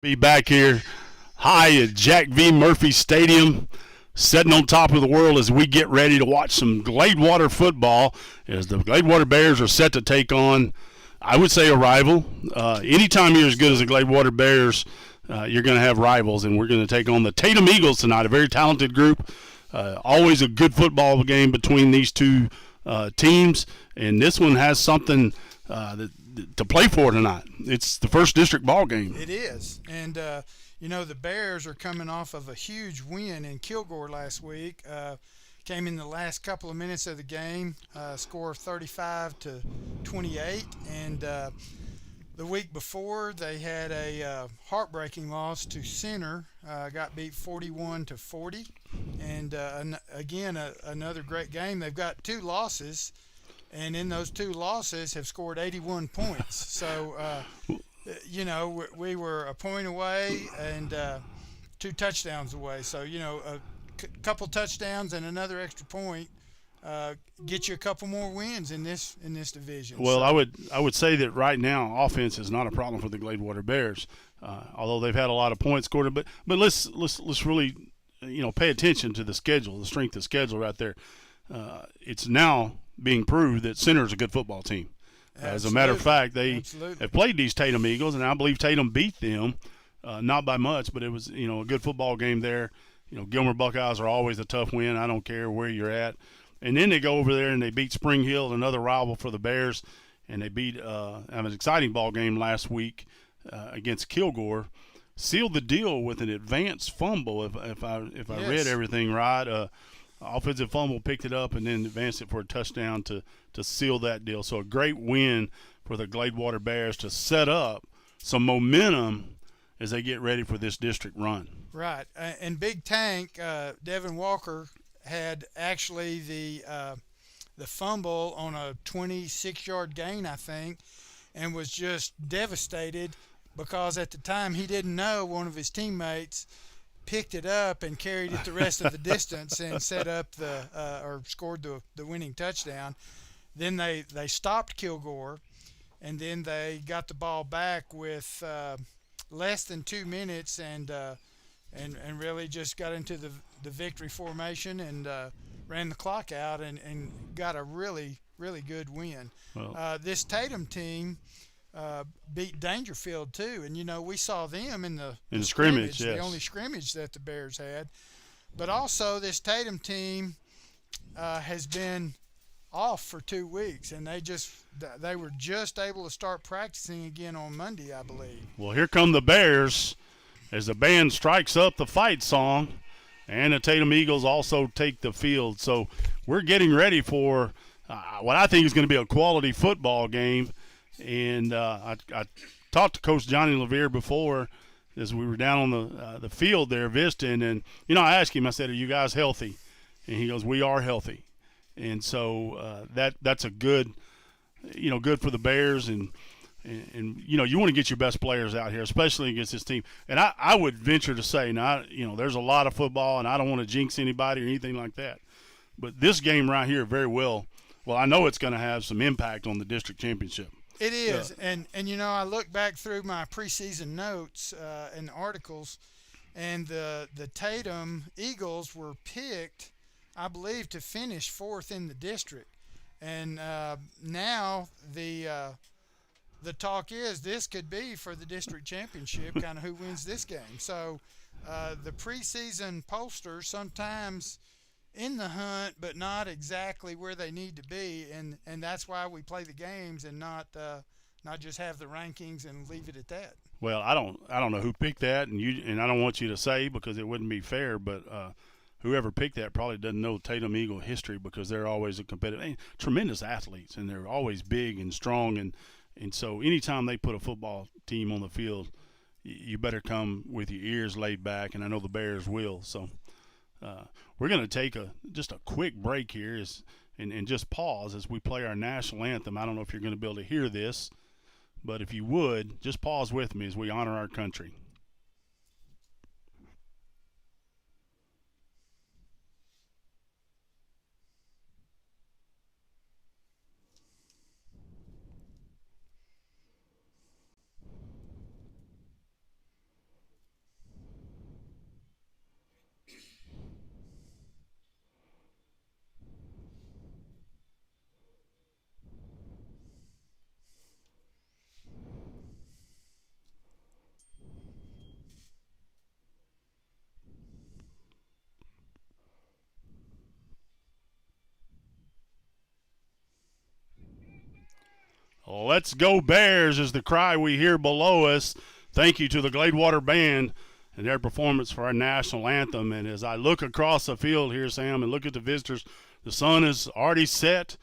Be back here high at Jack V. Murphy Stadium, sitting on top of the world as we get ready to watch some Gladewater football as the Gladewater Bears are set to take on, I would say, a rival. Anytime you're as good as the Gladewater Bears, you're going to have rivals, and we're going to take on the Tatum Eagles tonight, a very talented group. Always a good football game between these two teams, and this one has something to play for tonight. It's the first district ball game. It is, and the Bears are coming off of a huge win in Kilgore last week. Came in the last couple of minutes of the game, score 35-28, and the week before they had a heartbreaking loss to Center, got beat 41-40, and again another great game. They've got two losses, and in those two losses have scored 81 points. So, we were a point away and two touchdowns away. So, a couple touchdowns and another extra point get you a couple more wins in this division. Well, so I would say that right now offense is not a problem for the Gladewater Bears, although they've had a lot of points scored. But let's really pay attention to the schedule, the strength of schedule right there. It's now being proved that Center is a good football team. As a matter of fact, they have played these Tatum Eagles, and I believe Tatum beat them, not by much, but it was a good football game there. Gilmer Buckeyes are always a tough win. I don't care where you're at. And then they go over there and they beat Spring Hill, another rival for the Bears, and they beat an exciting ball game last week against Kilgore. Sealed the deal with an advanced fumble, if I read everything right. Offensive fumble, picked it up, and then advanced it for a touchdown to seal that deal. So a great win for the Gladewater Bears to set up some momentum as they get ready for this district run. Right. And Big Tank, Devin Walker, had actually the fumble on a 26-yard gain, I think, and was just devastated because at the time he didn't know one of his teammates picked it up and carried it the rest of the distance and set up or scored the winning touchdown. Then they stopped Kilgore, and then they got the ball back with less than 2 minutes and really just got into the victory formation and ran the clock out and got a really, really good win. Well, this Tatum team beat Dangerfield too, and we saw them in the scrimmage, yes. The only scrimmage that the Bears had. But also this Tatum team has been off for 2 weeks, and they were just able to start practicing again on Monday, I believe. Well, here come the Bears as the band strikes up the fight song, and the Tatum Eagles also take the field. So we're getting ready for what I think is going to be a quality football game. And I talked to Coach Johnny LeVere before as we were down on the field there visiting, and I asked him, I said, "Are you guys healthy?" And he goes, "We are healthy." And so that's a good for the Bears, and you want to get your best players out here, especially against this team. And I would venture to say, now there's a lot of football, and I don't want to jinx anybody or anything like that, but this game right here well, I know it's going to have some impact on the district championship. It is, and I look back through my preseason notes and articles, and the Tatum Eagles were picked, I believe, to finish 4th in the district, and now the talk is this could be for the district championship, kind of who wins this game. So the preseason pollsters sometimes in the hunt, but not exactly where they need to be, and that's why we play the games and not just have the rankings and leave it at that. Well, I don't know who picked that, and I don't want you to say because it wouldn't be fair, but whoever picked that probably doesn't know Tatum Eagle history because they're always a competitive, tremendous athletes, and they're always big and strong, and so anytime they put a football team on the field, you better come with your ears laid back, and I know the Bears will. So we're going to take just a quick break here and just pause as we play our national anthem. I don't know if you're going to be able to hear this, but if you would, just pause with me as we honor our country. Let's go Bears is the cry we hear below us. Thank you to the Gladewater Band and their performance for our national anthem. And as I look across the field here, Sam, and look at the visitors, the sun is already set.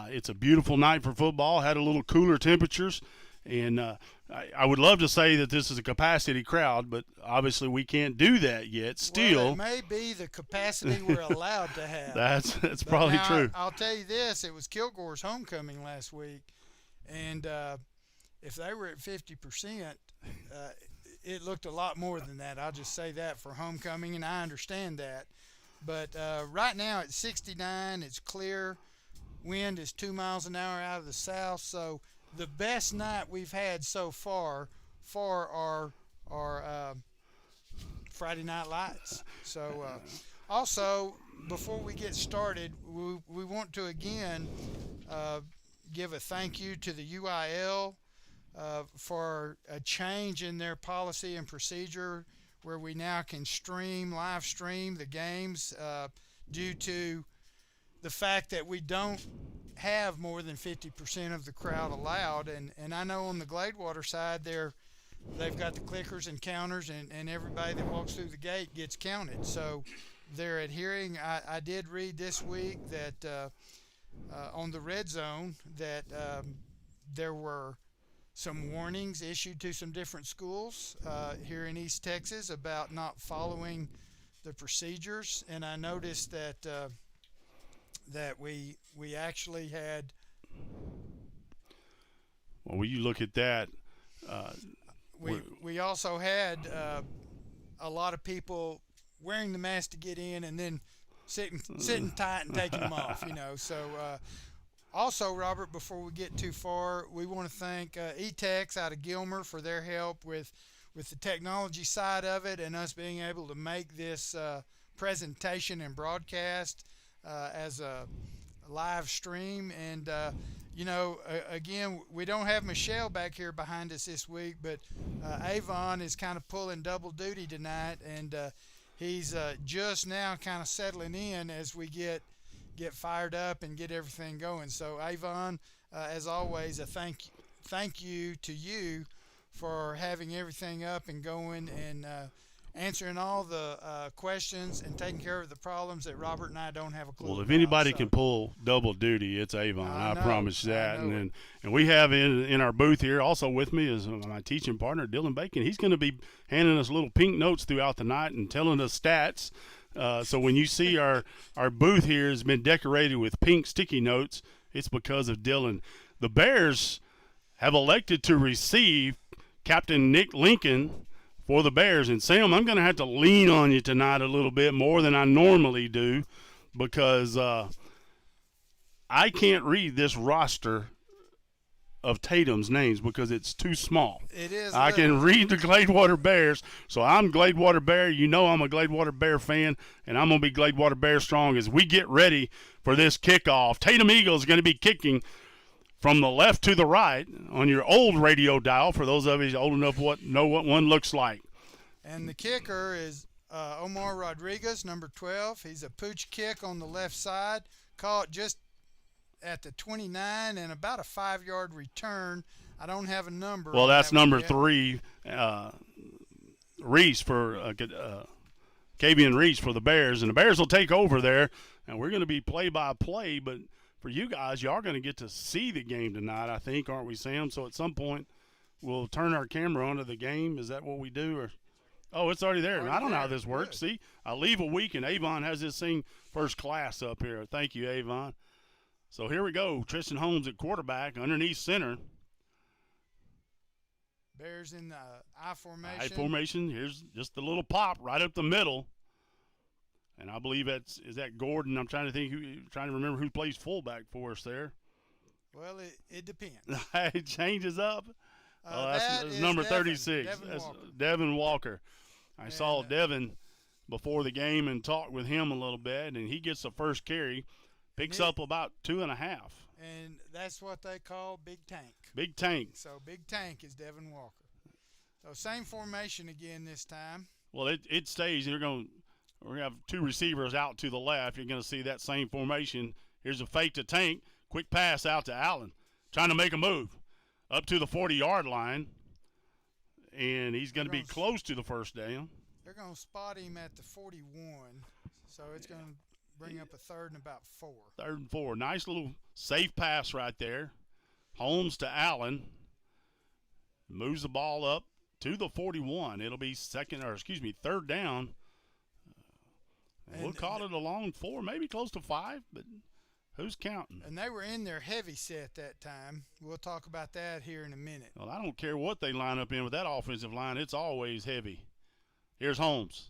It's a beautiful night for football. Had a little cooler temperatures. And I would love to say that this is a capacity crowd, but obviously we can't do that yet. Still, well, it may be the capacity we're allowed to have. That's probably true. I'll tell you this: it was Kilgore's homecoming last week, and if they were at 50%, it looked a lot more than that. I'll just say that for homecoming, and I understand that. But right now it's 69. It's clear. Wind is 2 miles an hour out of the south, so the best night we've had so far for our Friday Night Lights. So also, before we get started, we want to again give a thank you to the UIL for a change in their policy and procedure where we now can live stream the games due to the fact that we don't have more than 50% of the crowd allowed, and I know on the Gladewater side they've got the clickers and counters, and everybody that walks through the gate gets counted, so they're adhering. I did read this week that on the red zone that there were some warnings issued to some different schools here in East Texas about not following the procedures, and I noticed that we actually had. Well, when you look at that, we also had a lot of people wearing the mask to get in and then sitting tight and taking them off. So also, Robert, before we get too far, we want to thank E-Tex out of Gilmer for their help with the technology side of it and us being able to make this presentation and broadcast as a live stream. And again, we don't have Michelle back here behind us this week, but Avon is kind of pulling double duty tonight, and he's just now kind of settling in as we get fired up and get everything going. So Avon, as always, a thank you to you for having everything up and going and answering all the questions and taking care of the problems that Robert and I don't have a clue Well, if about, anybody can pull double duty, it's Avon. I promise that. And we have in our booth here, also with me is my teaching partner, Dylan Bacon. He's going to be handing us little pink notes throughout the night and telling us stats. So when you see our booth here has been decorated with pink sticky notes, it's because of Dylan. The Bears have elected to receive Captain Nick Lincoln for the Bears. And, Sam, I'm going to have to lean on you tonight a little bit more than I normally do because I can't read this roster of Tatum's names because it's too small. It is. I can read the Gladewater Bears, so I'm Gladewater Bear. You know I'm a Gladewater Bear fan, and I'm going to be Gladewater Bear strong as we get ready for this kickoff. Tatum Eagles is going to be kicking from the left to the right on your old radio dial, for those of you old enough know what one looks like. And the kicker is Omar Rodriguez, number 12. He's a pooch kick on the left side. Caught just at the 29 and about a 5-yard return. I don't have a number. Well, that's number yet. 3, Reese for Kavian Reese for the Bears. And the Bears will take over there, and we're going to be play-by-play, but for you guys, you are going to get to see the game tonight, I think, aren't we, Sam? So at some point, we'll turn our camera onto the game. Is that what we do? Or oh, it's already there. I don't know how this works. Good. See, I leave a week, and Avon has this thing first class up here. Thank you, Avon. So here we go. Tristan Holmes at quarterback, underneath center. Bears in the I formation. I formation. Here's just the little pop right up the middle. And I believe is that Gordon. I'm trying to remember who plays fullback for us there. Well, it depends. It changes up. That's number Devin, 36. Devin That's Walker. Devin Walker. I saw Devin before the game and talked with him a little bit, and he gets the first carry, picks up about 2.5. And that's what they call Big Tank. Big Tank. So Big Tank is Devin Walker. So same formation again this time. Well, it stays. We're going to have 2 receivers out to the left. You're going to see that same formation. Here's a fake to Tank. Quick pass out to Allen. trying to make a move up to the 40-yard line, and he's going to be close to the first down. They're going to spot him at the 41, so it's going to bring up a 3rd and about 4. 3rd and 4. Nice little safe pass right there. Holmes to Allen. Moves the ball up to the 41. It'll be 3rd down. We'll call it a long 4, maybe close to 5, but who's counting? And they were in their heavy set that time. We'll talk about that here in a minute. Well, I don't care what they line up in with that offensive line. It's always heavy. Here's Holmes.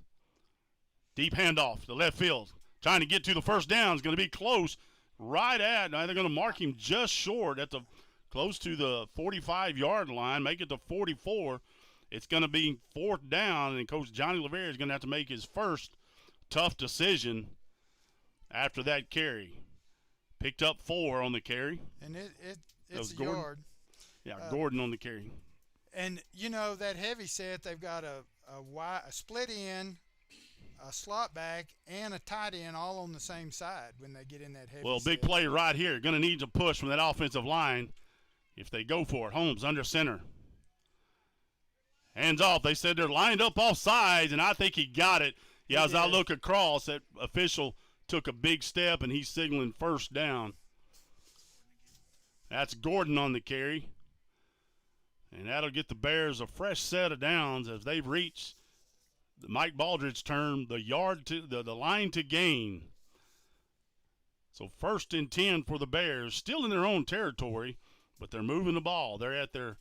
Deep handoff to left field. Trying to get to the first down. Is going to be close. Right at. Now they're going to mark him just short at the close to the 45-yard line. Make it to 44. It's going to be 4th down, and Coach Johnny LeVere is going to have to make his first tough decision after that carry. Picked up 4 on the carry. And it's a Gordon. yard. Yeah, Gordon on the carry. And, that heavy set, they've got a split end, a slot back, and a tight end all on the same side when they get in that heavy set. Big play right here. Going to need to push from that offensive line if they go for it. Holmes under center. Hands off. They said they're lined up off sides, and I think he got it. Yeah, as I look across, that official took a big step, and he's signaling first down. That's Gordon on the carry. And that'll get the Bears a fresh set of downs as they've reached the Mike Baldridge term, the line to gain. So 1st and 10 for the Bears, still in their own territory, but they're moving the ball. They're at their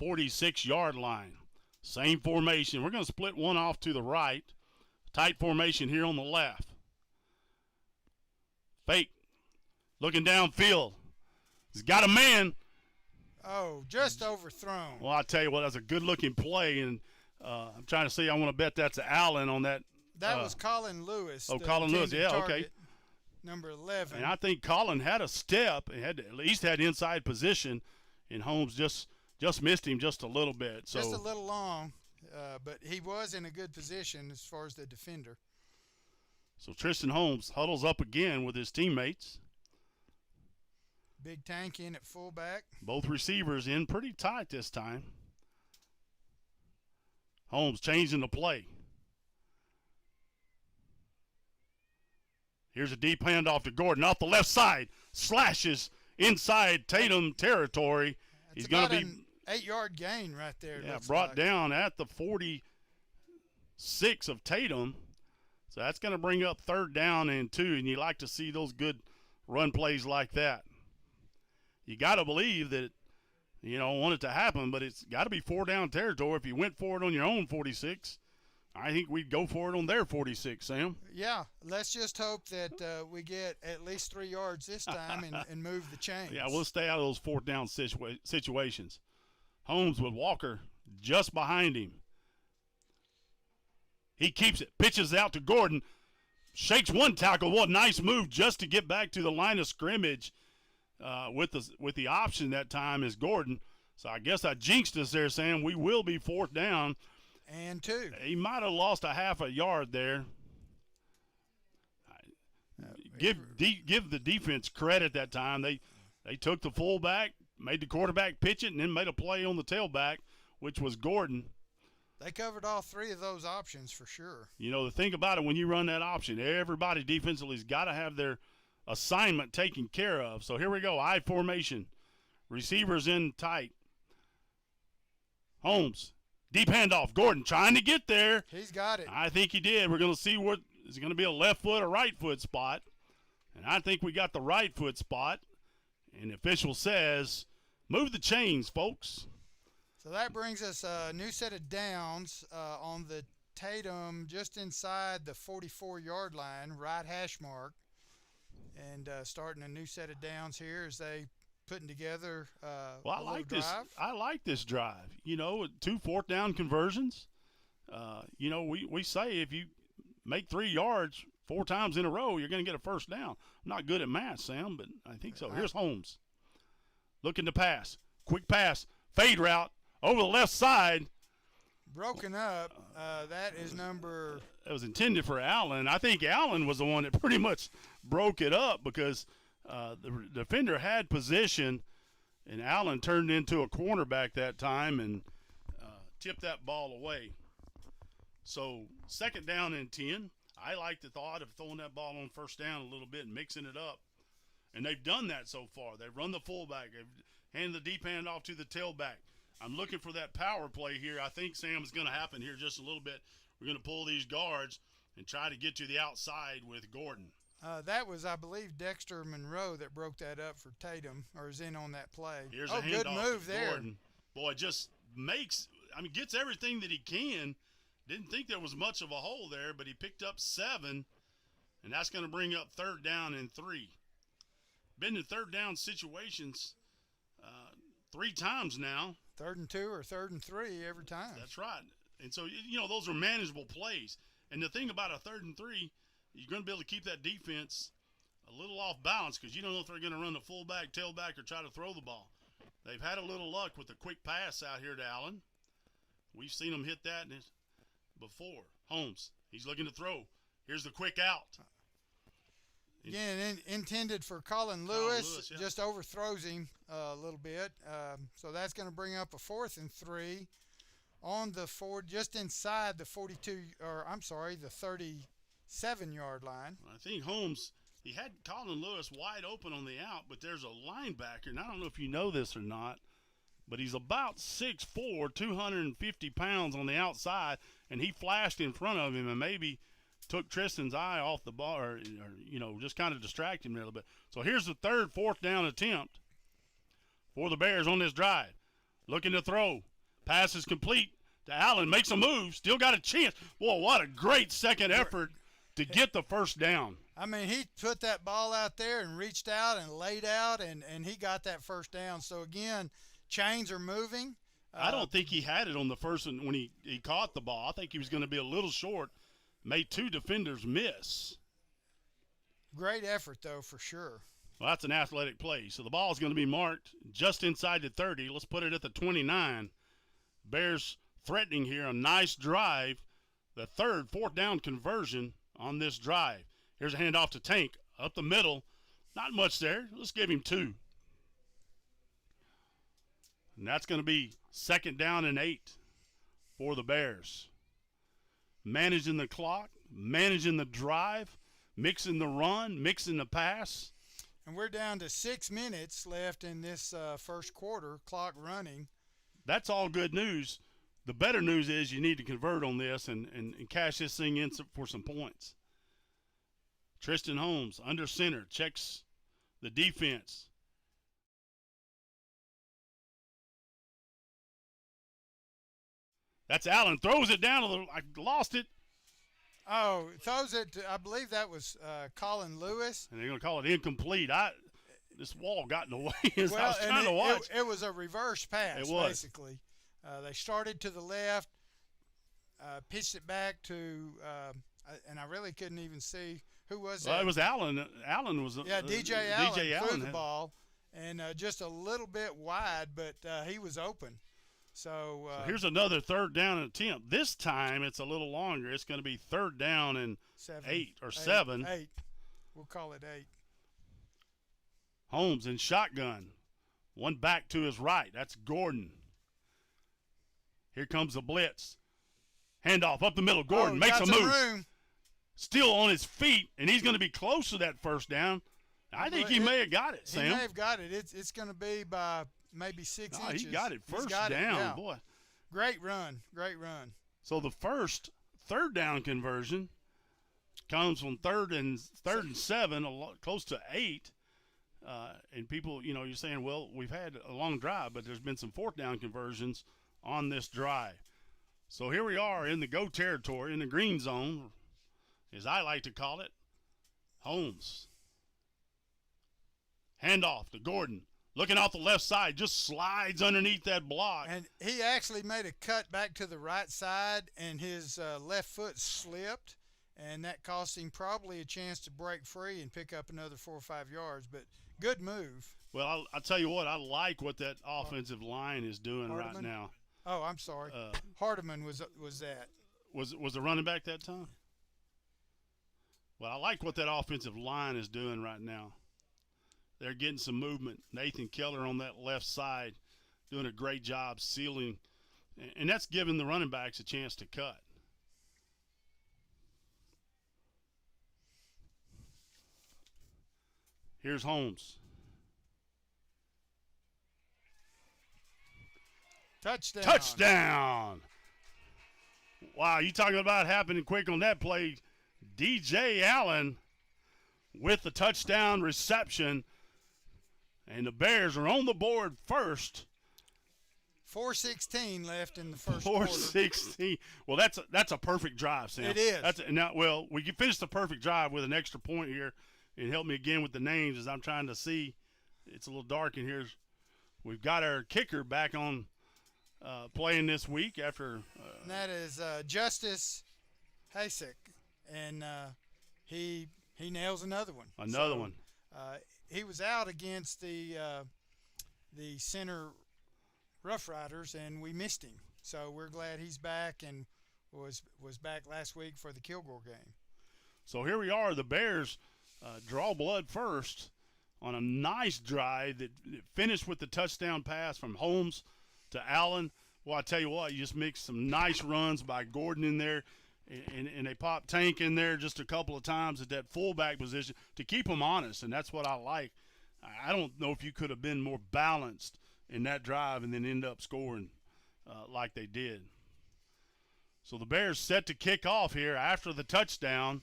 46-yard line. Same formation. We're going to split one off to the right. Tight formation here on the left. Fake. Looking downfield. He's got a man. Oh, just overthrown. Well, I tell you what, that's a good-looking play, and I'm trying to see. I want to bet that's Allen on that. That was Colin Lewis. Oh, Colin Lewis, yeah, target, okay. Number 11. And I think Colin had a step. He had at least had inside position, and Holmes just missed him just a little bit. So just a little long, but he was in a good position as far as the defender. So Tristan Holmes huddles up again with his teammates. Big Tank in at fullback. Both receivers in pretty tight this time. Holmes changing the play. Here's a deep handoff to Gordon off the left side. Slashes inside Tatum territory. He's going to be 8-yard gain right there. Yeah, brought down at the 46 of Tatum. So that's going to bring up 3rd down and 2, and you like to see those good run plays like that. You got to believe that, want it to happen, but it's got to be 4-down territory. If you went for it on your own 46, I think we'd go for it on their 46, Sam. Yeah, let's just hope that we get at least 3 yards this time and move the chains. Yeah, we'll stay out of those 4th-down situations. Holmes with Walker just behind him. He keeps it, pitches out to Gordon, shakes one tackle. What a nice move just to get back to the line of scrimmage with the option that time is Gordon. So I guess I jinxed us there, Sam. We will be 4th down. And 2. He might have lost a half a yard there. Give the defense credit that time. They took the fullback, made the quarterback pitch it, and then made a play on the tailback, which was Gordon. They covered all 3 of those options for sure. The thing about it, when you run that option, everybody defensively has got to have their assignment taken care of. So here we go, I formation. Receivers in tight. Holmes, deep handoff. Gordon trying to get there. He's got it. I think he did. We're going to see what is going to be a left foot or right foot spot. And I think we got the right foot spot. And the official says, move the chains, folks. So that brings us a new set of downs on the Tatum just inside the 44-yard line, right hash mark. And starting a new set of downs here as they putting together a drive. I like this drive. 2 4th down conversions. We say if you make 3 yards 4 times in a row, you're going to get a first down. I'm not good at math, Sam, but I think so. Here's Holmes. Looking to pass. Quick pass. Fade route. Over the left side. Broken up. That is number. It was intended for Allen. I think Allen was the one that pretty much broke it up because the defender had position And Allen turned into a cornerback that time and tipped that ball away. So 2nd down and 10. I like the thought of throwing that ball on 1st down a little bit and mixing it up. And they've done that so far. They've run the fullback. They've handed the deep hand off to the tailback. I'm looking for that power play here. I think, Sam, is going to happen here just a little bit. We're going to pull these guards and try to get to the outside with Gordon. That was, I believe, Dexter Monroe that broke that up for Tatum, or is in on that play. Here's a good handoff move to there. Gordon. Boy, just gets everything that he can. Didn't think there was much of a hole there, but he picked up 7, and that's going to bring up 3rd down and 3. Been in 3rd down situations 3 times now. 3rd and 2 or 3rd and 3 every time. That's right. And so, those are manageable plays. And the thing about a 3rd and 3, you're going to be able to keep that defense a little off balance because you don't know if they're going to run the fullback, tailback, or try to throw the ball. They've had a little luck with the quick pass out here to Allen. We've seen them hit that before. Holmes, he's looking to throw. Here's the quick out. Again, intended for Colin Lewis, yeah. just overthrows him a little bit. So that's going to bring up a 4th and 3 on the just inside the 37-yard line. I think Holmes, he had Colin Lewis wide open on the out, but there's a linebacker, and I don't know if you know this or not, but he's about 6'4", 250 pounds on the outside, and he flashed in front of him and maybe took Tristan's eye off the ball or just kind of distracted him there a little bit. So here's the 3rd, 4th down attempt for the Bears on this drive. Looking to throw. Pass is complete to Allen. Makes a move. Still got a chance. Boy, what a great second effort to get the 1st down. I mean, he put that ball out there and reached out and laid out, and he got that 1st down. So, again, chains are moving. I don't think he had it on the first one when he caught the ball. I think he was going to be a little short. Made 2 defenders miss. Great effort, though, for sure. Well, that's an athletic play. So the ball is going to be marked just inside the 30. Let's put it at the 29. Bears threatening here. A nice drive. The 3rd, 4th down conversion on this drive. Here's a handoff to Tank. Up the middle. Not much there. Let's give him 2. And that's going to be 2nd down and 8 for the Bears. Managing the clock, managing the drive, mixing the run, mixing the pass. And we're down to 6 minutes left in this first quarter, clock running. That's all good news. The better news is you need to convert on this and cash this thing in for some points. Tristan Holmes, under center, checks the defense. That's Allen. Throws it down a little. I lost it. Oh, throws it to, I believe that was Colin Lewis. And they're going to call it incomplete. This wall got in the way as I was and trying to watch. It was a reverse pass, It was. basically. They started to the left, pitched it back to, and I really couldn't even see who was that. Well, it was Allen. Allen was. Yeah, DJ Allen threw the had, ball, and just a little bit wide, but he was open. So here's another 3rd down attempt. This time it's a little longer. It's going to be 3rd down and 7. 8. We'll call it 8. Holmes in shotgun. One back to his right. That's Gordon. Here comes the blitz. Handoff up the middle. Gordon makes a move. Room. Still on his feet, and he's going to be close to that 1st down. I think he may have got it, Sam. He may have got it. It's going to be by maybe 6 inches. He got it. First down, yeah. Boy. Great run. So the first 3rd down conversion comes from 3rd and 7, close to 8. And people, you're saying, well, we've had a long drive, but there's been some 4th down conversions on this drive. So here we are in the go territory, in the green zone, as I like to call it. Holmes. Handoff to Gordon. Looking off the left side, just slides underneath that block. And he actually made a cut back to the right side, and his left foot slipped, and that cost him probably a chance to break free and pick up another 4 or 5 yards. But good move. Well, I'll tell you what, I like what that offensive line is doing Hardeman? right now. Oh, I'm sorry. Hardeman was that. Was the running back that time? Well, I like what that offensive line is doing right now. they're getting some movement. Nathan Keller on that left side doing a great job sealing, and that's giving the running backs a chance to cut. Here's Holmes. Touchdown. Touchdown. Wow, you talking about happening quick on that play. DJ Allen with the touchdown reception, and the Bears are on the board first. 4:16 left in the first quarter. 4:16. Well, that's a perfect drive, Sam. It is. We can finish the perfect drive with an extra point here, and help me again with the names as I'm trying to see. It's a little dark in here. We've got our kicker back on playing this week after. And that is Justice Hasek, and he nails another one. Another one. He was out against the center Rough Riders, and we missed him. So we're glad he's back, and was back last week for the Kilgore game. So here we are. The Bears draw blood first on a nice drive that finished with the touchdown pass from Holmes to Allen. Well, I tell you what, you just mixed some nice runs by Gordon in there, and they popped Tank in there just a couple of times at that fullback position to keep them honest, and that's what I like. I don't know if you could have been more balanced in that drive and then end up scoring like they did. So the Bears set to kick off here after the touchdown.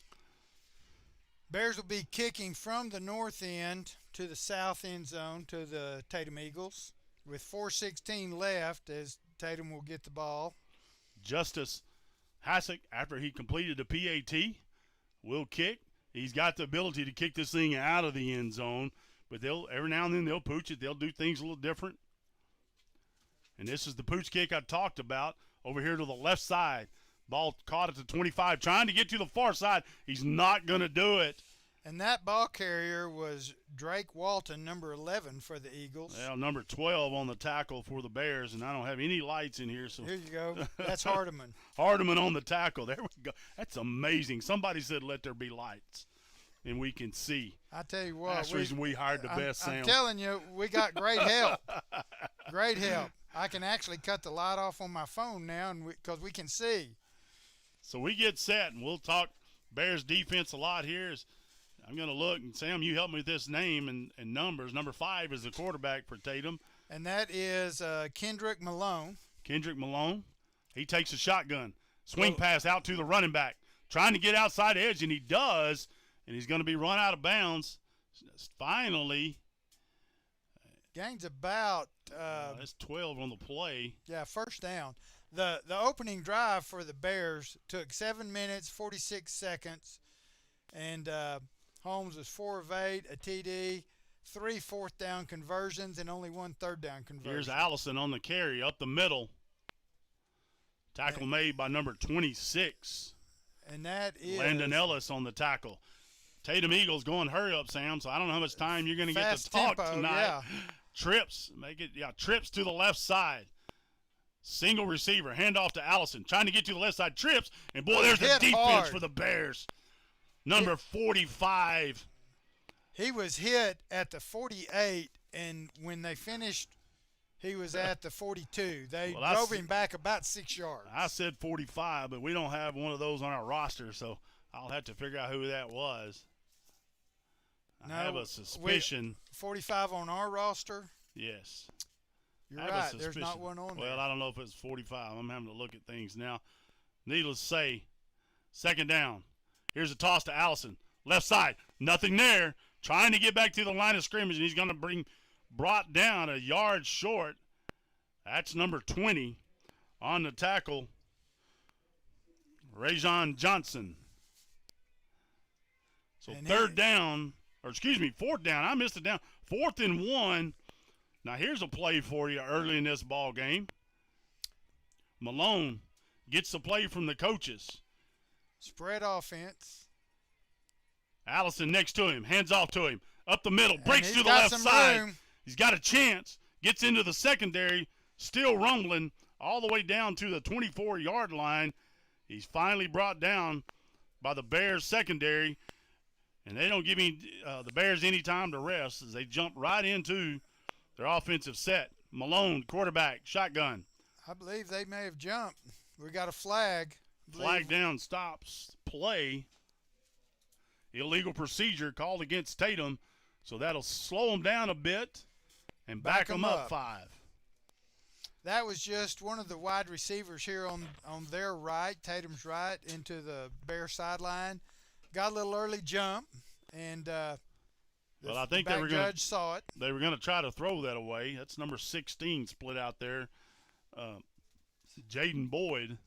Bears will be kicking from the north end to the south end zone to the Tatum Eagles with 4:16 left as Tatum will get the ball. Justice Hasek, after he completed the PAT, will kick. He's got the ability to kick this thing out of the end zone, but every now and then they'll pooch it. They'll do things a little different. And this is the pooch kick I talked about over here to the left side. Ball caught at the 25, trying to get to the far side. He's not going to do it. And that ball carrier was Drake Walton, number 11 for the Eagles. Well, number 12 on the tackle for the Bears, and I don't have any lights in here. So here you go. That's Hardiman. Hardiman on the tackle. There we go. That's amazing. Somebody said let there be lights, and we can see. I tell you what. That's the reason we hired the best, Sam. I'm telling you, we got great help. Great help. I can actually cut the light off on my phone now because we can see. So we get set, and we'll talk Bears defense a lot here. I'm going to look, and Sam, you help me with this name and numbers. Number 5 is the quarterback for Tatum. And that is Kendrick Malone. Kendrick Malone. He takes a shotgun. Swing pass out to the running back. Trying to get outside the edge, and he does. And he's going to be run out of bounds. Finally. Gains about that's 12 on the play. Yeah, first down. The opening drive for the Bears took 7 minutes, 46 seconds. And Holmes was 4 of 8, a TD, 3 fourth down conversions, and only 1 third down conversion. Here's Allison on the carry up the middle. Tackle made by number 26. And that is Landon Ellis on the tackle. Tatum Eagles going hurry up, Sam, so I don't know how much time you're going to get to talk tempo, tonight. Yeah. Trips to the left side. Single receiver, handoff to Allison. Trying to get to the left side, trips, and boy, there's the defense hard for the Bears. Number 45. He was hit at the 48, and when they finished, he was at the 42. They drove him back about 6 yards. I said 45, but we don't have one of those on our roster, so I'll have to figure out who that was. I have a suspicion. 45 on our roster? Yes. You're right. There's not one on there. Well, I don't know if it's 45. I'm having to look at things now. Needless to say, second down. Here's a toss to Allison. Left side. Nothing there. Trying to get back to the line of scrimmage, and he's going to bring brought down a yard short. That's number 20 on the tackle. Rajon Johnson. So fourth down. I missed it down. 4th and 1. Now here's a play for you early in this ball game. Malone gets the play from the coaches. Spread offense. Allison next to him, hands off to him, up the middle, breaks to the left side. Room. He's got a chance, gets into the secondary, still rumbling all the way down to the 24-yard line. He's finally brought down by the Bears secondary. And they don't give the Bears any time to rest as they jump right into their offensive set. Malone, quarterback, shotgun. I believe they may have jumped. We got a flag. Flag down, stops play. Illegal procedure called against Tatum. So that'll slow them down a bit and back them up 5. That was just one of the wide receivers here on their right, Tatum's right, into the Bear sideline. Got a little early jump, and I think the judge saw it. They were going to try to throw that away. That's number 16 split out there, Jaden Boyd.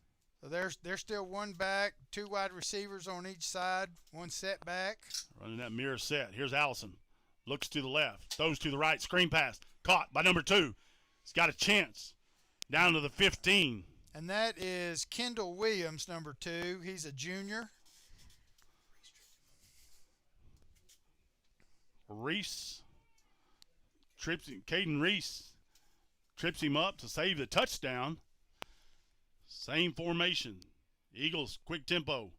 So there's still one back, 2 wide receivers on each side, 1 set back. Running that mirror set. Here's Allison. Looks to the left, throws to the right, screen pass. Caught by number 2. He's got a chance. Down to the 15. And that is Kendall Williams, number 2. He's a junior. Reese trips him. Caden Reese trips him up to save the touchdown. Same formation. Eagles, quick tempo.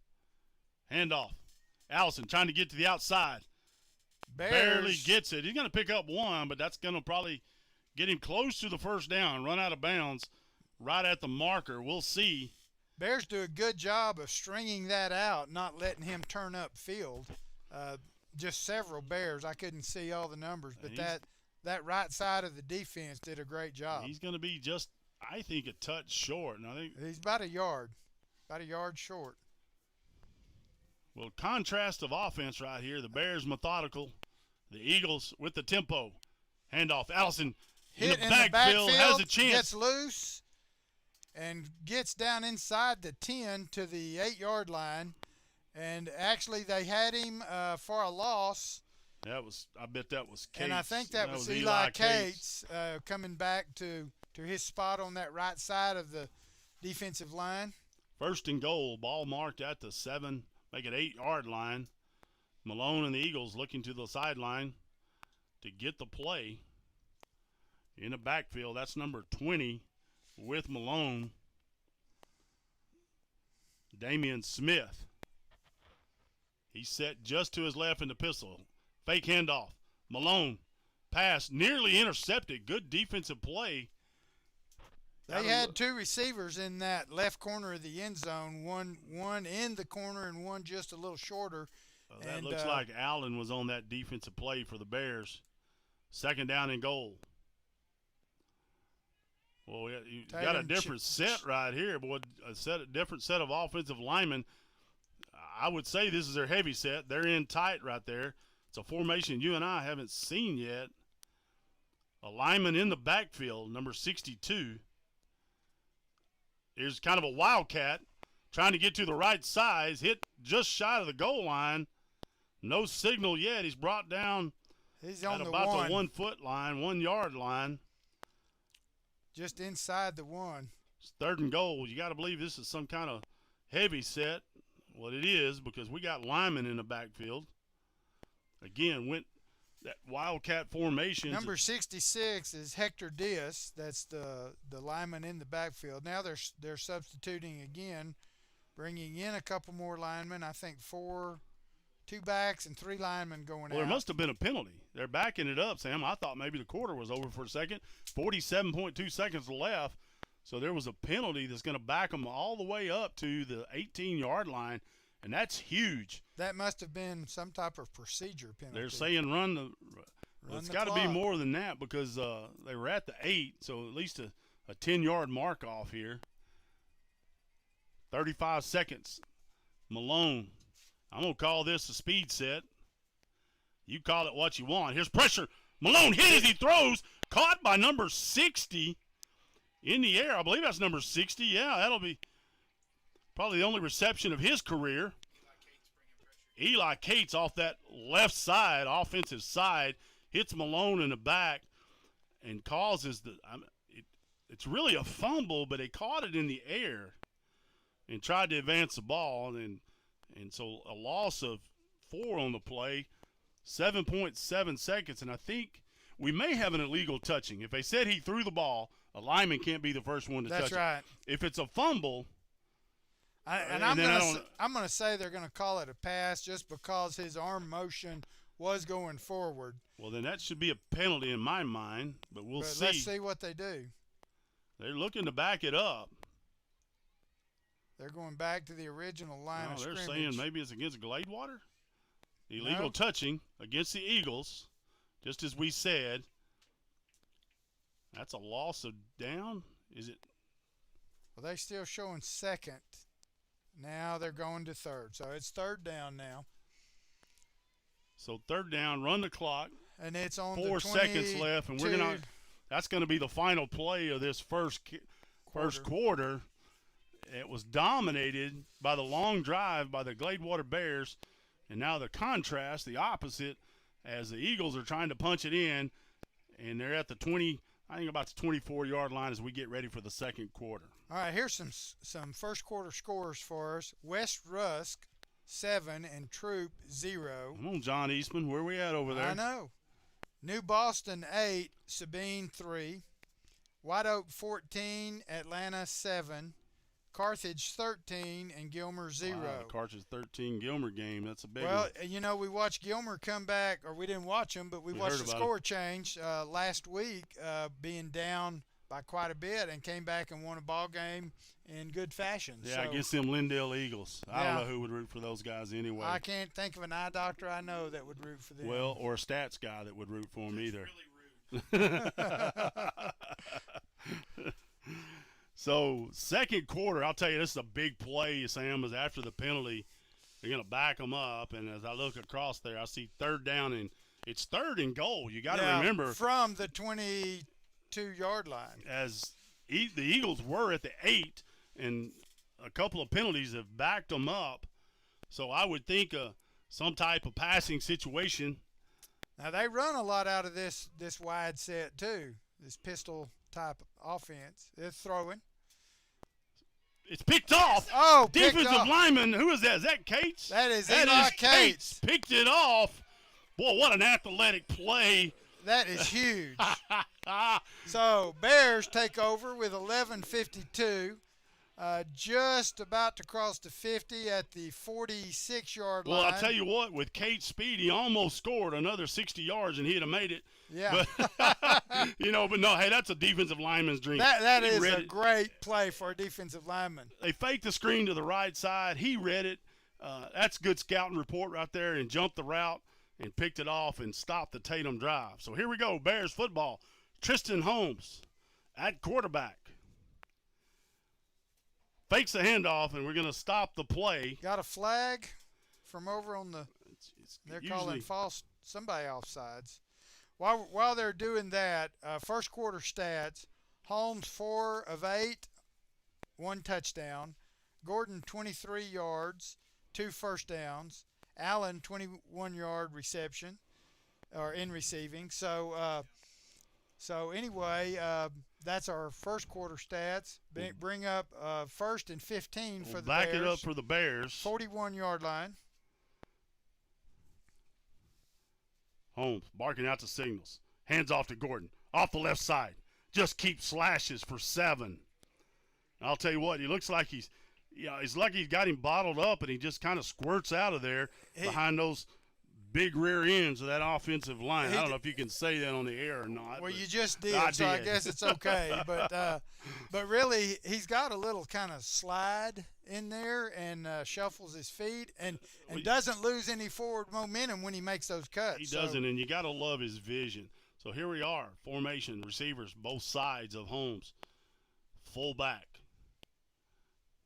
Handoff. Allison trying to get to the outside. Barely gets it. He's going to pick up 1, but that's going to probably get him close to the first down. Run out of bounds right at the marker. We'll see. Bears do a good job of stringing that out, not letting him turn up field. Just several Bears. I couldn't see all the numbers, but that right side of the defense did a great job. He's going to be just, I think, a touch short. And I think he's about a yard short. Well, contrast of offense right here. The Bears methodical, the Eagles with the tempo. Handoff. Allison hit in the backfield, has a chance. Gets loose and gets down inside the 10 to the 8-yard line. And actually, they had him for a loss. I bet that was Cates. And I think that was Eli Cates coming back to his spot on that right side of the defensive line. 1st and goal, ball marked at the 7, make it 8-yard line. Malone and the Eagles looking to the sideline to get the play. In the backfield, that's number 20 with Malone. Damian Smith. He's set just to his left in the pistol. Fake handoff. Malone. Pass nearly intercepted. Good defensive play. They had 2 receivers in that left corner of the end zone. One in the corner and one just a little shorter. That looks like Allen was on that defensive play for the Bears. 2nd down and goal. Well, you got a different set right here, boy. A different set of offensive linemen. I would say this is their heavy set. They're in tight right there. It's a formation you and I haven't seen yet. A lineman in the backfield, number 62. Here's kind of a wildcat trying to get to the right side. Hit just shy of the goal line. No signal yet. He's brought down He's on at about the 1 foot line, 1 yard line. Just inside the 1. It's 3rd and goal. You got to believe this is some kind of heavy set. Well, it is because we got linemen in the backfield. Again, went that wildcat formation. Number 66 is Hector Diaz. That's the lineman in the backfield. Now they're substituting again, bringing in a couple more linemen. I think 2 backs and 3 linemen going out. Well, there must have been a penalty. They're backing it up, Sam. I thought maybe the quarter was over for a second. 47.2 seconds left. So there was a penalty that's going to back them all the way up to the 18-yard line, and that's huge. That must have been some type of procedure penalty. They're saying it's got to be more than that because they were at the 8, so at least a 10-yard mark off here. 35 seconds. Malone. I'm going to call this a speed set. You call it what you want. Here's pressure. Malone hit as he throws. Caught by number 60 in the air. I believe that's number 60. Yeah, that'll be probably the only reception of his career. Eli Cates off that left side, offensive side, hits Malone in the back and causes it's really a fumble, but they caught it in the air and tried to advance the ball. And so a loss of 4 on the play, 7.7 seconds. And I think we may have an illegal touching. If they said he threw the ball, a lineman can't be the first one to touch it. That's right. If it's a fumble, I'm going to say they're going to call it a pass just because his arm motion was going forward. Well, then that should be a penalty in my mind, but we'll see. Let's see what they do. They're looking to back it up. They're going back to the original line of scrimmage. They're saying maybe it's against Gladewater. Illegal touching against the Eagles, just as we said. That's a loss of down. Is it? Well, they're still showing second. Now they're going to third. So it's third down now. So third down, run the clock. And it's on 4 seconds left, and that's going to be the final play of this first quarter. It was dominated by the long drive by the Gladewater Bears, and now the contrast, the opposite, as the Eagles are trying to punch it in, and they're at the 20, I think about the 24-yard line as we get ready for the second quarter. All right, here's some first quarter scores for us. West Rusk 7 and Troop 0. Come on, John Eastman, where are we at over there? I know. New Boston 8, Sabine 3. White Oak 14, Atlanta 7. Carthage 13 and Gilmer 0. Wow, the Carthage 13 Gilmer game. That's a big one. Well, you know, we watched Gilmer come back, or we didn't watch them, but we watched the score change last week, being down by quite a bit, and came back and won a ball game in good fashion. Yeah, against them Lindale Eagles. I don't know who would root for those guys anyway. I can't think of an eye doctor I know that would root for them. Well, or a stats guy that would root for them either. Really rude. So, second quarter, I'll tell you, this is a big play, Sam, is after the penalty. They're going to back them up, and as I look across there, I see third down, and it's third and goal. You got to remember. From the 22-yard line. As the Eagles were at the 8, and a couple of penalties have backed them up. So I would think some type of passing situation. Now, they run a lot out of this wide set, too, this pistol-type offense. They're throwing. It's picked off. Oh, defensive lineman. Who is that? Is that Cates? That is Eli Cates. Picked it off. Boy, what an athletic play. That is huge. So, Bears take over with 11:52. Just about to cross the 50 at the 46-yard line. Well, I'll tell you what, with Cates' speed, he almost scored another 60 yards, and he'd have made it. Yeah. But, but no, hey, that's a defensive lineman's dream. That is a great play for a defensive lineman. They faked the screen to the right side. He read it. That's good scouting report right there, and jumped the route and picked it off and stopped the Tatum drive. So here we go, Bears football. Tristan Holmes at quarterback. Fakes the handoff, and we're going to stop the play. Got a flag from over on the they're usually calling false somebody offsides. While they're doing that, first quarter stats, Holmes 4 of 8, 1 touchdown. Gordon 23 yards, 2 first downs. Allen 21-yard reception, or in receiving. So anyway, that's our first quarter stats. Bring up first and 15 for the Bears. Back it up for the Bears. 41-yard line. Holmes barking out the signals. Hands off to Gordon. Off the left side. Just keep slashes for 7. I'll tell you what, he looks like it's like he's got him bottled up, and he just kind of squirts out of there behind those big rear ends of that offensive line. I don't know if you can say that on the air or not. Well, you just did, so I guess it's okay. But really, he's got a little kind of slide in there and shuffles his feet and doesn't lose any forward momentum when he makes those cuts. He doesn't, and you got to love his vision. So here we are, formation, receivers, both sides of Holmes. Full back.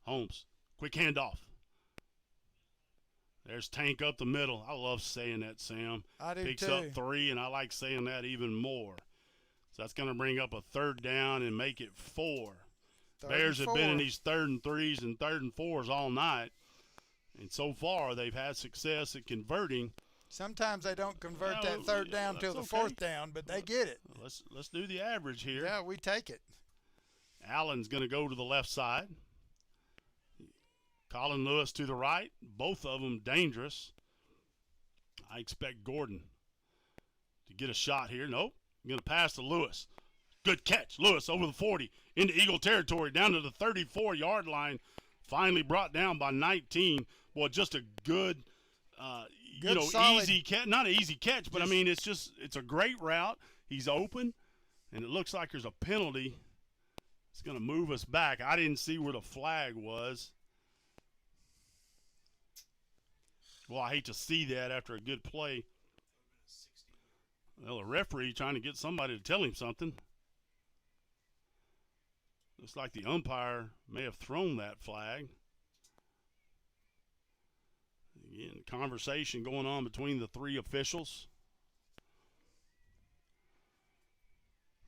Holmes, quick handoff. There's Tank up the middle. I love saying that, Sam. I do Picks too. up 3, and I like saying that even more. So that's going to bring up a third down and make it 4. Bears have been in these 3rd and 3s and 3rd and 4s all night. And so far, they've had success at converting. Sometimes they don't convert that third down till the fourth down, but they get it. Let's do the average here. Yeah, we take it. Allen's going to go to the left side. Colin Lewis to the right. Both of them dangerous. I expect Gordon to get a shot here. Nope. I'm going to pass to Lewis. Good catch. Lewis over the 40 into Eagle territory down to the 34-yard line. finally brought down by 19. Boy, just a good, Good, solid, easy catch. Not an easy catch, but I mean, it's a great route. He's open, and it looks like there's a penalty. It's going to move us back. I didn't see where the flag was. Well, I hate to see that after a good play. Well, the referee trying to get somebody to tell him something. Looks like the umpire may have thrown that flag. Again, conversation going on between the three officials.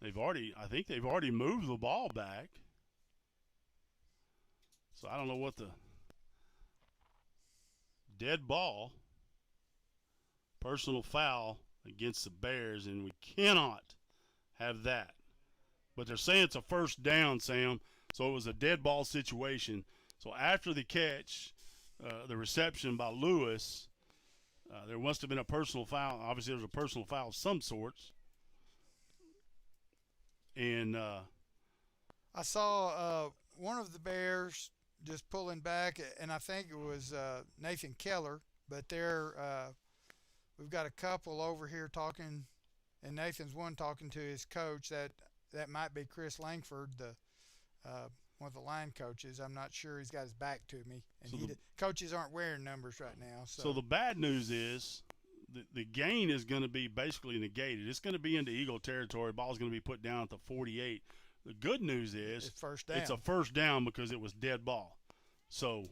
I think they've already moved the ball back. So I don't know what the dead ball, personal foul against the Bears, and we cannot have that. But they're saying it's a first down, Sam, so it was a dead ball situation. So after the catch, the reception by Lewis, there must have been a personal foul. Obviously, there was a personal foul of some sorts. And I saw one of the Bears just pulling back, and I think it was Nathan Keller. But we've got a couple over here talking, and Nathan's one talking to his coach. That might be Chris Langford, one of the line coaches. I'm not sure. He's got his back to me, and coaches aren't wearing numbers right now. So the bad news is the gain is going to be basically negated. It's going to be into Eagle territory. Ball's going to be put down at the 48. The good news is it's first down. It's a first down because it was dead ball. So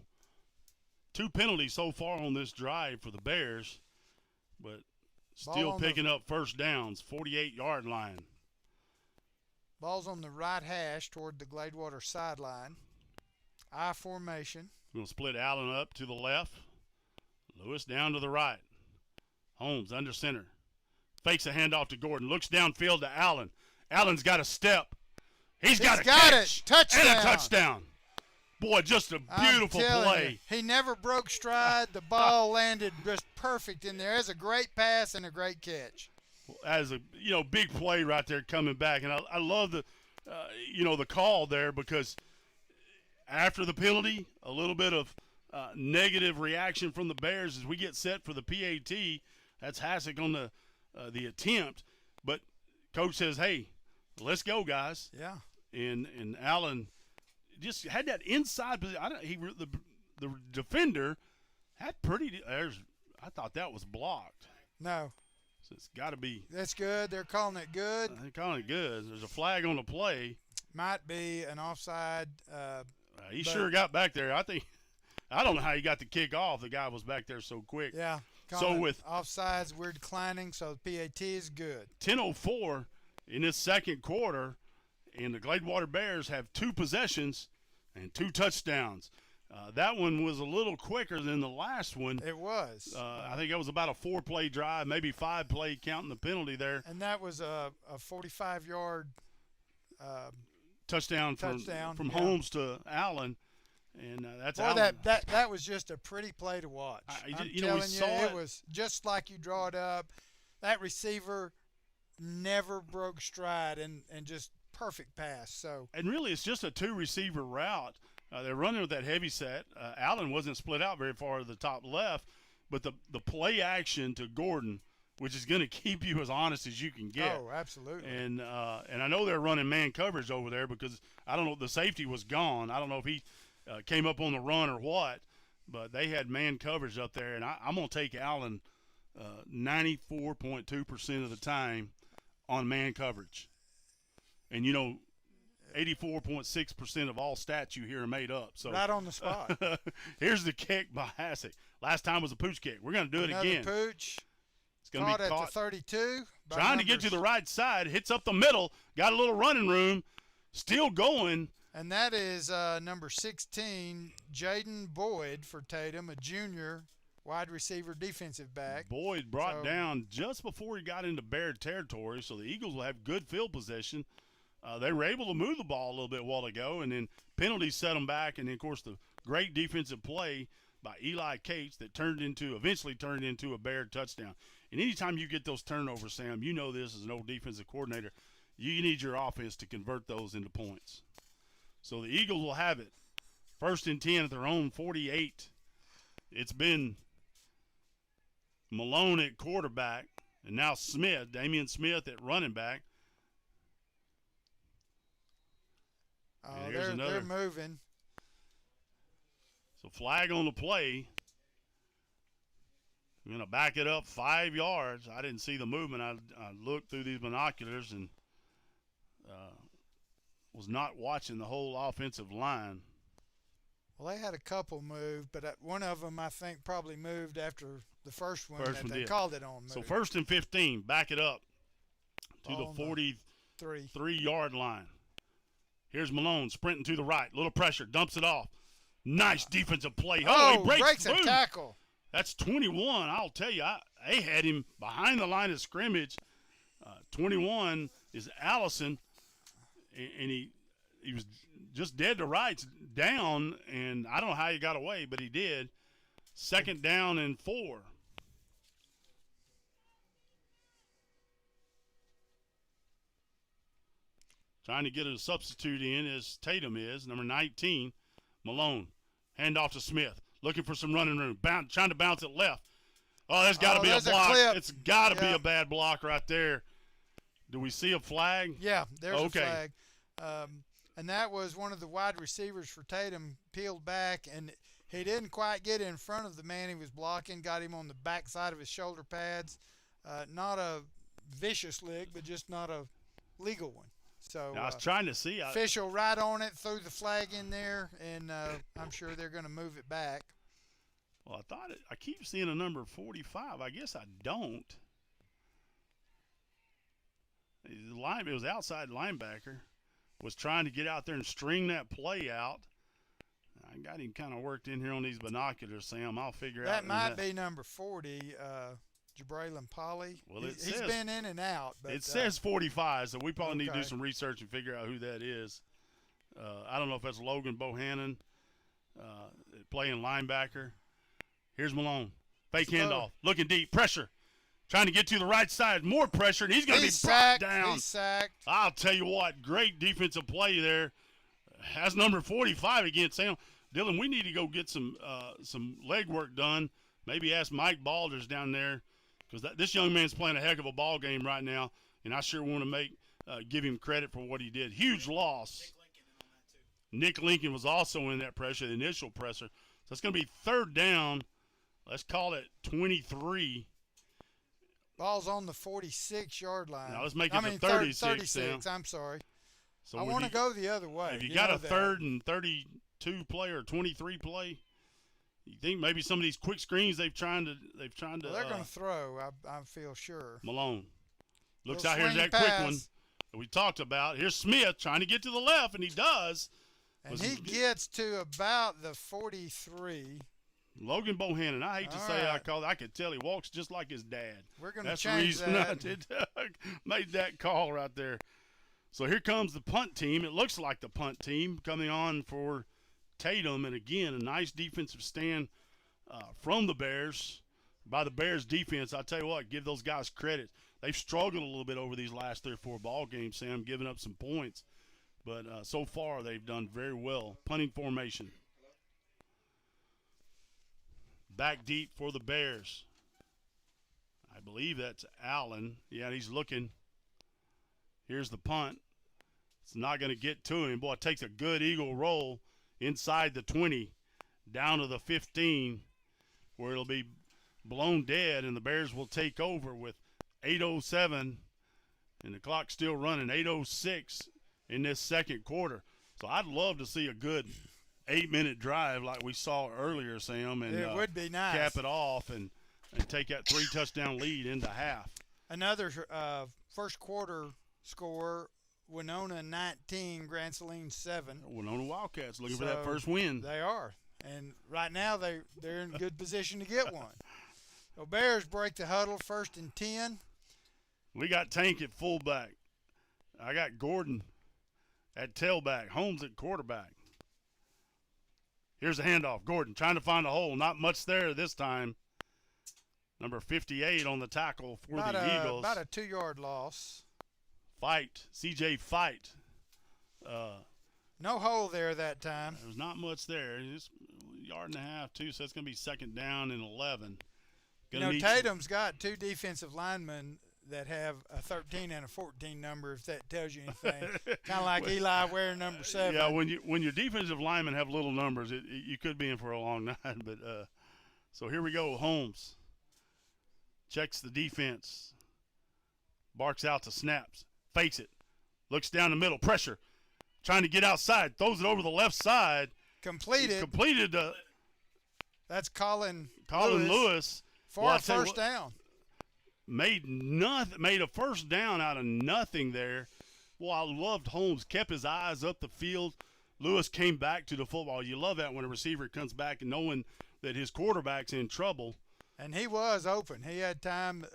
2 penalties so far on this drive for the Bears, but still picking up first downs, 48-yard line. Ball's on the right hash toward the Gladewater sideline. I formation. We're going to split Allen up to the left. Lewis down to the right. Holmes under center. Fakes a handoff to Gordon. Looks downfield to Allen. Allen's got a step. He's got a catch. It. Touchdown. And a touchdown. Boy, just a beautiful play. He never broke stride. The ball landed just perfect in there. It's a great pass and a great catch. As a big play right there coming back, and I love the the call there, because after the penalty, a little bit of negative reaction from the Bears as we get set for the PAT. That's Hassick on the attempt, but coach says, "Hey, let's go, guys." Yeah. And Allen just had that inside position. The defender had I thought that was blocked. No. So it's got to be. That's good. They're calling it good. They're calling it good. There's a flag on the play. Might be an offside. He sure got back there. I don't know how he got the kick off. The guy was back there so quick. Yeah. So with offsides, we're declining. So the PAT is good. 10:04 in this second quarter, and the Gladewater Bears have 2 possessions and 2 touchdowns. That one was a little quicker than the last one. It was. I think it was about a 4-play drive, maybe 5-play counting the penalty there. And that was a 45-yard touchdown from Holmes to Allen. And that's Boy, that was just a pretty play to watch. I'm telling you, it was just like you draw it up. That receiver never broke stride and just perfect pass. So and really, it's just a 2-receiver route. They're running with that heavy set. Allen wasn't split out very far to the top left, but the play action to Gordon, which is going to keep you as honest as you can get. Oh, absolutely. And I know they're running man coverage over there because I don't know, the safety was gone. I don't know if he came up on the run or what, but they had man coverage up there, and I'm going to take Allen 94.2% of the time on man coverage. And 84.6% of all stats you hear are made up. So right on the spot. Here's the kick by Hassick. Last time was a pooch kick. We're going to do it again. Another pooch. It's going to be caught at the 32. Trying to get to the right side. Hits up the middle. Got a little running room. Still going. And that is number 16, Jaden Boyd for Tatum, a junior wide receiver defensive back. Boyd brought down just before he got into Bear territory, so the Eagles will have good field possession. They were able to move the ball a little bit a while ago, and then penalties set them back. And then, of course, the great defensive play by Eli Cates that eventually turned into a Bear touchdown. And anytime you get those turnovers, Sam, you know this as an old defensive coordinator, you need your offense to convert those into points. So the Eagles will have it First and 10 at their own 48. It's been Malone at quarterback, and now Smith, Damian Smith at running back. Oh, they're moving. So flag on the play. I'm going to back it up 5 yards. I didn't see the movement. I looked through these binoculars and was not watching the whole offensive line. Well, they had a couple move, but one of them I think probably moved after the first one that they called it on. So first and 15, back it up to the 43-yard line. Here's Malone sprinting to the right. Little pressure, dumps it off. Nice defensive play. Oh, he breaks a tackle. That's 21. I'll tell you, they had him behind the line of scrimmage. 21 is Allison, and he was just dead to rights down, and I don't know how he got away, but he did. Second down and 4. Trying to get a substitute in as Tatum is, number 19, Malone. Hand off to Smith. Looking for some running room. Trying to bounce it left. Oh, there's got to be a block. It's got to be a bad block right there. Do we see a flag? Yeah, there's a flag. And that was one of the wide receivers for Tatum peeled back, and he didn't quite get in front of the man he was blocking, got him on the back side of his shoulder pads. Not a vicious lick, but just not a legal one. So I was trying to see. Official right on it, threw the flag in there, and I'm sure they're going to move it back. Well, I keep seeing a number 45. I guess I don't. It was outside linebacker. Was trying to get out there and string that play out. I got him kind of worked in here on these binoculars, Sam. I'll figure out. That might be number 40, Jabraylon Polly. Well, he's been in and out. But, it says 45, so we probably need to do some research and figure out who that is. I don't know if that's Logan Bohannon playing linebacker. Here's Malone. Fake handoff. Looking deep. Pressure. Trying to get to the right side. More pressure, and he's going to be brought down. He's sacked. I'll tell you what. Great defensive play there. Has number 45 again. Sam, Dylan, we need to go get some leg work done. Maybe ask Mike Balders down there, because this young man's playing a heck of a ball game right now, and I sure want to give him credit for what he did. Huge loss. Nick Lincoln was also in that pressure, the initial pressure. So it's going to be third down. Let's call it 23. Ball's on the 46-yard line. Now let's make it to 36. 36, I'm sorry. So I want to go the other way. If you got a third and 32 play or 23 play, you think maybe some of these quick screens they've trying to. Well, they're going to throw. I feel sure. Malone looks out. Here's that quick one that we talked about. Here's Smith trying to get to the left, and he does. And he gets to about the 43. Logan Bohannon. I hate to say I could tell he walks just like his dad. We're going to change that. That's the reason I made that call right there. So here comes the punt team. It looks like the punt team coming on for Tatum. And, again, a nice defensive stand from the Bears. By the Bears defense, I tell you what, give those guys credit. They've struggled a little bit over these last 3 or 4 ball games, Sam, giving up some points. But so far they've done very well. Punting formation. Back deep for the Bears. I believe that's Allen. Yeah, he's looking. Here's the punt. It's not going to get to him. Boy, it takes a good eagle roll inside the 20 down to the 15 where it'll be blown dead, and the Bears will take over with 8:07 and the clock's still running, 8:06 in this second quarter. So I'd love to see a good 8-minute drive like we saw earlier, Sam, and it would be nice. Cap it off and take that 3-touchdown lead into half. Another first quarter score, Winona 19, Grand Saline 7. Winona Wildcats looking for that first win. They are, and right now they're in good position to get one. So Bears break the huddle, 1st and 10. We got Tank at fullback. I got Gordon at tailback. Holmes at quarterback. Here's the handoff. Gordon trying to find a hole. Not much there this time. Number 58 on the tackle for the Eagles. About a 2-yard loss. C.J. Fight. No hole there that time. There's not much there. Just a yard and a half, too, so it's going to be second down and 11. Tatum's got two defensive linemen that have a 13 and a 14 number, if that tells you anything. Kind of like Eli wearing number 7. Yeah, when your defensive linemen have little numbers, you could be in for a long night. But so here we go. Holmes checks the defense, barks out to snaps, fakes it, looks down the middle, pressure, trying to get outside, throws it over the left side. Completed. That's Colin Lewis for a first down. Made a first down out of nothing there. Well, I loved Holmes. Kept his eyes up the field. Lewis came back to the football. You love that when a receiver comes back and knowing that his quarterback's in trouble. And he was open. He had time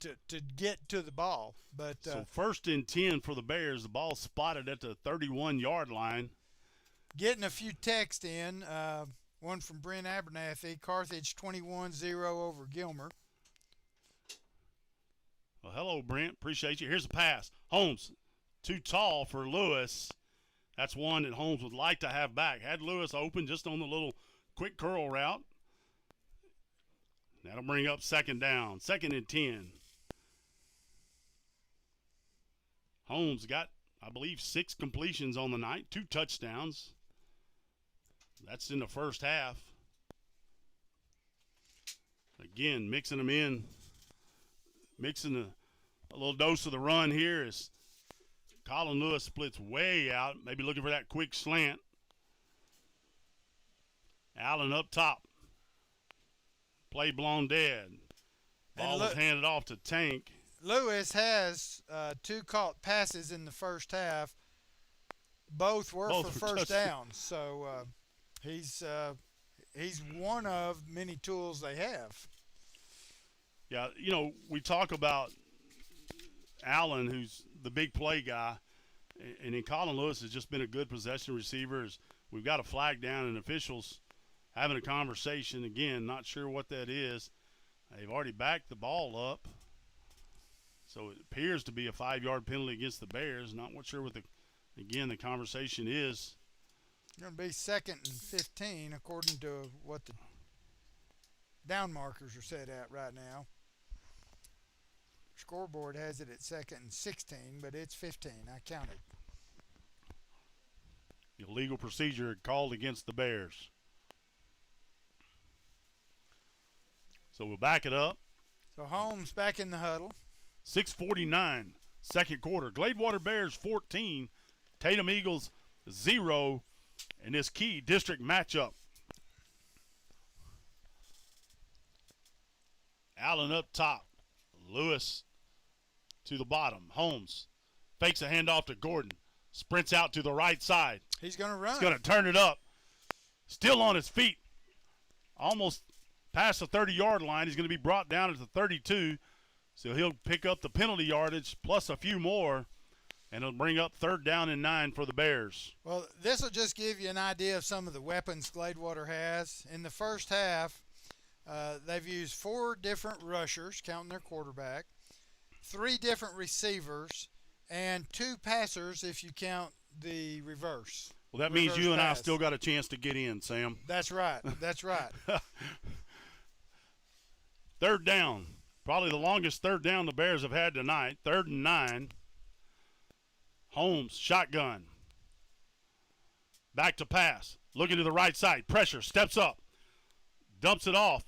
to get to the ball. But so first and 10 for the Bears. The ball spotted at the 31-yard line. Getting a few texts in. One from Brent Abernathy. Carthage 21-0 over Gilmer. Well, hello, Brent. Appreciate you. Here's a pass. Holmes, too tall for Lewis. That's one that Holmes would like to have back. Had Lewis open just on the little quick curl route. That'll bring up second down. Second and 10. Holmes got, I believe, 6 completions on the night, 2 touchdowns. That's in the first half. Again, mixing them in. Mixing a little dose of the run here as Colin Lewis splits way out, maybe looking for that quick slant. Allen up top. Play blown dead. Ball was handed off to Tank. Lewis has 2 caught passes in the first half. Both were for first downs. So he's one of many tools they have. Yeah, we talk about Allen, who's the big play guy, and then Colin Lewis has just been a good possession receiver. We've got a flag down, and officials having a conversation. Again, not sure what that is. They've already backed the ball up, so it appears to be a 5-yard penalty against the Bears. Not sure what the conversation is. It's going to be 2nd and 15, according to what the down markers are set at right now. Scoreboard has it at 2nd and 16, but it's 15. I counted. Illegal procedure called against the Bears. So we'll back it up. So Holmes back in the huddle. 6:49, second quarter. Gladewater Bears 14, Tatum Eagles 0 in this key district matchup. Allen up top. Lewis to the bottom. Holmes fakes a handoff to Gordon. Sprints out to the right side. He's going to run. He's going to turn it up. Still on his feet. Almost past the 30-yard line. He's going to be brought down at the 32. So he'll pick up the penalty yardage plus a few more. And it'll bring up 3rd down and 9 for the Bears. Well, this will just give you an idea of some of the weapons Gladewater has. In the first half, they've used 4 different rushers, counting their quarterback, 3 different receivers, and 2 passers if you count the reverse. Well, that means you and I still got a chance to get in, Sam. That's right. That's right. 3rd down. Probably the longest 3rd down the Bears have had tonight. 3rd and 9. Holmes, shotgun. Back to pass. Looking to the right side. Pressure. Steps up. Dumps it off.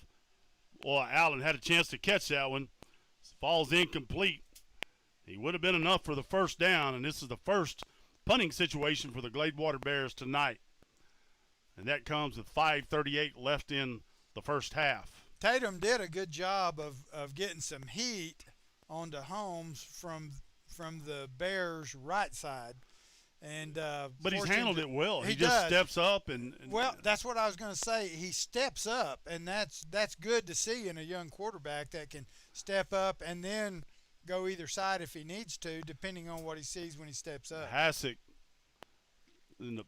Well, Allen had a chance to catch that one. Falls incomplete. He would have been enough for the first down, and this is the first punting situation for the Gladewater Bears tonight. And that comes with 5:38 left in the first half. Tatum did a good job of getting some heat onto Holmes from the Bears' right side. But he's handled it well. He just steps up and well, that's what I was going to say. He steps up, and that's good to see in a young quarterback that can step up and then go either side if he needs to, depending on what he sees when he steps up. Hassick in the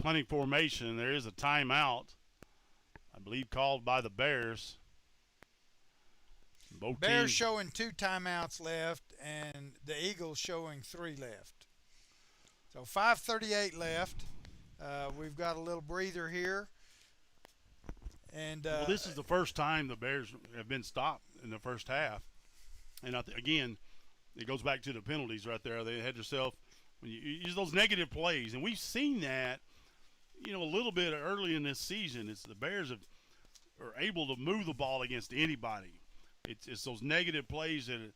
punting formation. There is a timeout, I believe, called by the Bears. Both Bears teams showing 2 timeouts left, and the Eagles showing 3 left. So 5:38 left. We've got a little breather here. And well, this is the first time the Bears have been stopped in the first half. And again, it goes back to the penalties right there. They had yourself when you use those negative plays, and we've seen that, a little bit early in this season. It's the Bears are able to move the ball against anybody. It's those negative plays that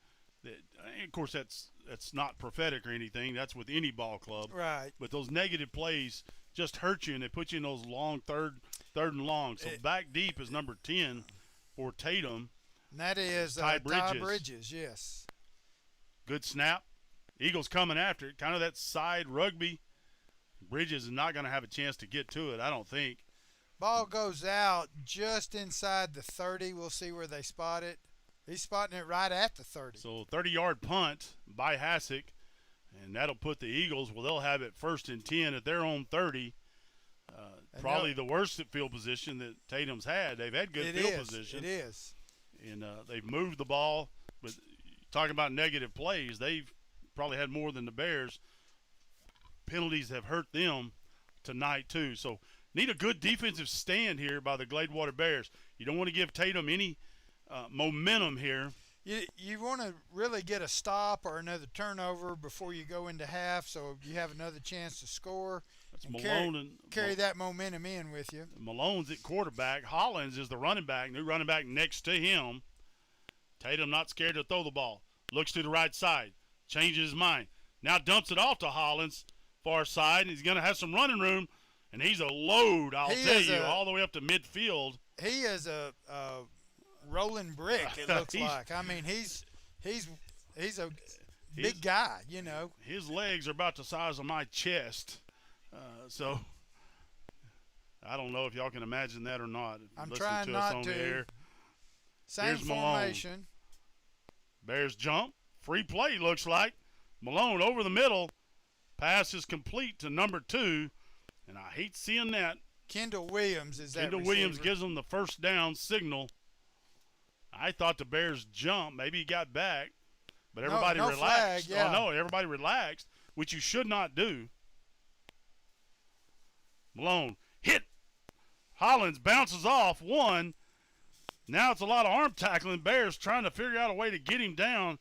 of course that's not prophetic or anything. That's with any ball club. Right. But those negative plays just hurt you, and they put you in those long third and long. So back deep is number 10 for Tatum. And that is Ty Bridges, yes. Good snap. Eagles coming after it. Kind of that side rugby. Bridges is not going to have a chance to get to it, I don't think. Ball goes out just inside the 30. We'll see where they spot it. He's spotting it right at the 30. So 30-yard punt by Hassick, and that'll put the Eagles, they'll have it 1st and 10 at their own 30. Probably the worst field position that Tatum's had. They've had good field position. It is. And they've moved the ball. But talking about negative plays, they've probably had more than the Bears. Penalties have hurt them tonight too. So need a good defensive stand here by the Gladewater Bears. You don't want to give Tatum any momentum here. You want to really get a stop or another turnover before you go into half, so you have another chance to score. That's and Malone carry that momentum in with you. Malone's at quarterback. Hollins is the running back. New running back next to him. Tatum not scared to throw the ball. Looks to the right side. Changes his mind. Now dumps it off to Hollins, far side. He's going to have some running room, and he's a load, I'll tell you, all the way up to midfield. He is a rolling brick, it looks like. I mean, he's a big guy, His legs are about the size of my chest. So I don't know if y'all can imagine that or not. I'm trying not to. Same Here's formation. Malone. Bears jump. Free play, looks like. Malone over the middle. Pass is complete to number 2. And I hate seeing that. Kendall Williams is that Kendall Williams gives them the first down signal. I thought the Bears jumped. Maybe he got back. But everybody relaxed. Flag, yeah. Oh, no, everybody relaxed, which you should not do. Malone hit. Hollins bounces off 1. Now it's a lot of arm tackling. Bears trying to figure out a way to get him down.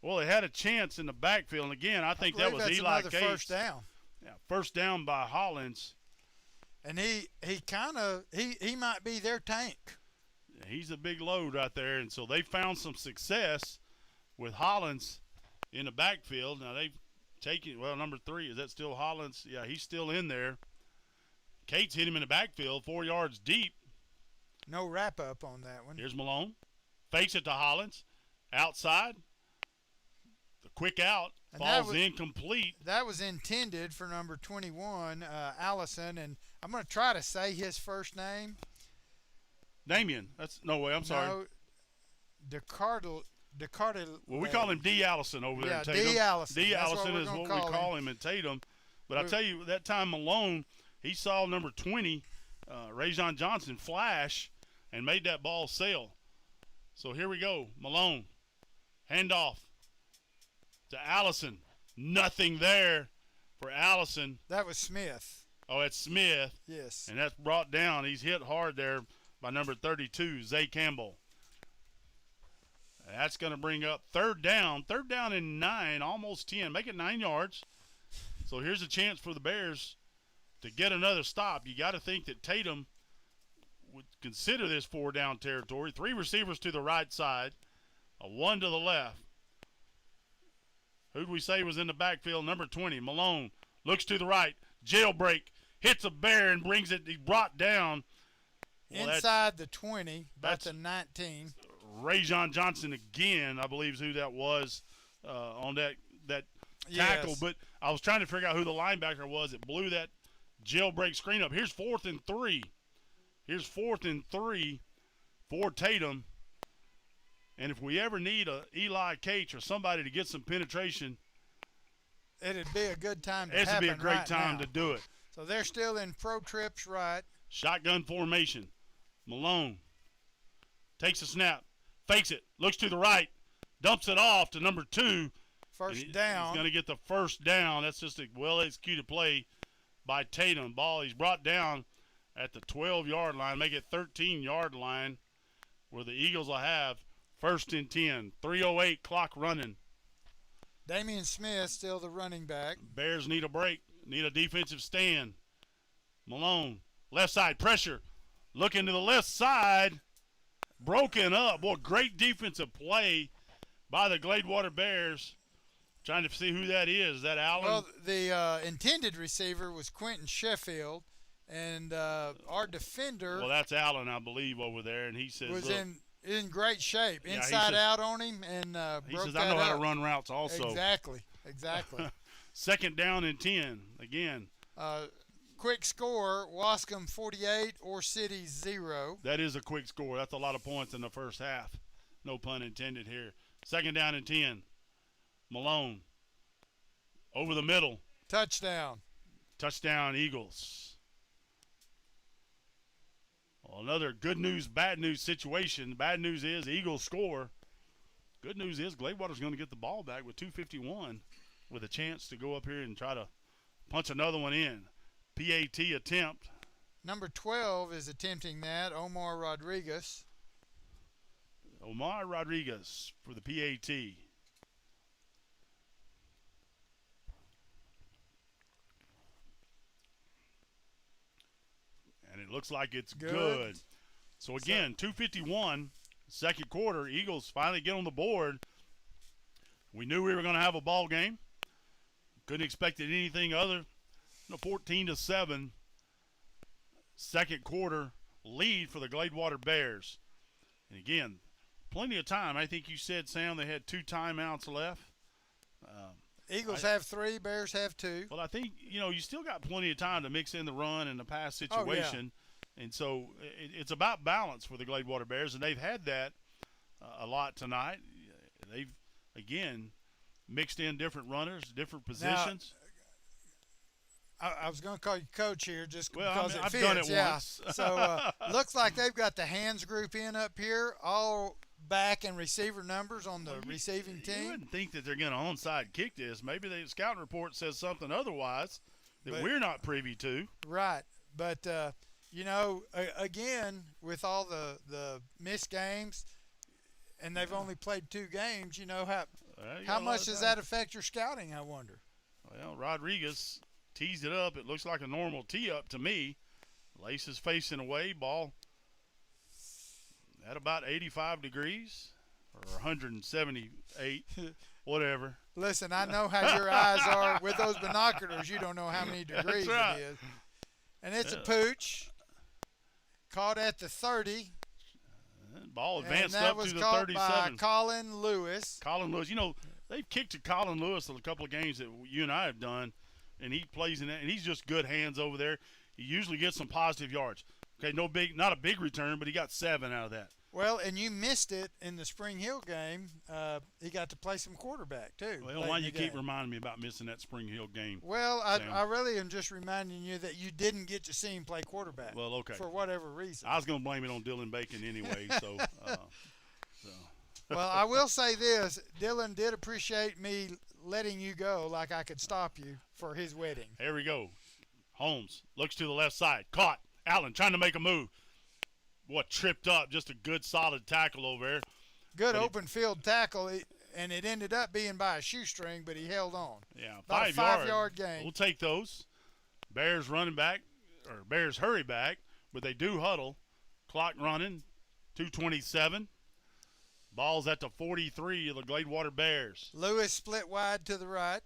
Well, they had a chance in the backfield. And again, I think that was Eli Cates. First down. Yeah, first down by Hollins. And he might be their tank. He's a big load right there. And so they found some success with Hollins in the backfield. Now they've taken, number 3, is that still Hollins? Yeah, he's still in there. Cates hit him in the backfield, 4 yards deep. No wrap up on that one. Here's Malone. Fakes it to Hollins. Outside. The quick out. Falls incomplete. That was intended for number 21, Allison. And I'm going to try to say his first name. Damian. That's no way. I'm sorry. No, DeCardle. Well, we call him D. Allison over there in Tatum. D. Allison. D. Allison is what we call him in Tatum. But I tell you, that time Malone, he saw number 20, Rajon Johnson, flash and made that ball sail. So here we go. Malone. Handoff to Allison. Nothing there for Allison. That was Smith. Oh, it's Smith. Yes. And that's brought down. He's hit hard there by number 32, Zay Campbell. That's going to bring up third down. Third down and 9, almost 10. Make it 9 yards. So here's a chance for the Bears to get another stop. You got to think that Tatum would consider this 4-down territory. 3 receivers to the right side, a 1 to the left. Who'd we say was in the backfield? Number 20, Malone. Looks to the right. Jailbreak. Hits a bear and brings it. He brought down. Well, inside the 20, about the 19. Rajon Johnson again, I believe is who that was on that tackle. Yes. But I was trying to figure out who the linebacker was that blew that jailbreak screen up. Here's 4th and 3. Here's 4th and 3 for Tatum. And if we ever need a Eli Cates or somebody to get some penetration, it'd be a good time to This would be a great right time now. to do it. So they're still in pro trips right. Shotgun formation. Malone takes a snap, fakes it, looks to the right, dumps it off to number 2, First down. He's going to get the first down. That's just a well-executed play by Tatum. Ball he's brought down at the 12-yard line, make it 13-yard line, where the Eagles will have first and 10. 3:08 clock running. Damian Smith still the running back. Bears need a break, need a defensive stand. Malone, left side pressure. Looking to the left side. Broken up. Boy, great defensive play by the Gladewater Bears. Trying to see who that is. Is that Allen? Well, the intended receiver was Quentin Sheffield, and our defender Well, that's Allen, I believe, over there. And he says, was look, in great shape, Yeah, he inside says- out on him, and he broke says, that I know how up. to run routes also. Exactly. Second down and 10. Again, Quick score: Wascom 48, or City 0. that is a quick score. That's a lot of points in the first half. No pun intended here. Second down and 10. Malone. Over the middle. Touchdown. Touchdown, Eagles. Well, another good news, bad news situation. The bad news is Eagles score. Good news is Gladewater's going to get the ball back with 2:51 with a chance to go up here and try to punch another one in. PAT attempt. Number 12 is attempting that, Omar Rodriguez. Omar Rodriguez for the PAT. And it looks like it's good. So again, 2:51, second quarter. Eagles finally get on the board. We knew we were going to have a ball game. Couldn't expect it anything other. 14-7. Second quarter lead for the Gladewater Bears. And again, plenty of time. I think you said, Sam, they had 2 timeouts left. Eagles have 3, Bears have 2. Well, I think, you still got plenty of time to mix in the run and the pass situation. And so it's about balance for the Gladewater Bears, and they've had that a lot tonight. They've, again, mixed in different runners, different positions. Now, I was going to call you coach here just Well, because I've it done fits. it Yeah. once. So looks like they've got the hands group in up here, all back and receiver numbers on the receiving You team. wouldn't think that they're going to onside kick this. Maybe the scouting report says something otherwise that we're not privy to. Right. But, again, with all the missed games, and they've only played 2 games, how much does that affect your scouting, I wonder? Well, Rodriguez tees it up. It looks like a normal tee up to me. Laces facing away. Ball at about 85 degrees or 178, whatever. Listen, I know how your eyes are with those binoculars. You don't know how many degrees right. it is. And it's a pooch. Caught at the 30. Ball And advanced that up was to the caught 37. by Colin Lewis. Colin Lewis, they've kicked to Colin Lewis in a couple of games that you and I have done, and he plays in that, and he's just good hands over there. He usually gets some positive yards. Okay, not a big return, but he got 7 out of that. Well, and you missed it in the Spring Hill game. He got to play some quarterback, too. Well, why you keep reminding me about missing that Spring Hill game? Well, I really am just reminding you that you didn't get to see him play quarterback. Well, okay. For whatever reason. I was going to blame it on Dylan Bacon anyway, so. Well, I will say this. Dylan did appreciate me letting you go like I could stop you for his wedding. Here we go. Holmes looks to the left side. Caught. Allen trying to make a move. What, tripped up. Just a good, solid tackle over there. Good open field tackle, and it ended up being by a shoestring, but he held on. Yeah, About a 5-yard gain. We'll take those. Bears running back, or Bears hurry back, but they do huddle. Clock running, 2:27. Ball's at the 43 of the Gladewater Bears. Lewis split wide to the right.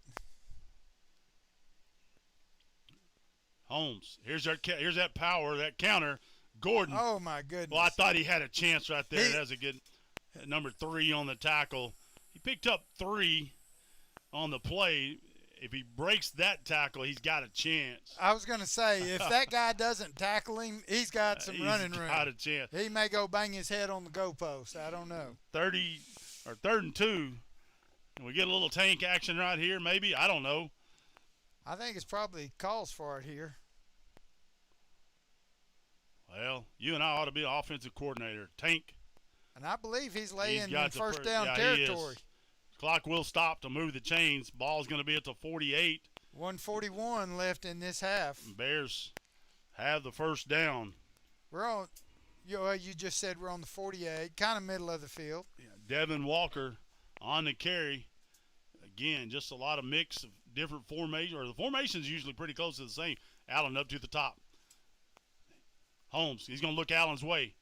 Holmes, here's that power, that counter. Gordon. Oh, my goodness. Well, I thought he had a chance right there. That's a good number 3 on the tackle. He picked up 3 on the play. If he breaks that tackle, he's got a chance. I was going to say, if that guy doesn't tackle him, he's got some running room. He's got a chance. He may go bang his head on the goalpost. I don't know. 3rd and 2. And we get a little tank action right here, maybe. I don't know. I think it's probably calls for it here. Well, you and I ought to be the offensive coordinator. Tank. And I believe he's laying in got first down He territory. is. Clock will stop to move the chains. Ball's going to be at the 48. 1:41 left in this half. Bears have the first down. We're on. You just said we're on the 48, kind of middle of the field. Yeah, Devin Walker on the carry. Again, just a lot of mix of different formations, or the formation's usually pretty close to the same. Allen up to the top. Holmes, he's going to look Allen's way.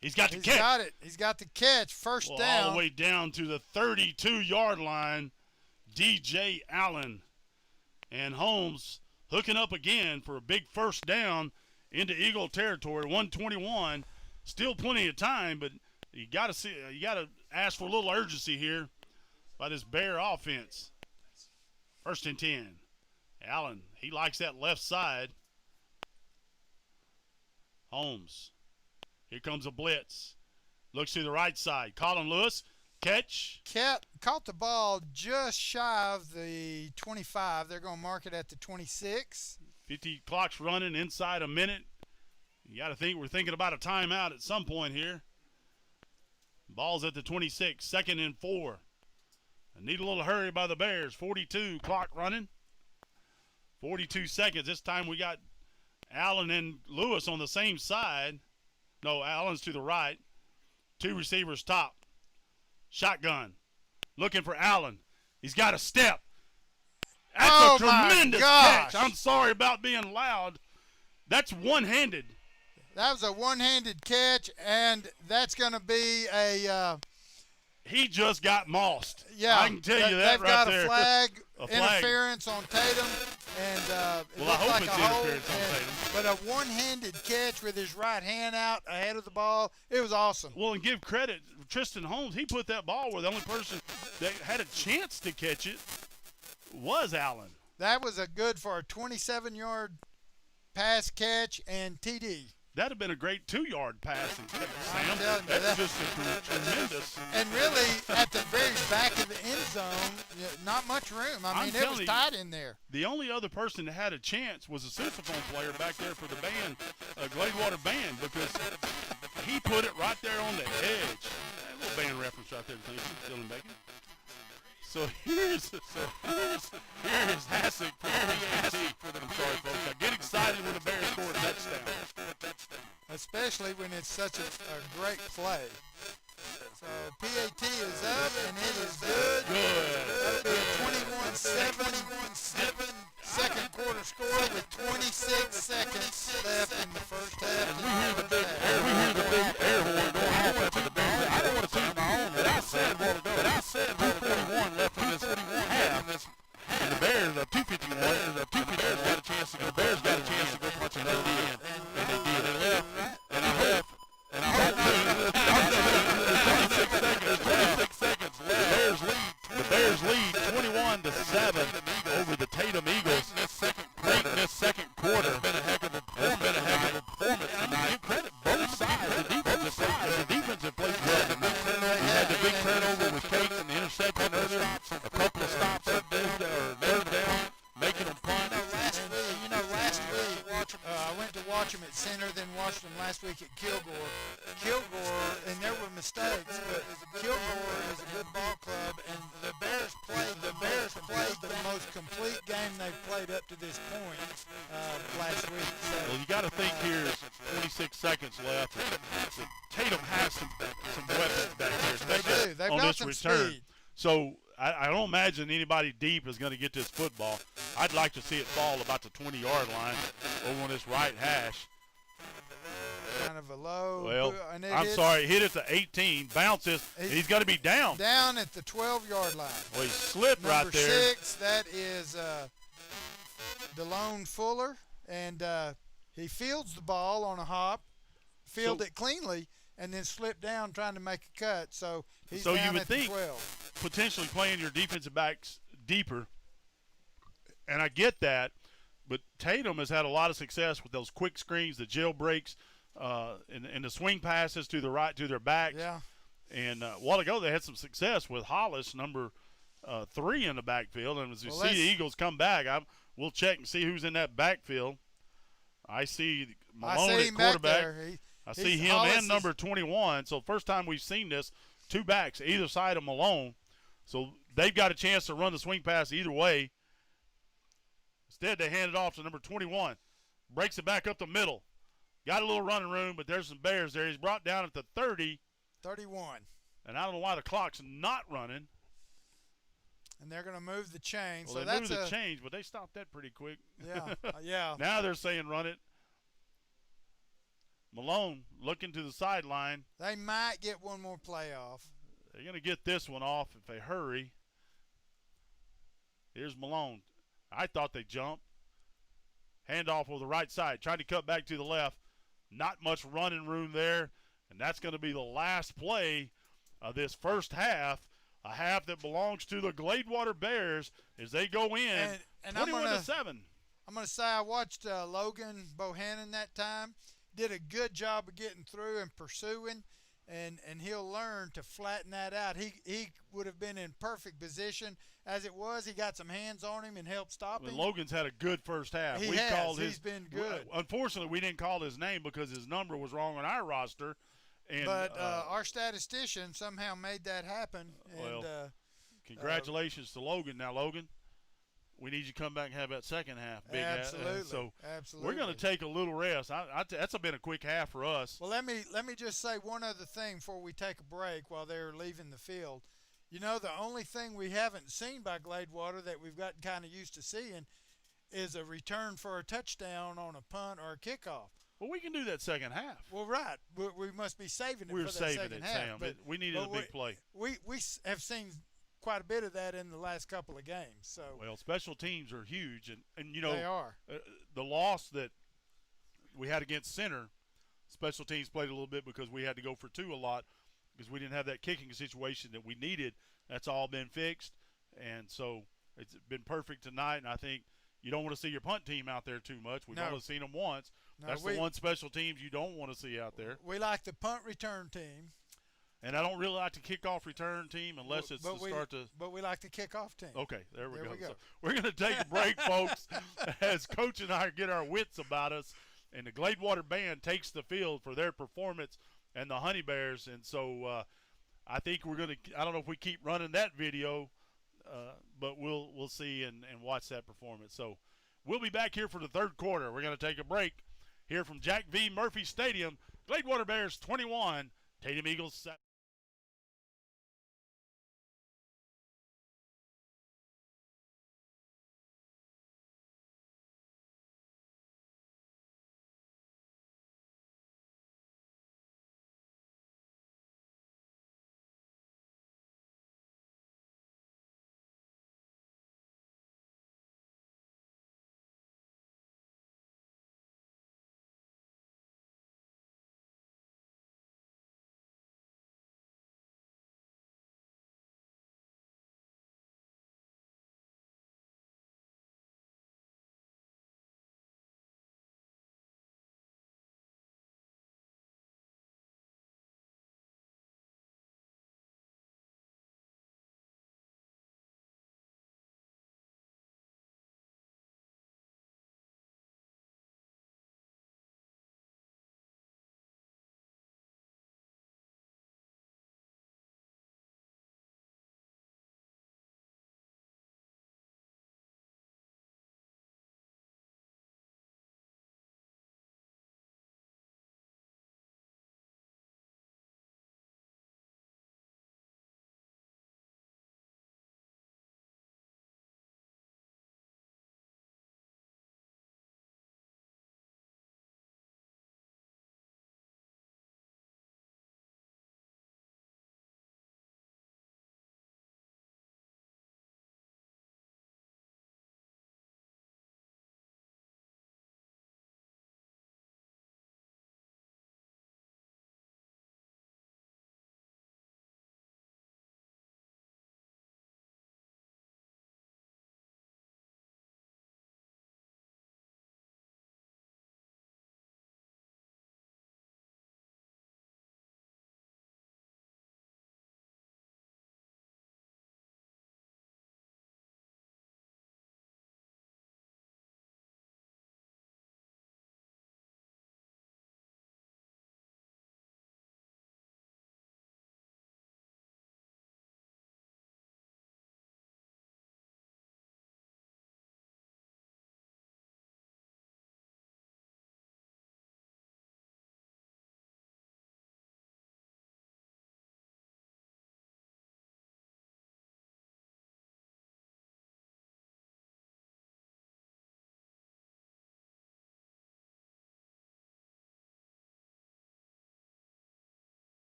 He's got the catch. He's got it. He's got the catch. First down. All the way down to the 32-yard line. DJ Allen. And Holmes hooking up again for a big first down into Eagle territory. 121. Still plenty of time, but you got to ask for a little urgency here by this Bear offense. First and 10. Allen, he likes that left side. Holmes. Here comes a blitz. Looks to the right side. Colin Lewis, catch. Caught the ball just shy of the 25. They're going to mark it at the 26. 50 clock's running inside a minute. You got to think we're thinking about a timeout at some point here. Ball's at the 26. 2nd and 4. I need a little hurry by the Bears. 42 clock running. 42 seconds. This time we got Allen and Lewis on the same side. No, Allen's to the right. 2 receivers top. Shotgun. Looking for Allen. He's got a step. That's a tremendous catch. I'm sorry about being loud. That's one-handed. That was a one-handed catch, and that's going to be a he just got mossed. Yeah, I can tell you that right there. They've got a flag, interference on Tatum, and it well, looked I hope like it's a hold. interference on Tatum. But a one-handed catch with his right hand out ahead of the ball, it was awesome. Well, and give credit, Tristan Holmes, he put that ball where the only person that had a chance to catch it was Allen. That was a good for a 27-yard pass catch and TD. That'd have been a great 2-yard passing catch, Sam. That's just a tremendous. And really, at the very back of the end zone, not much room. I mean, it was tight in there. The only other person that had a chance was a sousaphone player back there for the band, Gladewater band, because he put it right there on the edge. A little band reference right there, thank you, Dylan Bacon. So here's Hassick for the I'm sorry, folks. I get excited when the Bears score a touchdown. Especially when it's such a great play. So PAT is up, and it is good. That'll be a 21-7 second quarter score with 26 seconds left in the first half. We hear the big air horn going off after the Bears. I don't want to toot my own, but I said 2:41 left in this half. And the Bears are 2:51. The Bears got a chance to go. The Bears got a chance to go punch another end, and they did. And I hope. 26 seconds. The Bears lead 21-7 over the Tatum Eagles. Late in this second quarter. It's been a heck of a performance. And I give credit both sides. The defensive played well tonight. We had the big turnover with Cates and the interception earlier. A couple of stops up there, they're down, making them punt. Last week, I went to watch them at Center, then watched them last week at Kilgore. And there were mistakes, but Kilgore is a good ball club, and the Bears played the most complete game they've played up to this point last week. So. Well, you got to think here's 26 seconds left. Tatum has some weapons back there, especially They've on got this some return. speed. So I don't imagine anybody deep is going to get this football. I'd like to see it fall about the 20-yard line over on this right hash. Kind of a low. Well, and I'm sorry. Hit it to 18. Bounces. And he's got to be down. Down at the 12-yard line. Well, he slipped Number right there. 6, that is DeLone Fuller. And he fields the ball on a hop, it cleanly, and then slipped down trying to make a cut. So he's down you would at the think 12. Potentially playing your defensive backs deeper. And I get that. But Tatum has had a lot of success with those quick screens, the jailbreaks, and the swing passes to the right to their backs. Yeah. And a while ago they had some success with Hollis, number 3 in the backfield. And as you see the Eagles come back, we'll check and see who's in that backfield. I see Malone at quarterback. I see him and number 21. So first time we've seen this, 2 backs either side of Malone. So they've got a chance to run the swing pass either way. Instead, they hand it off to number 21. Breaks it back up the middle. Got a little running room, but there's some Bears there. He's brought down at the 30. 31. And I don't know why the clock's not running. And they're going to move the chain. Well, so they that's moved the change, but they stopped that pretty quick. Yeah, yeah. Now they're saying run it. Malone looking to the sideline. They might get one more play off. They're going to get this one off if they hurry. Here's Malone. I thought they jumped. Handoff over the right side. Trying to cut back to the left. Not much running room there. And that's going to be the last play of this first half. A half that belongs to the Gladewater Bears as they go in and 21-7. I'm going to say I watched Logan Bohannon that time. Did a good job of getting through and pursuing, and he'll learn to flatten that out. He would have been in perfect position. As it was, he got some hands on him and helped stop him. Logan's had a good first half. He's been good. Unfortunately, we didn't call his name because his number was wrong on our roster. But our statistician somehow made that happen. And, congratulations to Logan. Now, Logan, we need you to come back and have that second half. Big absolutely. Absolutely. We're going to take a little rest. That's been a quick half for us. Well, let me just say one other thing before we take a break while they're leaving the field. You know, the only thing we haven't seen by Gladewater that we've gotten kind of used to seeing is a return for a touchdown on a punt or a kickoff. Well, we can do that second half. Well, right. We must be saving it for that second half. Sam. But we needed a big play. We have seen quite a bit of that in the last couple of games. So well, special teams are huge, and you know they are. The loss that we had against Center, special teams played a little bit because we had to go for two a lot because we didn't have that kicking situation that we needed. That's all been fixed, and so it's been perfect tonight. And I think you don't want to see your punt team out there too much. We've only seen them once. That's the one special teams you don't want to see out there. We like the punt return team. And I don't really like the kickoff return team unless it's to start to. But we like the kickoff team. Okay, there we go. So we're going to take a break, folks, as Coach and I get our wits about us. And the Gladewater Band takes the field for their performance and the Honey Bears. And so I think we're going to – I don't know if we keep running that video, but we'll see and watch that performance. So we'll be back here for the third quarter. We're going to take a break here from Jack V. Murphy Stadium. Gladewater Bears 21, Tatum Eagles 7.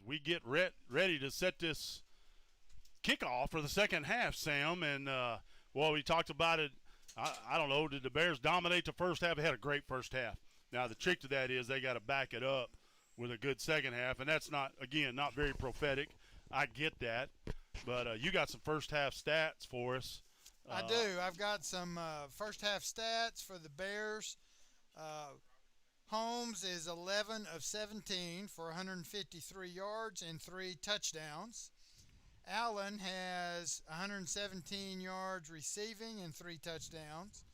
as we get ready to set this kickoff for the second half, Sam. And, well, we talked about it. I don't know. Did the Bears dominate the first half? They had a great first half. Now, the trick to that is they got to back it up with a good second half, and that's not very prophetic. I get that. But you got some first half stats for us. I do. I've got some first half stats for the Bears. Holmes is 11 of 17 for 153 yards and 3 touchdowns. Allen has 117 yards receiving and 3 touchdowns.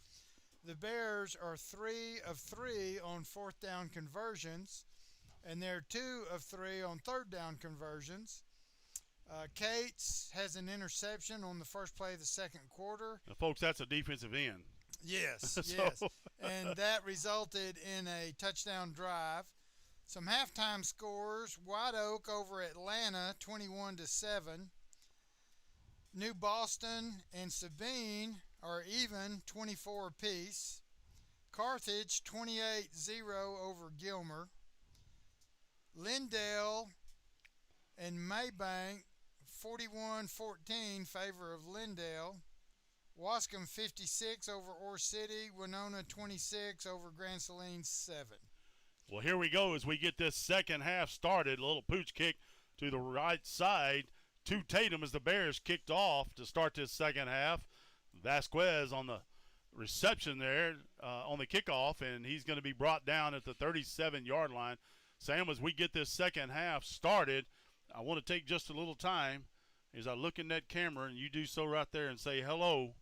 The Bears are 3 of 3 on fourth down conversions, and they're 2 of 3 on third down conversions. Cates has an interception on the first play of the second quarter. Now, folks, that's a defensive end. Yes, yes. And that resulted in a touchdown drive. Some halftime scores: White Oak over Atlanta, 21-7. New Boston and Sabine are even, 24 apiece. Carthage, 28-0 over Gilmer. Lindale and Maybank, 41-14 favor of Lindale. Wascom 56 over Ore City. Winona 26 over Grand Saline 7. Well, here we go as we get this second half started. A little pooch kick to the right side to Tatum as the Bears kicked off to start this second half. Vasquez on the reception there on the kickoff, and he's going to be brought down at the 37-yard line. Sam, as we get this second half started, I want to take just a little time as I look in that camera, and you do so right there, and say hello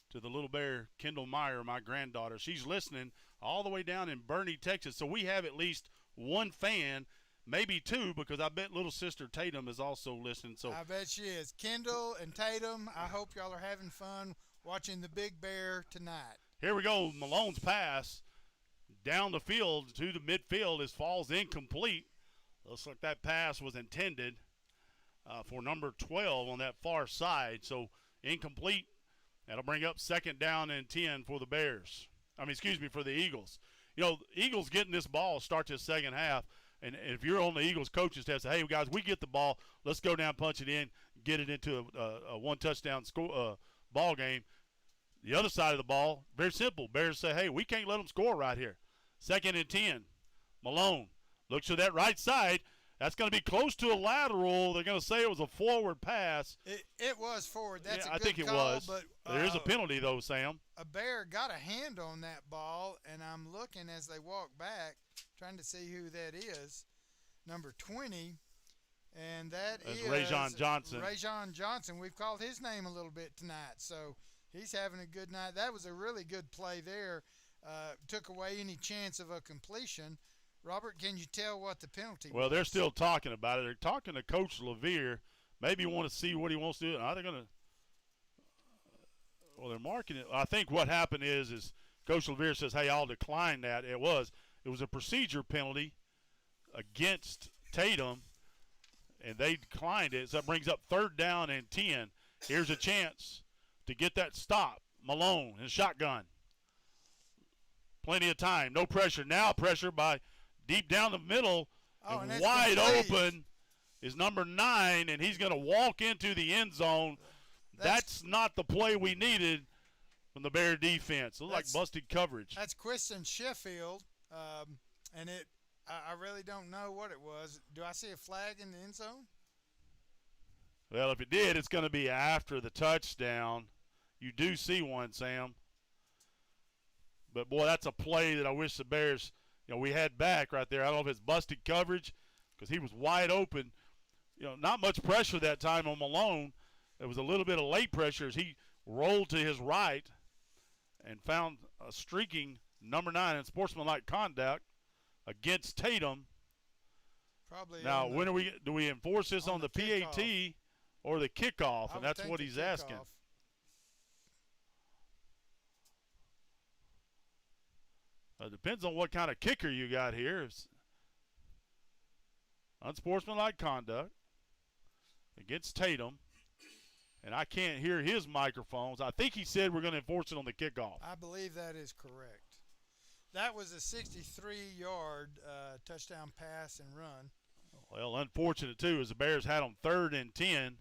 to the little bear, Kendall Meyer, my granddaughter. She's listening all the way down in Boerne, Texas. So we have at least one fan, maybe two, because I bet little sister Tatum is also listening. So I bet she is. Kendall and Tatum, I hope y'all are having fun watching the Big Bear tonight. Here we go. Malone's pass down the field to the midfield. It falls incomplete. Looks like that pass was intended for number 12 on that far side. So incomplete. That'll bring up second down and 10 for the Bears. For the Eagles. You know, Eagles getting this ball start this second half. And if you're on the Eagles coaches staff, say, hey, guys, we get the ball. Let's go down, punch it in, get it into a one-touchdown ball game. The other side of the ball, very simple. Bears say, hey, we can't let them score right here. Second and 10. Malone looks to that right side. That's going to be close to a lateral. They're going to say it was a forward pass. It was forward. That's a good I think it call, was. But there is a penalty, though, Sam. A Bear got a hand on that ball, and I'm looking as they walk back, trying to see who that is. Number 20, and that's Rajon Johnson. Rajon Johnson. We've called his name a little bit tonight, so he's having a good night. That was a really good play there. Took away any chance of a completion. Robert, can you tell what the penalty was? Well, they're still talking about it. They're talking to Coach LaVere. Maybe want to see what he wants to do. Are they going to – well, they're marking it. I think what happened is Coach LaVere says, hey, I'll decline that. It was a procedure penalty against Tatum, and they declined it. So that brings up third down and 10. Here's a chance to get that stop. Malone in shotgun. Plenty of time. No pressure. Now pressure by – deep down the middle, and wide complete. open is number 9, and he's going to walk into the end zone. That's not the play we needed from the Bear defense. It looked like busted coverage. That's Kristen Sheffield, and I really don't know what it was. Do I see a flag in the end zone? Well, if it did, it's going to be after the touchdown. You do see one, Sam. But, boy, that's a play that I wish the Bears – we had back right there. I don't know if it's busted coverage because he was wide open. Not much pressure that time on Malone. There was a little bit of late pressure as he rolled to his right and found a streaking number 9 in sportsmanlike conduct against Tatum. Probably. Now, do we enforce this on the PAT or the kickoff? And that's what he's asking. It depends on what kind of kicker you got here. It's unsportsmanlike conduct against Tatum. And I can't hear his microphones. I think he said we're going to enforce it on the kickoff. I believe that is correct. That was a 63-yard touchdown pass and run. Well, unfortunate, too, as the Bears had them 3rd and 10.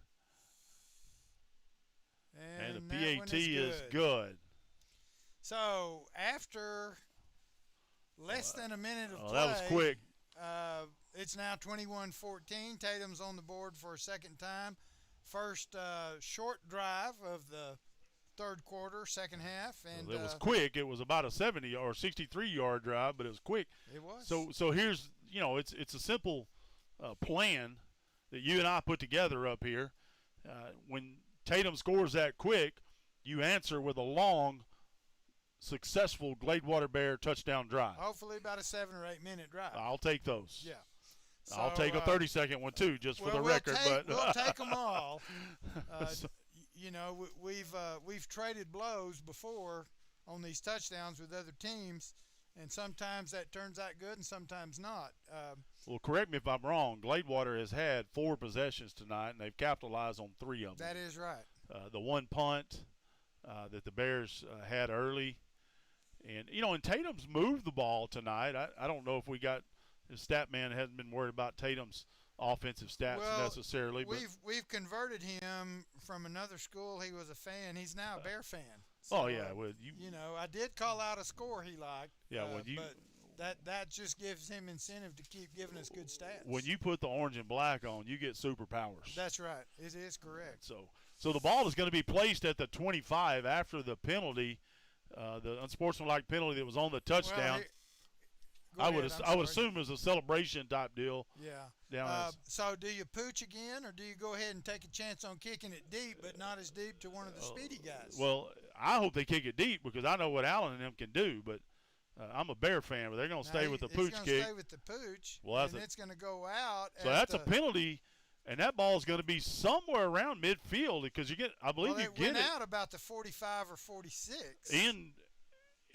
And the PAT is good. So after less than a minute of play, that was quick. It's now 21-14. Tatum's on the board for a second time. First short drive of the third quarter, second half, and it was quick. It was about a 70 or 63-yard drive, but it was quick. It was. So here's it's a simple plan that you and I put together up here. When Tatum scores that quick, you answer with a long, successful Gladewater Bear touchdown drive. Hopefully about a 7 or 8 minute drive. I'll take those. Yeah. So, I'll take a 30-second one too, just for the record. We'll take them all. We've traded blows before on these touchdowns with other teams, and sometimes that turns out good and sometimes not. Well, correct me if I'm wrong. Gladewater has had 4 possessions tonight, and they've capitalized on 3 of them. That is right. The one punt that the Bears had early. And, and Tatum's moved the ball tonight. I don't know if we got – his stat man hasn't been worried about Tatum's offensive stats necessarily. We've converted him from another school. He was a fan. He's now a Bear fan. So, yeah. Well, I did call out a score he liked. Yeah, but that just gives him incentive to keep giving us good stats. When you put the orange and black on, you get superpowers. That's right. It is correct. So the ball is going to be placed at the 25 after the penalty, the unsportsmanlike penalty that was on the touchdown. I would assume it was a celebration type deal. Yeah. So do you pooch again, or do you go ahead and take a chance on kicking it deep, but not as deep to one of the speedy guys? Well, I hope they kick it deep because I know what Allen and them can do, but I'm a Bear fan, but they're going to stay with the pooch kick. It's going to stay with the pooch, and it's going to go out. So that's a penalty, and that ball is going to be somewhere around midfield because you get – I believe you get it. It went out about the 45 or 46.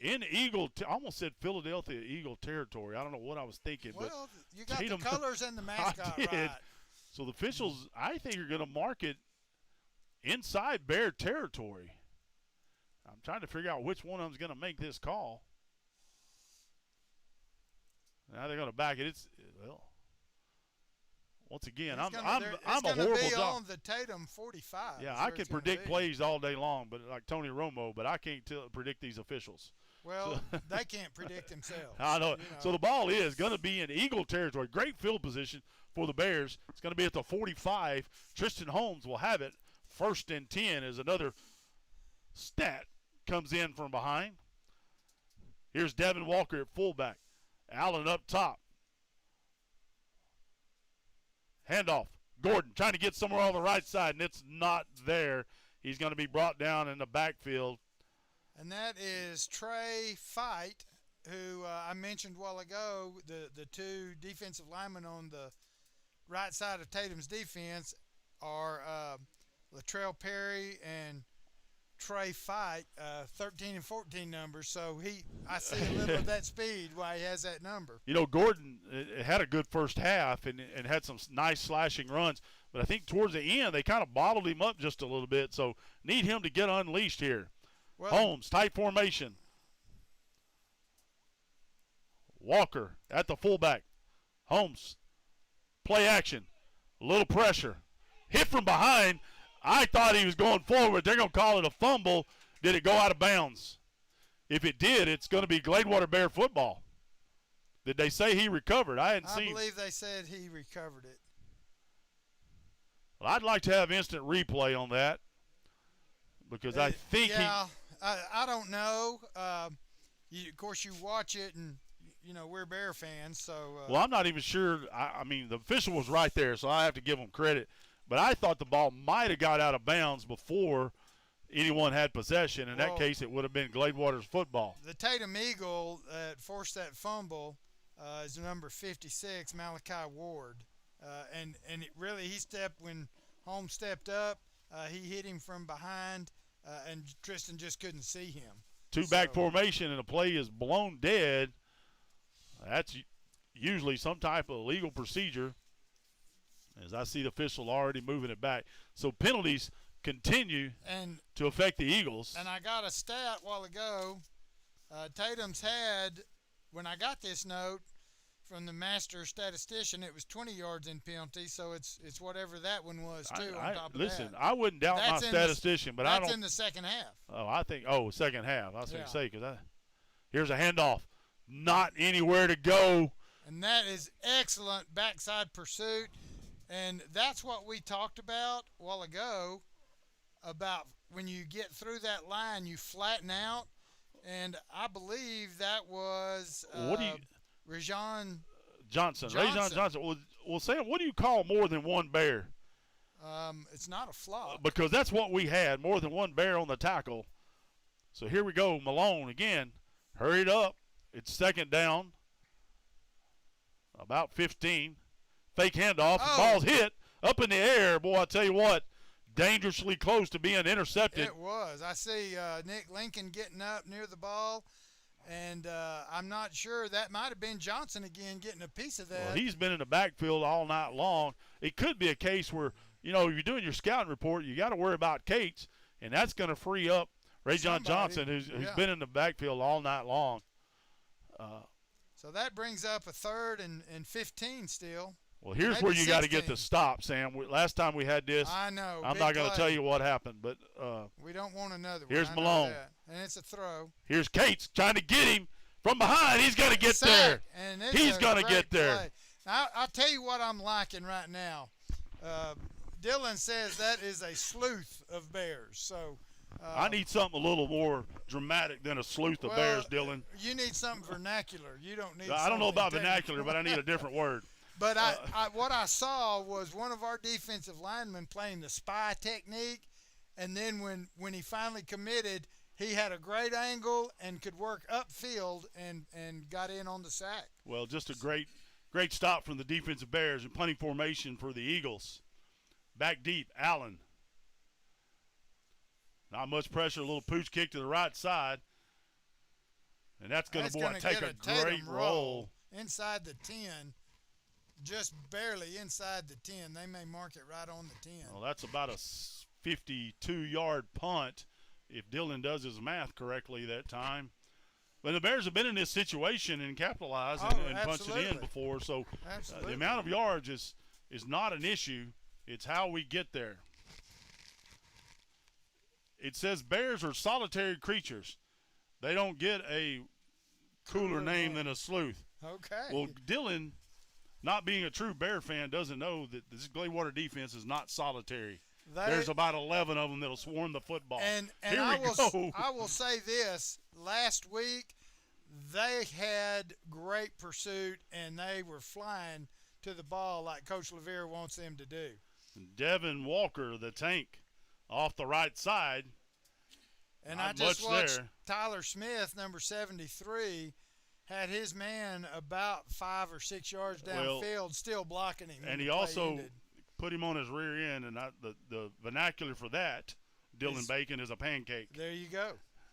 In Eagle, I almost said Philadelphia Eagle territory. I don't know what I was thinking. Well, but you got Tatum, the colors and the mascot right. So the officials, I think, are going to mark it inside Bear territory. I'm trying to figure out which one of them is going to make this call. Now they're going to back it. Once again, I'm a horrible be job. On the Tatum 45. Yeah, I can predict plays all day long, but like Tony Romo, but I can't predict these officials. Well, they can't predict themselves. I know. So the ball is going to be in Eagle territory. Great field position for the Bears. It's going to be at the 45. Tristan Holmes will have it. 1st and 10 as another stat comes in from behind. Here's Devin Walker at fullback. Allen up top. Handoff. Gordon trying to get somewhere on the right side, and it's not there. He's going to be brought down in the backfield. And that is Trey Fight, who I mentioned a while ago, the 2 defensive linemen on the right side of Tatum's defense are Latrell Perry and Trey Fight, 13 and 14 numbers. So I see a little of that speed why he has that number. Gordon had a good first half and had some nice slashing runs, but I think towards the end they kind of bottled him up just a little bit. So need him to get unleashed here. Well, Holmes, tight formation. Walker at the fullback. Holmes, play action. A little pressure. Hit from behind. I thought he was going forward. They're going to call it a fumble. Did it go out of bounds? If it did, it's going to be Gladewater Bear football. Did they say he recovered? I believe they said he recovered it. Well, I'd like to have instant replay on that because I think I don't know. Of course, you watch it, and we're Bear fans, so. Well, I'm not even sure. I mean, the official was right there, so I have to give him credit. But I thought the ball might have got out of bounds before anyone had possession. In that case, it would have been Gladewater's football. The Tatum Eagle that forced that fumble is number 56, Malachi Ward. And he stepped when Holmes stepped up. He hit him from behind, and Tristan just couldn't see him. Two-back formation and a play is blown dead. That's usually some type of legal procedure. As I see the official already moving it back. So penalties continue to affect the Eagles. And I got a stat a while ago. Tatum's had, when I got this note, from the master statistician, it was 20 yards in penalty, so it's whatever that one was too. On top of listen, that, I wouldn't doubt my statistician, but I don't. That's in the second half. Oh, I think. Oh, second half. I was going to say because here's a handoff, not anywhere to go. And that is excellent backside pursuit, and that's what we talked about a while ago about when you get through that line, you flatten out, and I believe that was Rajon Johnson. Rajon Johnson. Well, Sam, what do you call more than one bear? It's not a flop. Because that's what we had, more than one bear on the tackle. So here we go, Malone again. Hurried up. It's second down. About 15. Fake handoff. Oh. Ball's hit up in the air. Boy, I tell you what, dangerously close to being intercepted. It was. I see Nick Lincoln getting up near the ball, and I'm not sure. That might have been Johnson again getting a piece of that. Well, he's been in the backfield all night long. It could be a case where, if you're doing your scouting report, you got to worry about Cates, and that's going to free up Rajon Johnson, who's been in the backfield all night long. So that brings up a 3rd and 15 still. Well, here's Maybe where you got to 16. get the stop, Sam. Last time we had this, I know. I'm not going to tell you what happened, but we don't want another one. Here's I know Malone. that. And it's a throw. Here's Cates trying to get him from behind. He's going to get there. And He's going to get there. Play. Now, I'll tell you what I'm liking right now. Dylan says that is a sleuth of bears. So I need something a little more dramatic than a sleuth of bears, Dylan. You need something vernacular. You don't need. I don't know about technical. vernacular, but I need a different word. But what I saw was one of our defensive linemen playing the spy technique, and then when he finally committed, he had a great angle and could work upfield and got in on the sack. Well, just a great stop from the defensive Bears and punting formation for the Eagles. Back deep, Allen. Not much pressure, a little pooch kick to the right side. And that's going to take a great roll. Inside the 10, just barely inside the 10. They may mark it right on the 10. Well, that's about a 52-yard punt if Dylan does his math correctly that time. But the Bears have been in this situation and capitalized and punched it in before. So the amount of yards is not an issue. It's how we get there. It says bears are solitary creatures. They don't get a cooler name than a sleuth. Okay. Well, Dylan, not being a true Bear fan, doesn't know that this Gladewater defense is not solitary. There's about 11 of them that'll swarm the football. And Here we go. I will say this. Last week, they had great pursuit, and they were flying to the ball like Coach Levere wants them to do. Devin Walker, the tank, off the right side. And Not I just much watched there. Tyler Smith, number 73, had his man about 5 or 6 yards downfield, still blocking him. And he also put him on his rear end, and the vernacular for that, Dylan Bacon, is a pancake. There you go.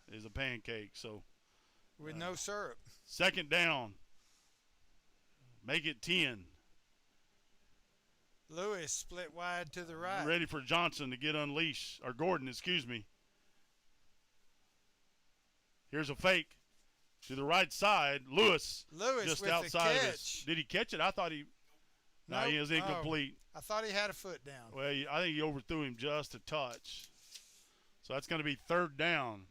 Is a pancake. So with no syrup. Second down. Make it 10. Lewis split wide to the right. Ready for Johnson to get unleashed. Or Gordon, excuse me. Here's a fake to the right side. Lewis just with outside the of catch. his. Did he catch it? I thought he. No, he was incomplete. I thought he had a foot down. Well, I think he overthrew him just a touch. So that's going to be third down.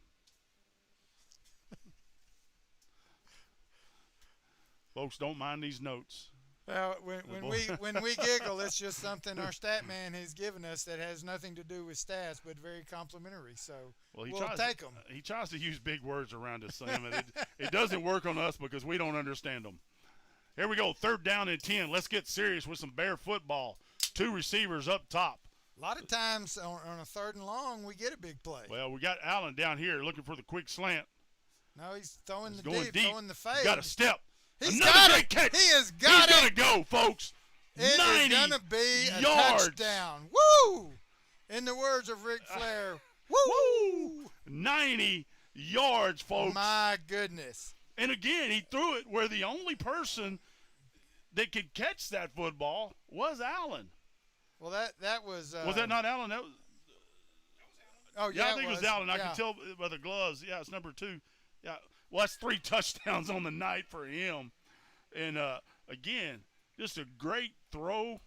Folks, don't mind these notes. Well, when we giggle, it's just something our stat man has given us that has nothing to do with stats, but very complimentary. So we'll take them. He tries to use big words around us, Sam, and it doesn't work on us because we don't understand them. Here we go, third down and 10. Let's get serious with some Bear football. 2 receivers up top. A lot of times on a third and long, we get a big play. Well, we got Allen down here looking for the quick slant. No, he's throwing the deep, throwing the fade. Got a step. He's Another got great it. catch. He has got He's it. going to go, folks. It 90 is going to be a yards. touchdown. Woo! In the words of Ric Flair, woo! 90 yards, folks. My goodness. And again, he threw it where the only person that could catch that football was Allen. Well, that was. Was that not Allen? That was. Oh Yeah, I think it was Allen. I can tell by the gloves. Yeah, it's number 2. Yeah. Well, that's 3 touchdowns on the night for him. And again, just a great throw.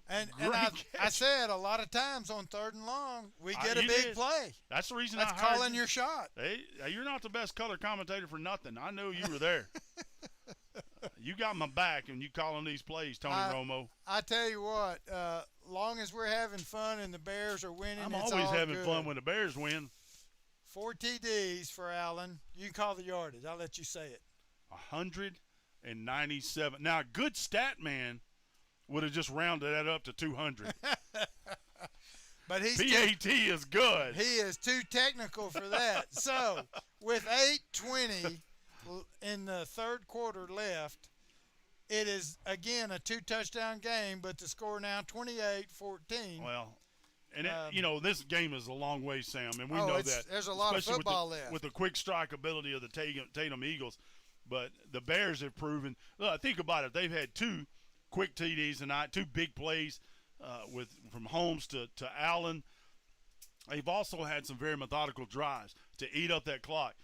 And Great I catch. said a lot of times on 3rd and long, we get a You big did. play. That's the reason That's I hired calling you. your shot. Hey, you're not the best color commentator for nothing. I know you were there. You got my back, and you calling these plays, Tony Romo. I tell you what, long as we're having fun and the Bears are winning, I'm it's always all having good. fun when the Bears win. 4 TDs for Allen. You can call the yardage. I'll let you say it. 197. Now, a good stat man would have just rounded that up to 200. But he's PAT is good. he is too technical for that. So, with 8:20 in the 3rd quarter left, it is, again, a 2-touchdown game, but the score now 28-14. Well, and this game is a long way, Sam, and we know that. There's a lot of especially football with left. with the quick strike ability of the Tatum Eagles. But the Bears have proven. Look, think about it. They've had 2 quick TDs tonight, 2 big plays from Holmes to Allen. They've also had some very methodical drives to eat up that clock,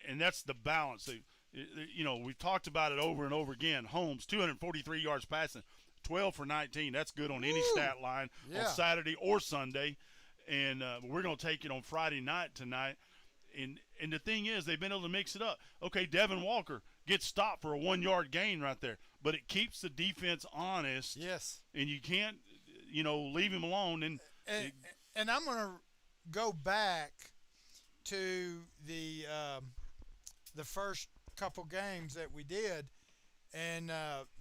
and that's the balance. We've talked about it over and over again. Holmes, 243 yards passing, 12 for 19. That's good on any stat line on Saturday or Sunday. And we're going to take it on Friday night tonight. And the thing is, they've been able to mix it up. Okay, Devin Walker gets stopped for a 1-yard gain right there, but it keeps the defense honest. Yes. And you can't, leave him alone. And I'm going to go back to the first couple games that we did, and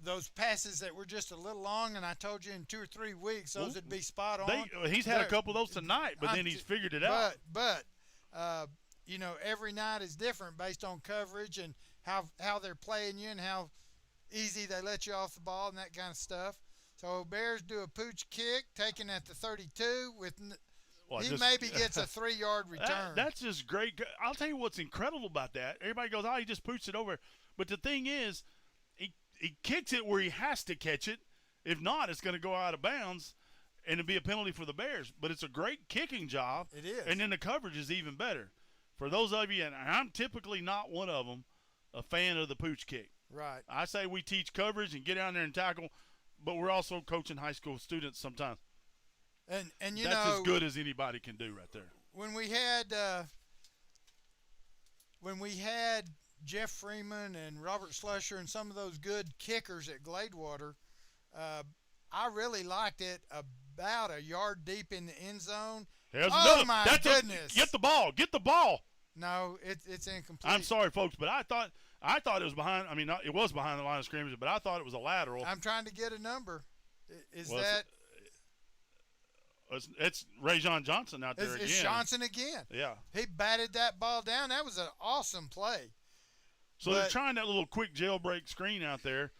those passes that were just a little long, and I told you in 2 or 3 weeks those would be spot on. He's had a couple of those tonight, but then he's figured it out. But every night is different based on coverage and how they're playing you and how easy they let you off the ball and that kind of stuff. So Bears do a pooch kick, taken at the 32 with. Maybe gets a 3-yard return. That's just great. I'll tell you what's incredible about that. Everybody goes, he just pooched it over. But the thing is, he kicks it where he has to catch it. If not, it's going to go out of bounds, and it'll be a penalty for the Bears. But it's a great kicking job. It is. And then the coverage is even better. For those of you, and I'm typically not one of them, a fan of the pooch kick. Right. I say we teach coverage and get down there and tackle, but we're also coaching high school students sometimes. And that's as good as anybody can do right there. When we had Jeff Freeman and Robert Slusher and some of those good kickers at Gladewater, I really liked it about a yard deep in the end zone. My goodness! Get the ball! No, it's incomplete. I'm sorry, folks, but I thought it was behind. I mean, it was behind the line of scrimmage, but I thought it was a lateral. I'm trying to get a number. It's Rajon Johnson out there again. It's Johnson again. Yeah. He batted that ball down. That was an awesome play. So they're trying that little quick jailbreak screen out there,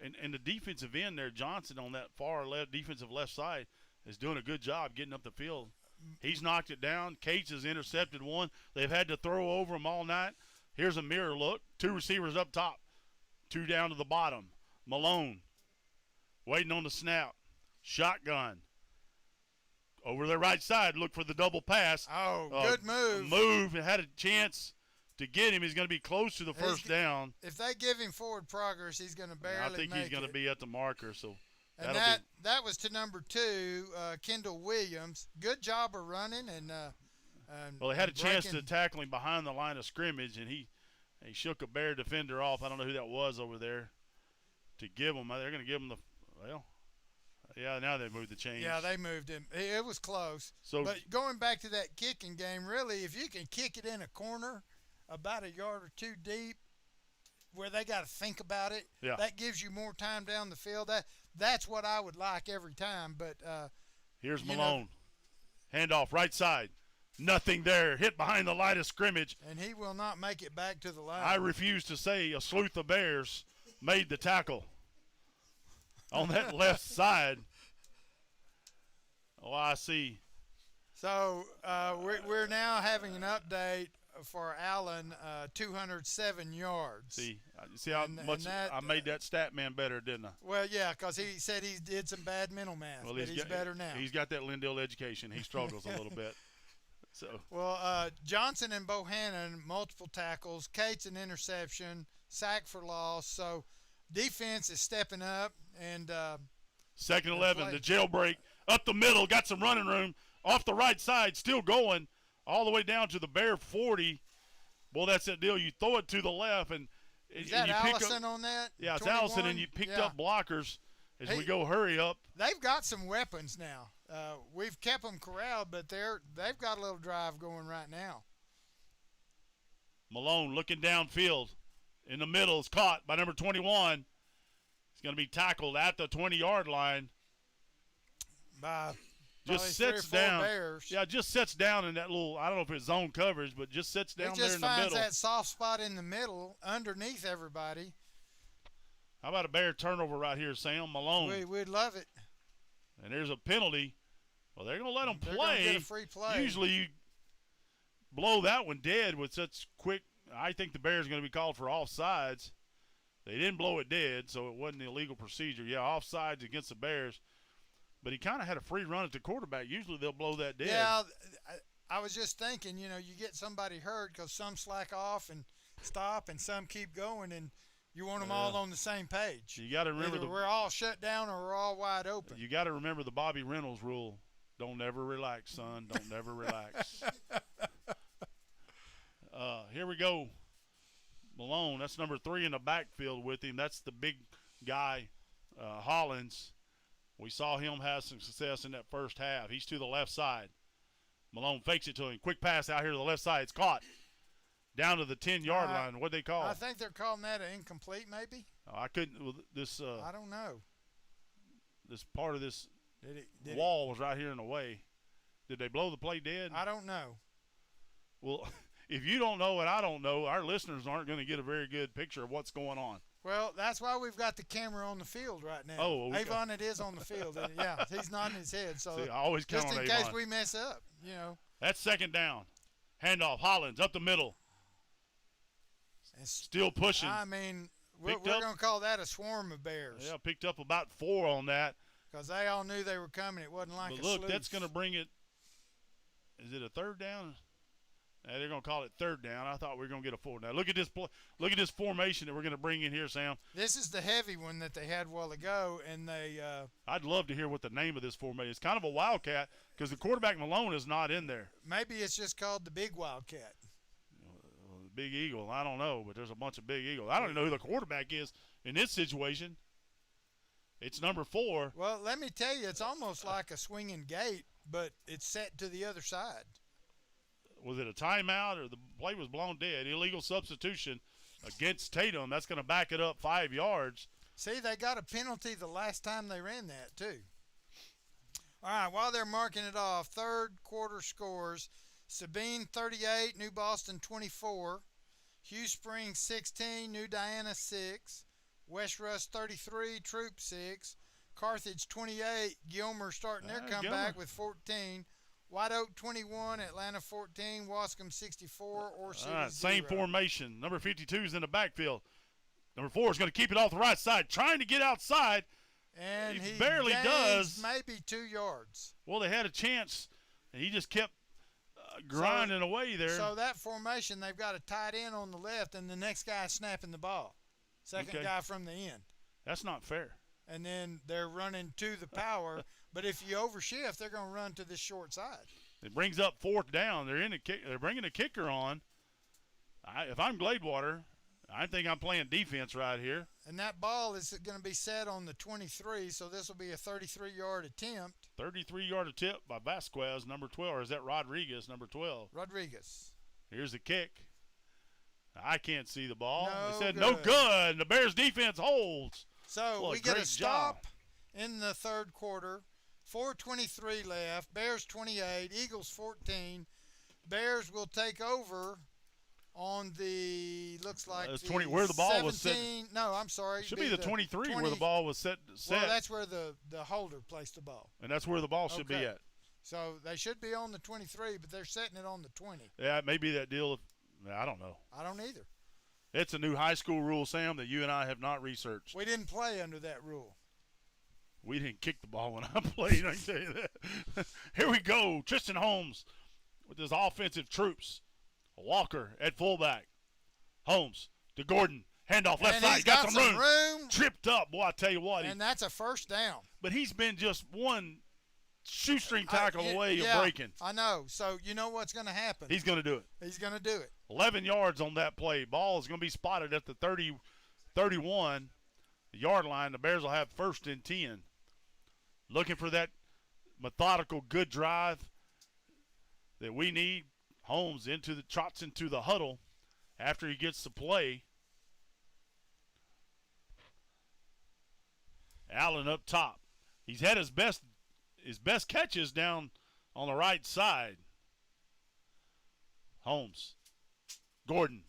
and the defensive end there, Johnson on that far left defensive left side, is doing a good job getting up the field. He's knocked it down. Cates has intercepted one. They've had to throw over him all night. Here's a mirror look. 2 receivers up top. 2 down to the bottom. Malone waiting on the snap. Shotgun. Over their right side, look for the double pass. Oh, good move. Move and had a chance to get him. He's going to be close to the first down. If they give him forward progress, he's going to barely make it. I think he's going to be at the marker. So and that was to number 2, Kendall Williams. Good job of running and. Well, they had a chance to tackle him behind the line of scrimmage, and he shook a Bear defender off. I don't know who that was over there to give him. They're going to give him yeah, now they moved the chains. Yeah, they moved him. It was close. So, but going back to that kicking game, really, if you can kick it in a corner about a yard or 2 deep where they got to think about it, that gives you more time down the field. That's what I would like every time. But here's Malone. Handoff right side. Nothing there. Hit behind the line of scrimmage. And he will not make it back to the line. I refuse to say a sleuth of Bears made the tackle on that left side. Oh, I see. So we're now having an update for Allen, 207 yards. See how much I made that stat man better, didn't I? Well, yeah, because he said he did some bad mental math, but he's better now. He's got that Lindale education. He struggles a little bit. So. Well, Johnson and Bohannon, multiple tackles. Cates an interception, sack for loss. So defense is stepping up, and Second 11, play. the jailbreak up the middle, got some running room off the right side, still going all the way down to the Bear 40. Boy, that's that deal. You throw it to the left, and is that you Allison on that? Yeah, it's 21? Allison, and you picked up blockers as we go hurry up. They've got some weapons now. We've kept them corralled, but they've got a little drive going right now. Malone looking downfield. In the middle is caught by number 21. He's going to be tackled at the 20-yard line. By just sits down. Bears. Yeah, just sits down in that little, I don't know if it's zone coverage, but just sits down there in the middle. He just finds that soft spot in the middle underneath everybody. How about a Bear turnover right here, Sam? Malone. We'd love it. And there's a penalty. Well, they're going to let them play. They're going to get a free play. Usually you blow that one dead with such quick. I think the Bears are going to be called for offsides. They didn't blow it dead, so it wasn't the illegal procedure. Yeah, offsides against the Bears. But he kind of had a free run at the quarterback. Usually they'll blow that dead. Yeah, I was just thinking, you get somebody hurt because some slack off and stop and some keep going, and you want them all on the same page. You got to remember we're all shut down or we're all wide open. You got to remember the Bobby Reynolds rule. Don't ever relax, son. Don't ever relax. Here we go. Malone, that's number 3 in the backfield with him. That's the big guy, Hollins. We saw him have some success in that first half. He's to the left side. Malone fakes it to him. Quick pass out here to the left side. It's caught. Down to the 10-yard line. What'd they call? I think they're calling that an incomplete, maybe. I couldn't. I don't know. This part of this did wall was right here in the way. Did they blow the play dead? I don't know. Well, if you don't know and I don't know, our listeners aren't going to get a very good picture of what's going on. Well, that's why we've got the camera on the field right now. Oh, Avon, it is on the field. Yeah, he's nodding his head. So see, I always count just on in Avon. case we mess up, That's second down. Handoff, Hollins up the middle. Still pushing. I mean, we're going to call that a swarm of Bears. Yeah, picked up about 4 on that. Because they all knew they were coming. It wasn't like but a look, sleuth. That's going to bring it. Is it a third down? They're going to call it third down. I thought we were going to get a 4. Now look at this. Look at this formation that we're going to bring in here, Sam. This is the heavy one that they had a while ago, and they. I'd love to hear what the name of this formation is. It's kind of a wildcat because the quarterback Malone is not in there. Maybe it's just called the Big Wildcat. Big Eagle. I don't know, but there's a bunch of Big Eagles. I don't even know who the quarterback is in this situation. It's number 4. Well, let me tell you, it's almost like a swinging gate, but it's set to the other side. Was it a timeout or the play was blown dead? Illegal substitution against Tatum. That's going to back it up 5 yards. See, they got a penalty the last time they ran that, too. All right, while they're marking it off, third quarter scores. Sabine 38, New Boston 24. Hugh Springs 16, New Diana 6. West Russ 33, Troop 6. Carthage 28, Gilmer starting their comeback with 14. White Oak 21, Atlanta 14, Wascom 64, or City 0. Same formation. Number 52 is in the backfield. Number 4 is going to keep it off the right side, trying to get outside. And he barely does. Maybe 2 yards. Well, they had a chance, and he just kept grinding away there. So that formation, they've got a tight end on the left, and the next guy snapping the ball. Second guy from the end. That's not fair. And then they're running to the power. But if you overshift, they're going to run to this short side. It brings up 4th down. They're bringing a kicker on. If I'm Gladewater, I think I'm playing defense right here. And that ball is going to be set on the 23, so this will be a 33-yard attempt. 33-yard attempt by Vasquez, number 12. Or is that Rodriguez, number 12? Rodriguez. Here's the kick. I can't see the ball. No they said good. no good. The Bears defense holds. So we get a stop in the third quarter. 4:23 left. Bears 28. Eagles 14. Bears will take over on the looks like the 20 where the ball 17, was set. No, I'm sorry. Should be the 23 where the ball was set. Well, that's where the holder placed the ball. And that's where the ball should be at. So they should be on the 23, but they're setting it on the 20. Yeah, it may be that deal. I don't know. I don't either. It's a new high school rule, Sam, that you and I have not researched. We didn't play under that rule. We didn't kick the ball when I played, I can tell you that. Here we go. Tristan Holmes with his offensive troops. Walker at fullback. Holmes to Gordon. Handoff left And side. he's Got some room. Tripped up. Boy, I tell you what. And that's a first down. But he's been just one shoestring tackle away of breaking. I know. So you know what's going to happen. He's going to do it. He's going to do it. 11 yards on that play. Ball is going to be spotted at the 31 yard line. The Bears will have 1st and 10. Looking for that methodical, good drive that we need. Holmes trots into the huddle after he gets the play. Allen up top. He's had his best catches down on the right side. Holmes. Gordon.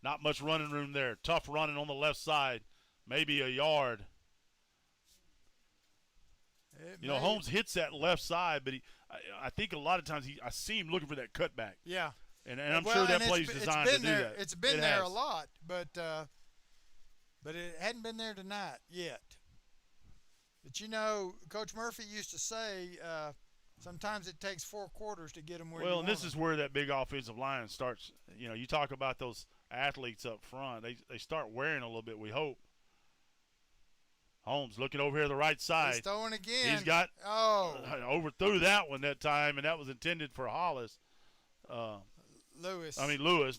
Not much running room there. Tough running on the left side. Maybe a yard. Holmes hits that left side, but I think a lot of times I see him looking for that cutback. Yeah. And I'm sure that play's designed to do that. It's been there a lot, but it hadn't been there tonight yet. But Coach Murphy used to say sometimes it takes 4 quarters to get them where you want them. Well, and this is where that big offensive line starts. You talk about those athletes up front. They start wearing a little bit, we hope. Holmes looking over here to the right side. He's throwing again. He's got overthrew that one that time, and that was intended for Hollis. Lewis,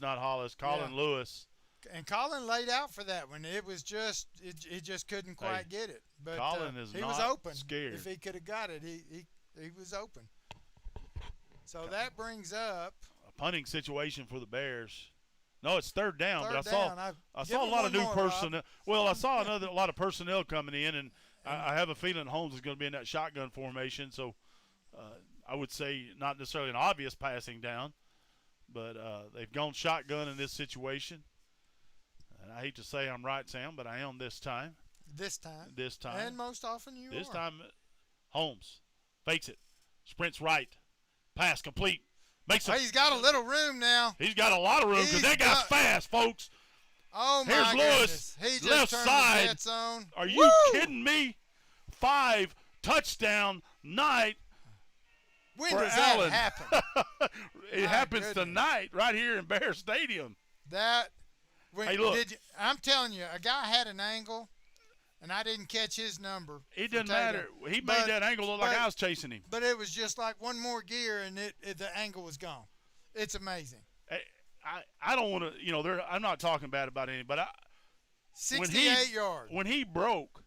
not Hollis. Colin Lewis. And Colin laid out for that one. It was just he just couldn't quite get it. But Colin he was open. Scared. If he could have got it, he was open. So that brings up a punting situation for the Bears. No, it's 3rd down. Third but down. I saw a lot of new personnel. Well, I saw a lot of personnel coming in, and I have a feeling Holmes is going to be in that shotgun formation. So I would say not necessarily an obvious passing down, but they've gone shotgun in this situation. And I hate to say I'm right, Sam, but I am this time. This time. And most often you are. This time, Holmes fakes it, sprints right, pass complete. He's got a little room now. He's got a lot of room because that guy's fast, folks. Oh, my Here's goodness. Lewis, He just left turned side. the Jets on. Are you kidding me? 5 touchdown night. When for does Allen. that happen? It happens tonight right here in Bear Stadium. Hey, look. I'm telling you, a guy had an angle, and I didn't catch his number. It doesn't matter. He made that angle look like I was chasing him. But it was just like one more gear, and the angle was gone. It's amazing. I don't want to, I'm not talking bad about anything, but 68 yards. When he broke,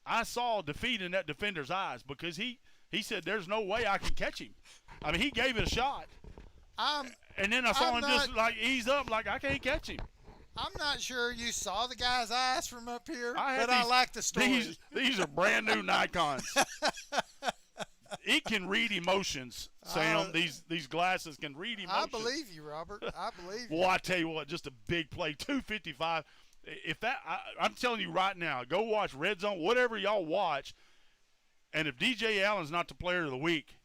I saw defeat in that defender's eyes because he said, there's no way I can catch him. I mean, he gave it a shot. And then I saw him just like ease up like I can't catch him. I'm not sure you saw the guy's eyes from up here, but I like the story. These are brand new Nikons. It can read emotions, Sam. These glasses can read emotions. I believe you, Robert. I believe you. Well, I tell you what, just a big play, 255. I'm telling you right now, go watch Red Zone, whatever y'all watch, and if DJ Allen's not the player of the week,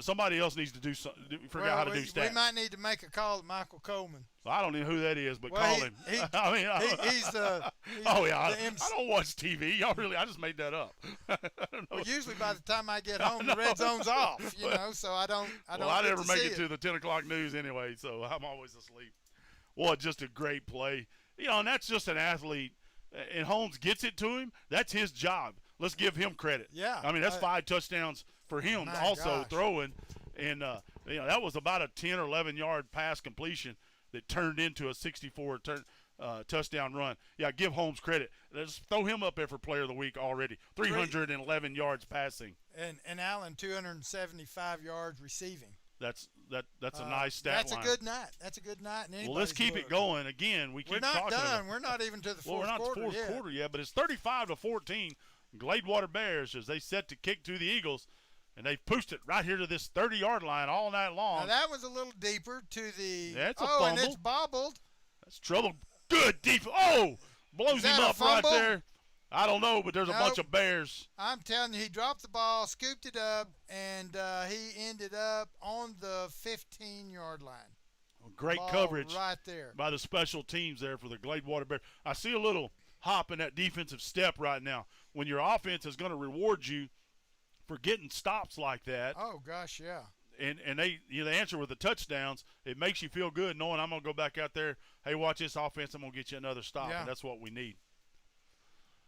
somebody else needs to do something. Figure out how to do stats. We might need to make a call to Michael Coleman. Well, I don't know who that is, but call him. He's I don't watch TV. I just made that up. Well, usually by the time I get home, the red zone's off. So I don't. I never make it to the 10 o'clock news anyway, so I'm always asleep. Well, just a great play. And that's just an athlete. And Holmes gets it to him. That's his job. Let's give him credit. Yeah. I mean, that's 5 touchdowns for him also throwing. And, that was about a 10 or 11-yard pass completion that turned into a 64 touchdown run. Yeah, give Holmes credit. Let's throw him up there for player of the week already. 311 yards passing. And Allen, 275 yards receiving. That's a nice stat line. That's a good night. Well, let's keep it going. Again, we're not done. We're not even to the fourth quarter. We're not to the fourth quarter yet, but it's 35-14. Gladewater Bears as they set to kick to the Eagles, and they've pushed it right here to this 30-yard line all night long. Now that was a little deeper to the. That's a fumble. And it's bobbled. That's trouble. Good defense. Oh, blows him up right there. I don't know, but there's a bunch of Bears. I'm telling you, he dropped the ball, scooped it up, and he ended up on the 15-yard line. Great coverage right there by the special teams there for the Gladewater Bears. I see a little hop in that defensive step right now. When your offense is going to reward you for getting stops like that. Oh, gosh, yeah. and they answer with the touchdowns. It makes you feel good knowing I'm going to go back out there. Hey, watch this offense. I'm going to get you another stop, Yeah. and that's what we need.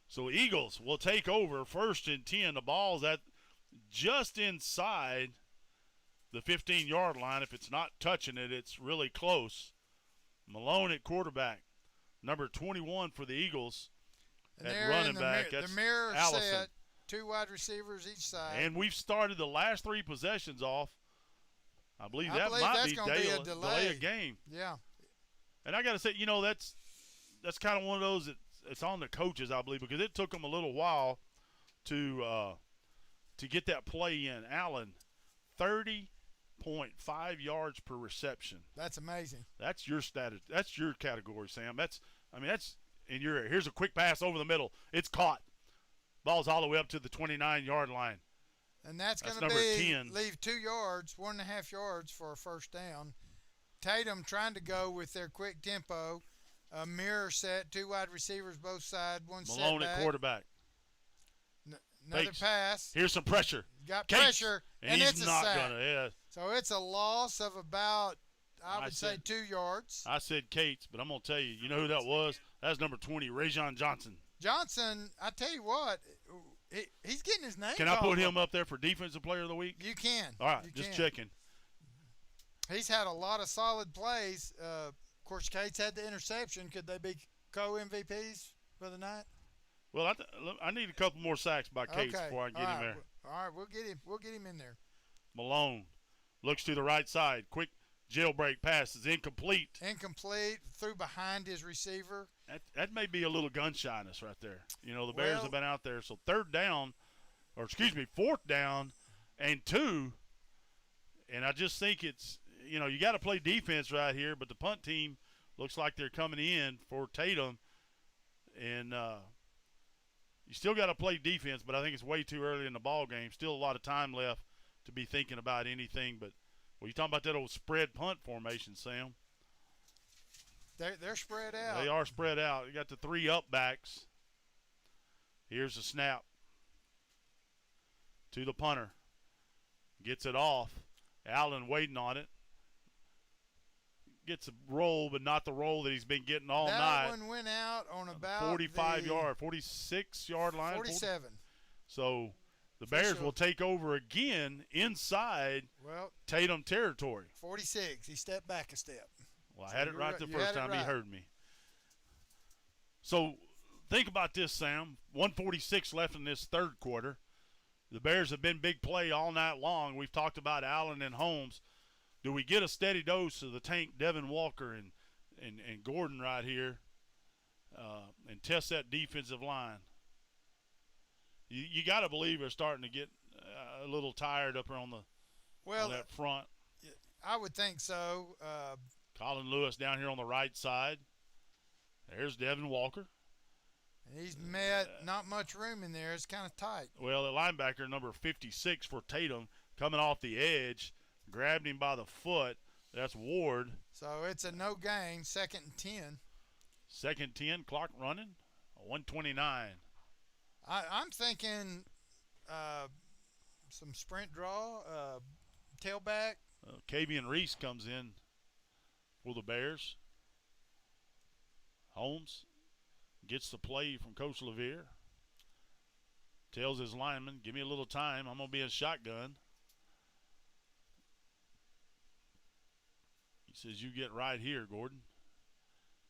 So Eagles will take over 1st and 10. The ball's at just inside the 15-yard line. If it's not touching it, it's really close. Malone at quarterback. Number 21 for the Eagles And at they're running in back. the That's mirror Allison. set, 2 wide receivers each side. And we've started the last 3 possessions off. I believe that might that's be gonna be a delay a game. Yeah. And I got to say, that's kind of one of those it's on the coaches, I believe, because it took them a little while to get that play in. Allen, 30.5 yards per reception. That's amazing. That's your status. That's your category, Sam. Here's a quick pass over the middle. It's caught. Ball's all the way up to the 29-yard line. And that's going to number 10. leave 2 yards, 1.5 yards for a first down. Tatum trying to go with their quick tempo. A mirror set, 2 wide receivers both sides, one Malone setback. at quarterback. Another Fakes. pass. Here's some pressure. Got Cates. pressure, and he's it's a not sack. gonna. Yeah. So it's a loss of about, I would say, said- 2 yards. I said Cates, but I'm gonna tell you. You know who that was? That's number 20, Rajon Johnson. Johnson, I tell you what, he's getting his name Can I called put him up there for Defensive Player of the Week? You can. All right, You just can. checking. He's had a lot of solid plays. Of course, Cates had the interception. Could they be co-MVPs for the night? Well, I need a couple more sacks by Cates Okay. before I get All him right. there. All right, we'll get him. We'll get him in there. Malone looks to the right side. Quick jailbreak pass is incomplete. Incomplete, through behind his receiver. That may be a little gun shyness right there. The Bears Well- have been out there. So 4th down and 2. And I just think it's, you got to play defense right here. But the punt team looks like they're coming in for Tatum. And you still got to play defense, but I think it's way too early in the ball game. Still a lot of time left to be thinking about anything. But, well, you talking about that old spread punt formation, Sam. They're spread out. They are spread out. You got the 3 up backs. Here's the snap to the punter. Gets it off. Allen waiting on it. Gets a roll, but not the roll that he's been getting all that night. one went out on about 46-yard line. 47. So the Bears Official. will take over again inside Well, Tatum territory. 46. He stepped back a step. Well, I So had it you're right right- the you first had it time he right. heard me. So think about this, Sam. 146 left in this third quarter. The Bears have been big play all night long. We've talked about Allen and Holmes. Do we get a steady dose of the tank, Devin Walker and Gordon right here, and test that defensive line? You got to believe they're starting to get a little tired up there on that front. I would think so. Colin Lewis down here on the right side. There's Devin Walker. He's met not much room in there. It's kind of tight. Well, the linebacker, number 56 for Tatum, coming off the edge, grabbed him by the foot. That's Ward. So it's a no gain, 2nd and 10. 2nd 10, clock running, 129. I'm thinking some sprint draw, tailback. Kavian Reese comes in for the Bears. Holmes gets the play from Coach Levere. Tells his lineman, give me a little time. I'm going to be in shotgun. He says, you get right here, Gordon.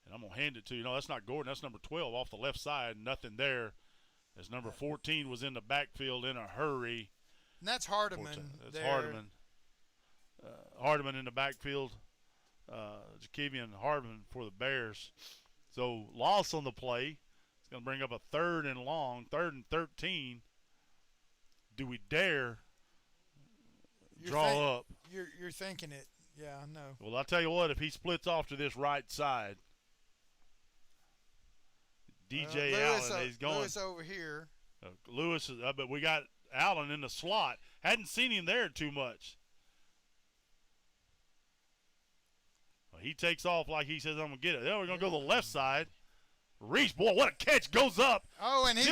And I'm going to hand it to you. No, that's not Gordon. That's number 12 off the left side. Nothing there. As number 14 was in the backfield in a hurry. And that's Hardiman. That's there. Hardiman. Hardiman in the backfield. Jakevian Hardiman for the Bears. So loss on the play. It's going to bring up a 3rd and long, 3rd and 13. Do we dare draw up? You're thinking it. Yeah, I know. Well, I'll tell you what, if he splits off to this right side, DJ Allen, he's going. Lewis over here. Lewis is, but we got Allen in the slot. Hadn't seen him there too much. Well, he takes off like he says, I'm going to get it. Then we're going to go to the left side. Reese, boy, what a catch. Goes up. Oh, and he's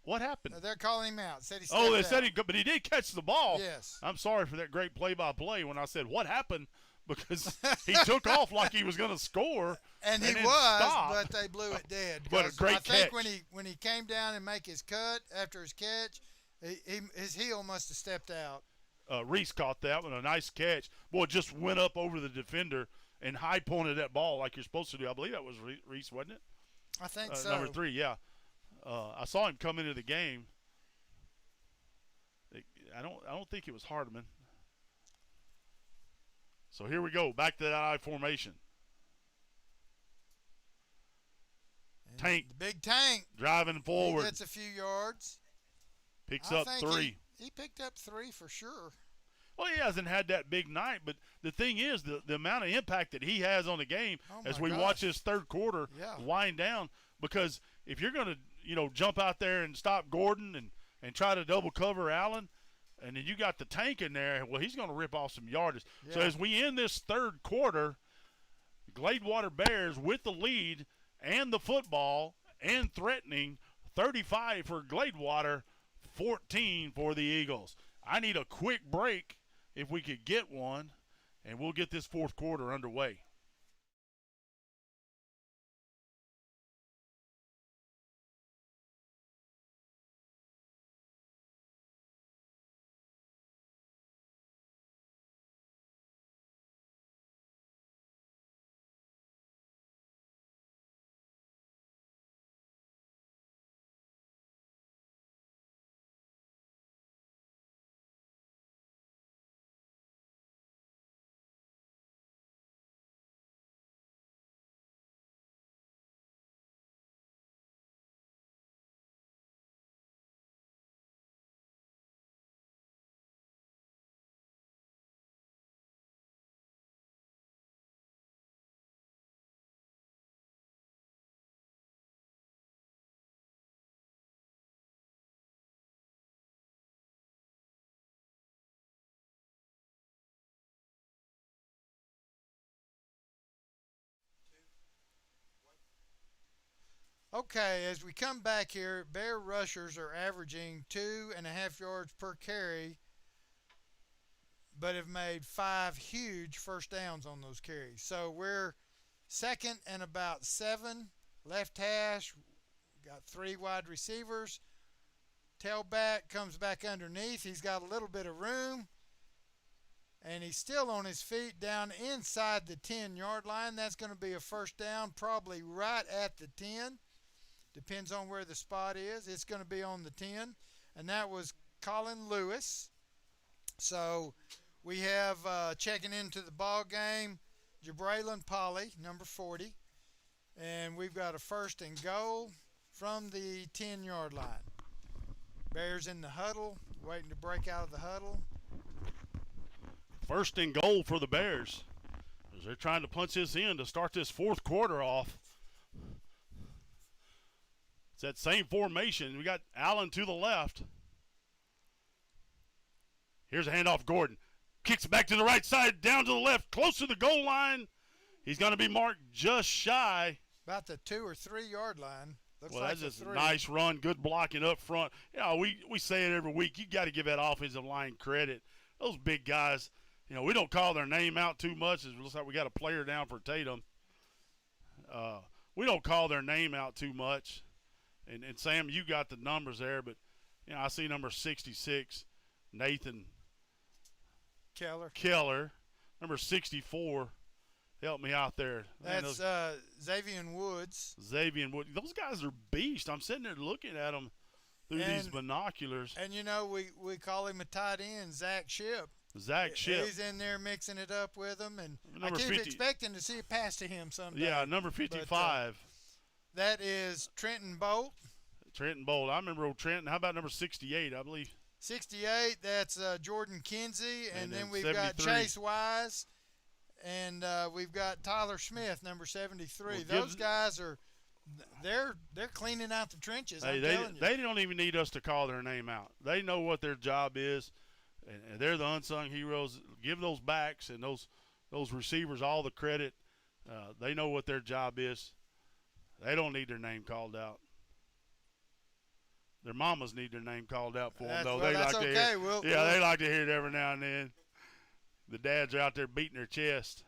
What happened? They're calling him out. Said he stepped Oh, they out. said but he did catch the ball. Yes. I'm sorry for that great play-by-play when I said what happened, because he took off like he was going to score. And he then was, stopped. but they blew it dead. But a great I think catch. when he came down and make his cut after his catch, his heel must have stepped out. Reese caught that one, a nice catch. Boy, just went up over the defender and high pointed that ball like you're supposed to do. I believe that was Reese, wasn't it? I think so. Number 3, yeah. I saw him come into the game. I don't think it was Hardeman. So here we go, back to that I formation. And Tank, the big Tank, driving forward. He gets a few yards. Picks up 3. He picked up 3 for sure. Well, he hasn't had that big night, but the thing is, the amount of impact that he has on the game as we watch this third quarter wind down. Because if you're going to, jump out there and stop Gordon and try to double cover Allen, and then you got the Tank in there, well, he's going to rip off some yardage. Yeah. So as we end this third quarter, Gladewater Bears with the lead and the football and threatening, 35 for Gladewater, 14 for the Eagles. I need a quick break if we could get one, and we'll get this fourth quarter underway. Okay, as we come back here, Bear rushers are averaging 2.5 yards per carry, but have made 5 huge first downs on those carries. So we're second and about 7. Left hash, got 3 wide receivers. Tailback comes back underneath. He's got a little bit of room. And he's still on his feet down inside the 10-yard line. That's going to be a first down, probably right at the 10. Depends on where the spot is. It's going to be on the 10. And that was Colin Lewis. So we have checking into the ball game, Jabraylon Polly, number 40. And we've got a first and goal from the 10-yard line. Bears in the huddle, waiting to break out of the huddle. First and goal for the Bears as they're trying to punch this in to start this fourth quarter off. It's that same formation. We got Allen to the left. Here's a handoff. Gordon kicks it back to the right side, down to the left, close to the goal line. He's going to be marked just shy. About the 2 or 3 yard line. Looks well, like that's just a nice run, good blocking up front. We say it every week. You got to give that offensive line credit. Those big guys, we don't call their name out too much. It looks like we got a player down for Tatum. We don't call their name out too much. And Sam, you got the numbers there, but I see number 66, Nathan Keller, number 64. Help me out there. That's Xavier Woods. Xavier Woods. Those guys are beasts. I'm sitting there looking at them through these binoculars. And, we call him a tight end, Zach Shipp. Zach Shipp. He's in there mixing it up with them. And number I keep 50, expecting to see a pass to him someday. Yeah, number 55. But, that is Trenton Bolt. Trenton Bolt. I remember old Trenton. How about number 68, I believe? 68, that's Jordan Kinsey. And then we've 73. got Chase Wise. And we've got Tyler Smith, number 73. Well, those guys are they're cleaning out the trenches. Hey, they don't even need us to call their name out. They know what their job is, and they're the unsung heroes. Give those backs and those receivers all the credit. They know what their job is. They don't need their name called out. Their mamas need their name called out for them, though. Well, they that's like to okay. hear, they like to hear it every now and then. The dads are out there beating their chest.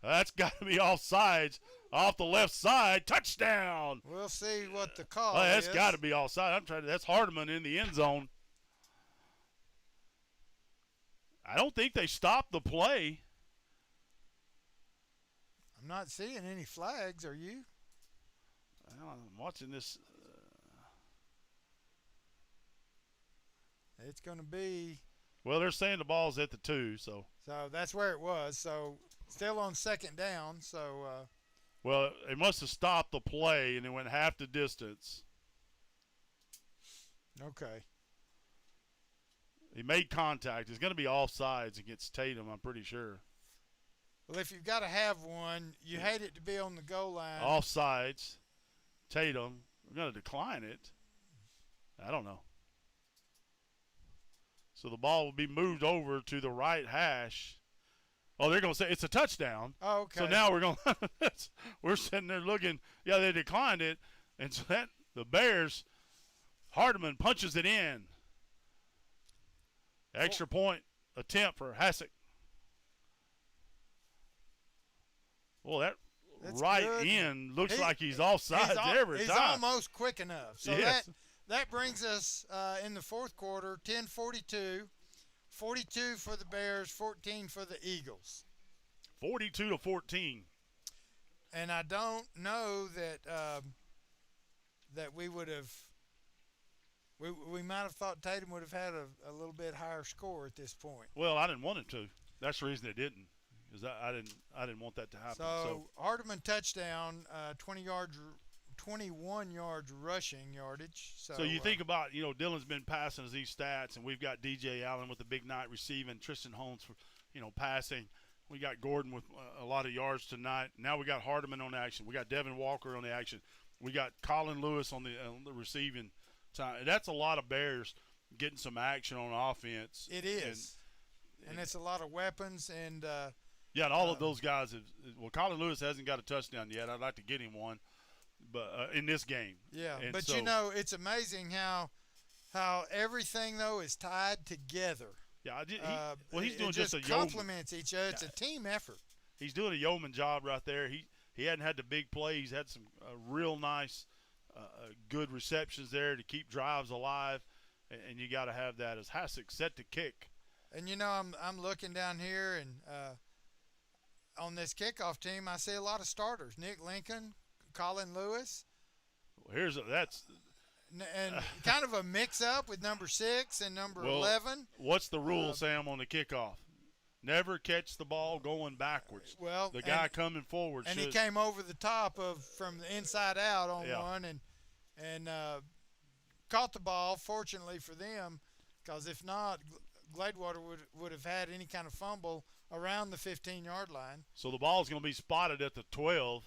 That's got to be offsides. Off the left side, touchdown. We'll see what the call That's is. got to be offside. That's Hardeman in the end zone. I don't think they stopped the play. I'm not seeing any flags. Are you? I'm watching this. It's going to be. Well, they're saying the ball's at the 2, so. So that's where it was. So still on second down. So. Well, they must have stopped the play and it went half the distance. Okay. He made contact. It's going to be offsides against Tatum, I'm pretty sure. Well, if you've got to have one, you hate it to be on the goal line. Offsides. Tatum. We're going to decline it. I don't know. So the ball will be moved over to the right hash. Oh, they're going to say it's a touchdown. Oh, okay. So now we're sitting there looking. Yeah, they declined it. And so the Bears, Hardeman punches it in. Extra point attempt for Hassick. Well, that's right good. In looks like he's offside every time. He's almost quick enough. So yes. that brings us in the fourth quarter, 10-42. 42 for the Bears, 14 for the Eagles. 42-14. And I don't know that that we would have we might have thought Tatum would have had a little bit higher score at this point. Well, I didn't want it to. That's the reason it didn't, because I didn't want that to happen. So Hardeman touchdown, 21 yards rushing yardage. So you think about, Dylan's been passing us these stats, and we've got DJ Allen with the big night receiving, Tristan Holmes for, passing. We got Gordon with a lot of yards tonight. Now we got Hardeman on the action. We got Devin Walker on the action. We got Colin Lewis on the receiving time. That's a lot of Bears getting some action on offense. It is. And it's a lot of weapons. And and all of those guys Colin Lewis hasn't got a touchdown yet. I'd like to get him one. But in this game. Yeah, and but it's amazing how everything, though, is tied together. Yeah, he's doing just a yeoman. Complements each other. It's a team effort. He's doing a yeoman job right there. He hadn't had the big play. He's had some real nice, good receptions there to keep drives alive, and you got to have that as Hassick set to kick. And I'm looking down here, and on this kickoff team, I see a lot of starters: Nick Lincoln, Colin Lewis. That's and kind of a mix-up with number 6 and number 11. What's the rule, Sam, on the kickoff? Never catch the ball going backwards. Well, the guy coming forward and should. He came over the top from the inside out on one and caught the ball. Fortunately for them, because if not, Gladewater would have had any kind of fumble around the 15-yard line. So the ball's going to be spotted at the 12.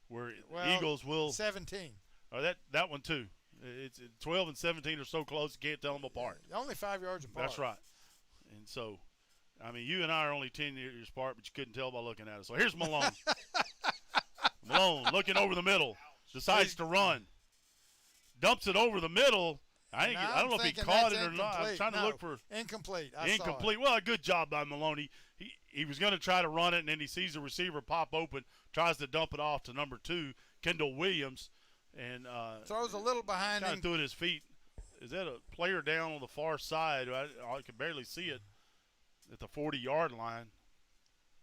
Where Eagles will 17. Or that one too. It's 12 and 17 are so close you can't tell them apart. Only 5 yards apart. That's right. And so, you and I are only 10 years apart, but you couldn't tell by looking at us. So here's Malone. Malone looking over the middle, decides to run, dumps it over the middle. I don't know if he caught it or not. I'm trying to look for incomplete. Incomplete. Well, a good job by Malone. He was going to try to run it, and then he sees the receiver pop open, tries to dump it off to number 2, Kendall Williams, and throws a little behind him. Kind of threw it at his feet. Is that a player down on the far side? I can barely see it at the 40-yard line.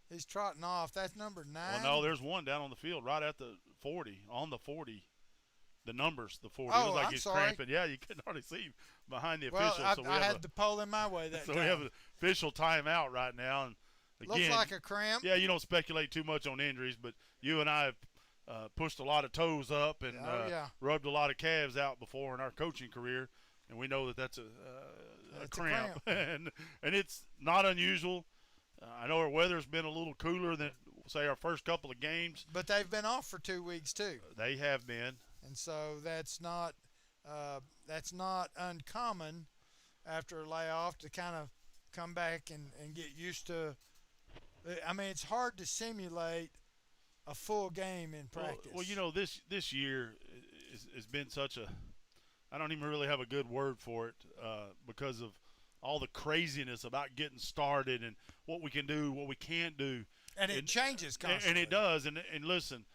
He's trotting off. That's number 9. Well, no, there's one down on the field right at the 40, on the 40. The numbers, the 40. Oh, it was like I'm he's sorry. cramping. Yeah, you couldn't hardly see behind the official. Well, I had the pole in my way that so time. We have an official timeout right now. And again, looks like a cramp. Yeah, you don't speculate too much on injuries, but you and I have pushed a lot of toes up and rubbed a lot of calves out before in our coaching career, and we know that's a cramp. and it's not unusual. I know our weather's been a little cooler than, say, our first couple of games. But they've been off for 2 weeks, too. They have been. And so that's not uncommon after a layoff to kind of come back and get used to. It's hard to simulate a full game in practice. Well, this year has been such a. I don't even really have a good word for it because of all the craziness about getting started and what we can do, what we can't do. And it changes constantly. And it does. And listen,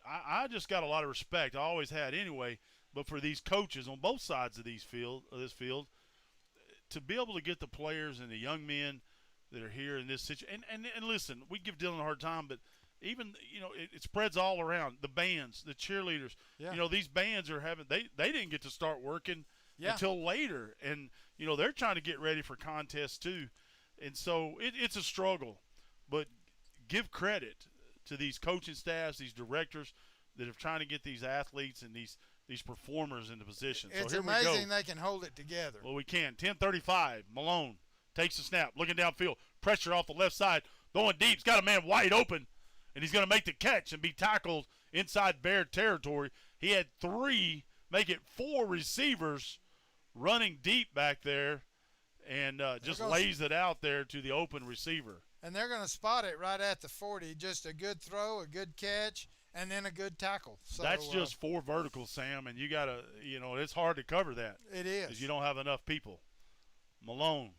I just got a lot of respect. I always had anyway. But for these coaches on both sides of this field, to be able to get the players and the young men that are here in this situation, and listen, we give Dylan a hard time, but even it spreads all around. The bands, the cheerleaders, these bands are having they didn't get to start working until later, and they're trying to get ready for contests too, and so it's a struggle. But give credit to these coaching staffs, these directors that are trying to get these athletes and these performers into position. It's so here amazing we go. they can hold it together. Well, we can. 10:35. Malone takes the snap, looking downfield, pressure off the left side, going deep. He's got a man wide open, and he's going to make the catch and be tackled inside Bear territory. He had 3, make it 4 receivers running deep back there, and just lays it out there to the open receiver. And they're going to spot it right at the 40. Just a good throw, a good catch, and then a good tackle. So, that's just 4 verticals, Sam, and you got to, it's hard to cover that. It is. Because you don't have enough people. Malone,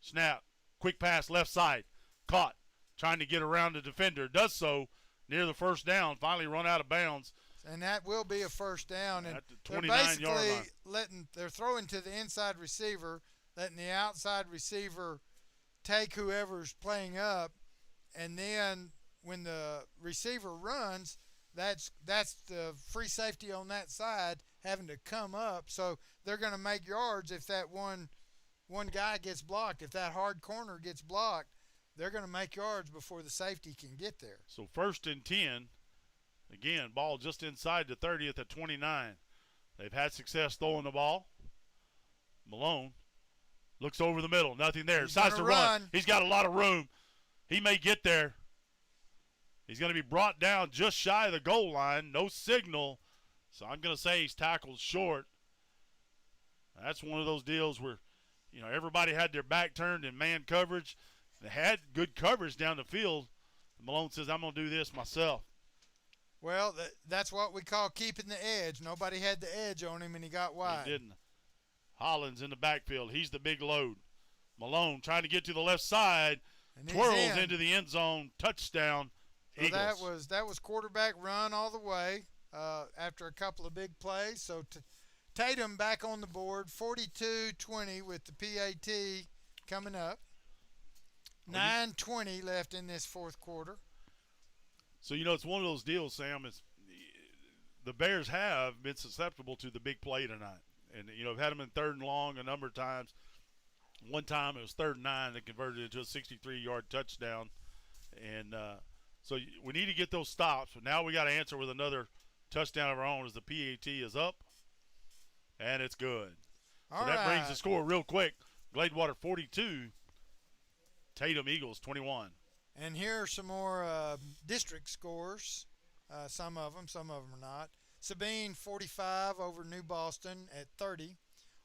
snap, quick pass left side, caught, trying to get around the defender, does so near the first down, finally run out of bounds. And that will be a first down. And at the they're 29-yard line. they're throwing to the inside receiver, letting the outside receiver take whoever's playing up, and then when the receiver runs, that's the free safety on that side having to come up. So they're going to make yards if that one guy gets blocked. If that hard corner gets blocked, they're going to make yards before the safety can get there. So 1st and 10. Again, ball just inside the 30th at 29. They've had success throwing the ball. Malone looks over the middle. Nothing there. Decides to run. He's got a lot of room. He may get there. He's going to be brought down just shy of the goal line. No signal. So I'm going to say he's tackled short. That's one of those deals where, everybody had their back turned in man coverage. They had good coverage down the field. Malone says, I'm going to do this myself. Well, that's what we call keeping the edge. Nobody had the edge on him, and he got wide. He didn't. Hollins in the backfield. He's the big load. Malone trying to get to the left side. And twirls into the end zone. Touchdown, so Eagles. That was quarterback run all the way after a couple of big plays. So Tatum back on the board, 42-20 with the PAT coming up. 9:20 left in this fourth quarter. So, it's one of those deals, Sam. The Bears have been susceptible to the big play tonight. And, I've had them in 3rd and long a number of times. One time it was 3rd and 9 that converted into a 63-yard touchdown. And so we need to get those stops. But now we got to answer with another touchdown of our own as the PAT is up. And it's good. So that brings the score real quick. Gladewater 42, Tatum Eagles 21. And here are some more district scores. Some of them are not. Sabine 45 over New Boston at 30.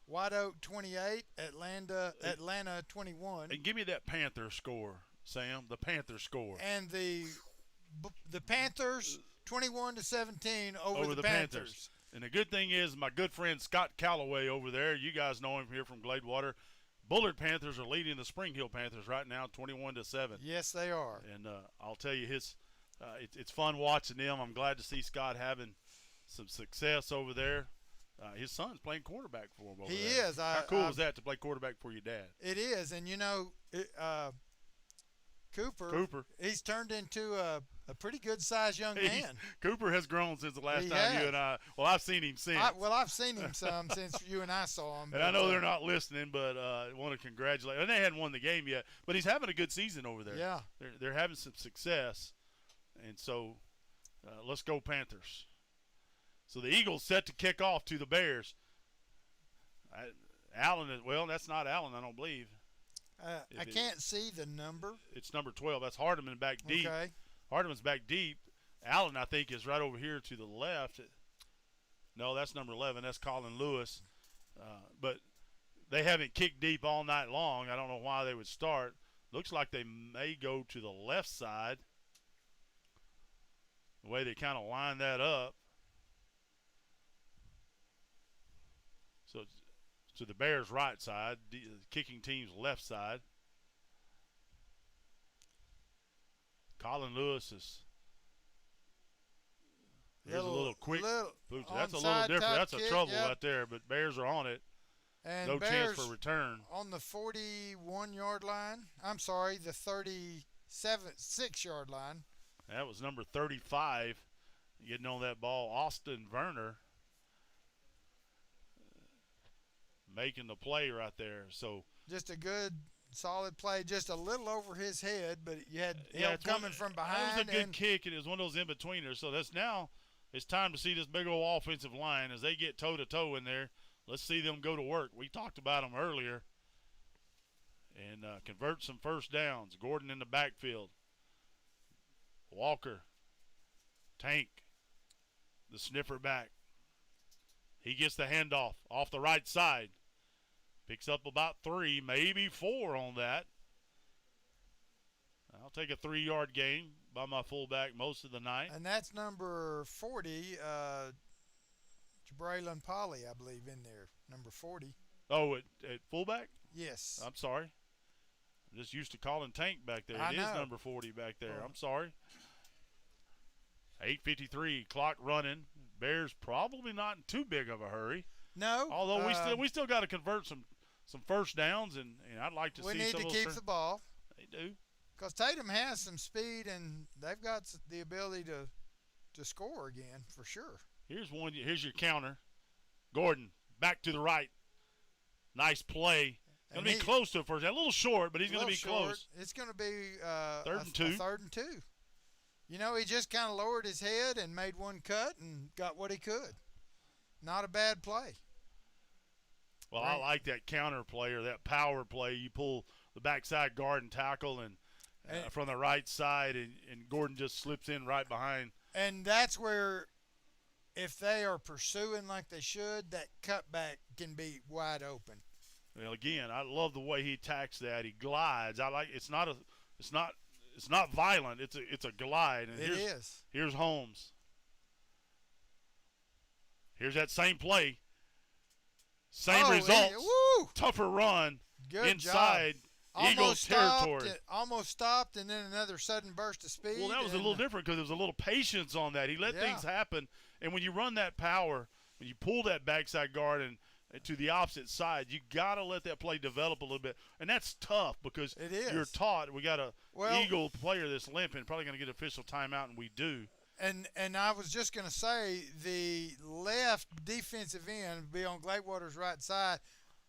White Oak 28. Atlanta 21. And give me that Panther score, Sam. The Panther score. And the Panthers 21-17 over the Panthers. And the good thing is my good friend Scott Calloway over there. You guys know him here from Gladewater. Bullard Panthers are leading the Spring Hill Panthers right now, 21-7. Yes, they are. And I'll tell you, it's fun watching them. I'm glad to see Scott having some success over there. His son's playing quarterback for him over there. He is. How cool is that to play quarterback for your dad? It is. And, Cooper, he's turned into a pretty good-sized young man. Cooper has grown since the last time you and I – well, I've seen him since. I've seen him some since you and I saw him. And I know they're not listening, but I want to congratulate – and they hadn't won the game yet. But he's having a good season over there. Yeah. They're having some success. And so let's go Panthers. So the Eagles set to kick off to the Bears. Allen – well, that's not Allen, I don't believe. I can't see the number. It's number 12. That's Hardiman back deep. Okay. Hardiman's back deep. Allen, I think, is right over here to the left. No, that's number 11. That's Colin Lewis. But they haven't kicked deep all night long. I don't know why they would start. Looks like they may go to the left side. The way they kind of line that up. So it's to the Bears' right side, kicking team's left side. Colin Lewis is. There's a little quick. That's a little different. That's a trouble right there, but Bears are on it. And no Bears chance for return. On the 41-yard line. I'm sorry, the 36-yard line. That was number 35 getting on that ball. Austin Werner making the play right there. So just a good, solid play. Just a little over his head, but you had help coming from behind. That was a good kick, and it was one of those in-betweeners. So that's now it's time to see this big old offensive line as they get toe-to-toe in there. Let's see them go to work. We talked about them earlier. And convert some first downs. Gordon in the backfield. Walker. Tank. The sniffer back. He gets the handoff off the right side. Picks up about 3, maybe 4 on that. I'll take a 3-yard gain by my fullback most of the night. And that's number 40, Jabraylon Polly, I believe, in there. Number 40. Oh, at fullback? Yes. I'm sorry. I'm just used to calling Tank back there. It is number 40 back there. I'm sorry. 8:53, clock running. Bears probably not in too big of a hurry. No. Although we still got to convert some first downs, and I'd like to see some of those. We need to keep the ball. They do. Because Tatum has some speed, and they've got the ability to score again for sure. Here's your counter. Gordon back to the right. Nice play. Going to be close to it first. A little short, but he's going to be close. It's going to be third and two. Third and 2. You know, he just kind of lowered his head and made one cut and got what he could. Not a bad play. Well, right. I like that counter play or that power play. You pull the backside guard and tackle and from the right side, and Gordon just slips in right behind. And that's where, if they are pursuing like they should, that cutback can be wide open. Well, again, I love the way he attacks that. He glides. I like. It's not violent. It's a glide. And Here's Holmes. Here's that same play. Same results. Tougher run. Good inside job. Eagles territory. Almost stopped, and then another sudden burst of speed. Well, that was a little different because there was a little patience on that. He let things happen. And when you run that power, when you pull that backside guard and to the opposite side, you got to let that play develop a little bit. And that's tough because you're taught. We got a Eagle player that's limping, probably going to get official timeout, and we do. And I was just going to say the left defensive end be on Gladewater's right side.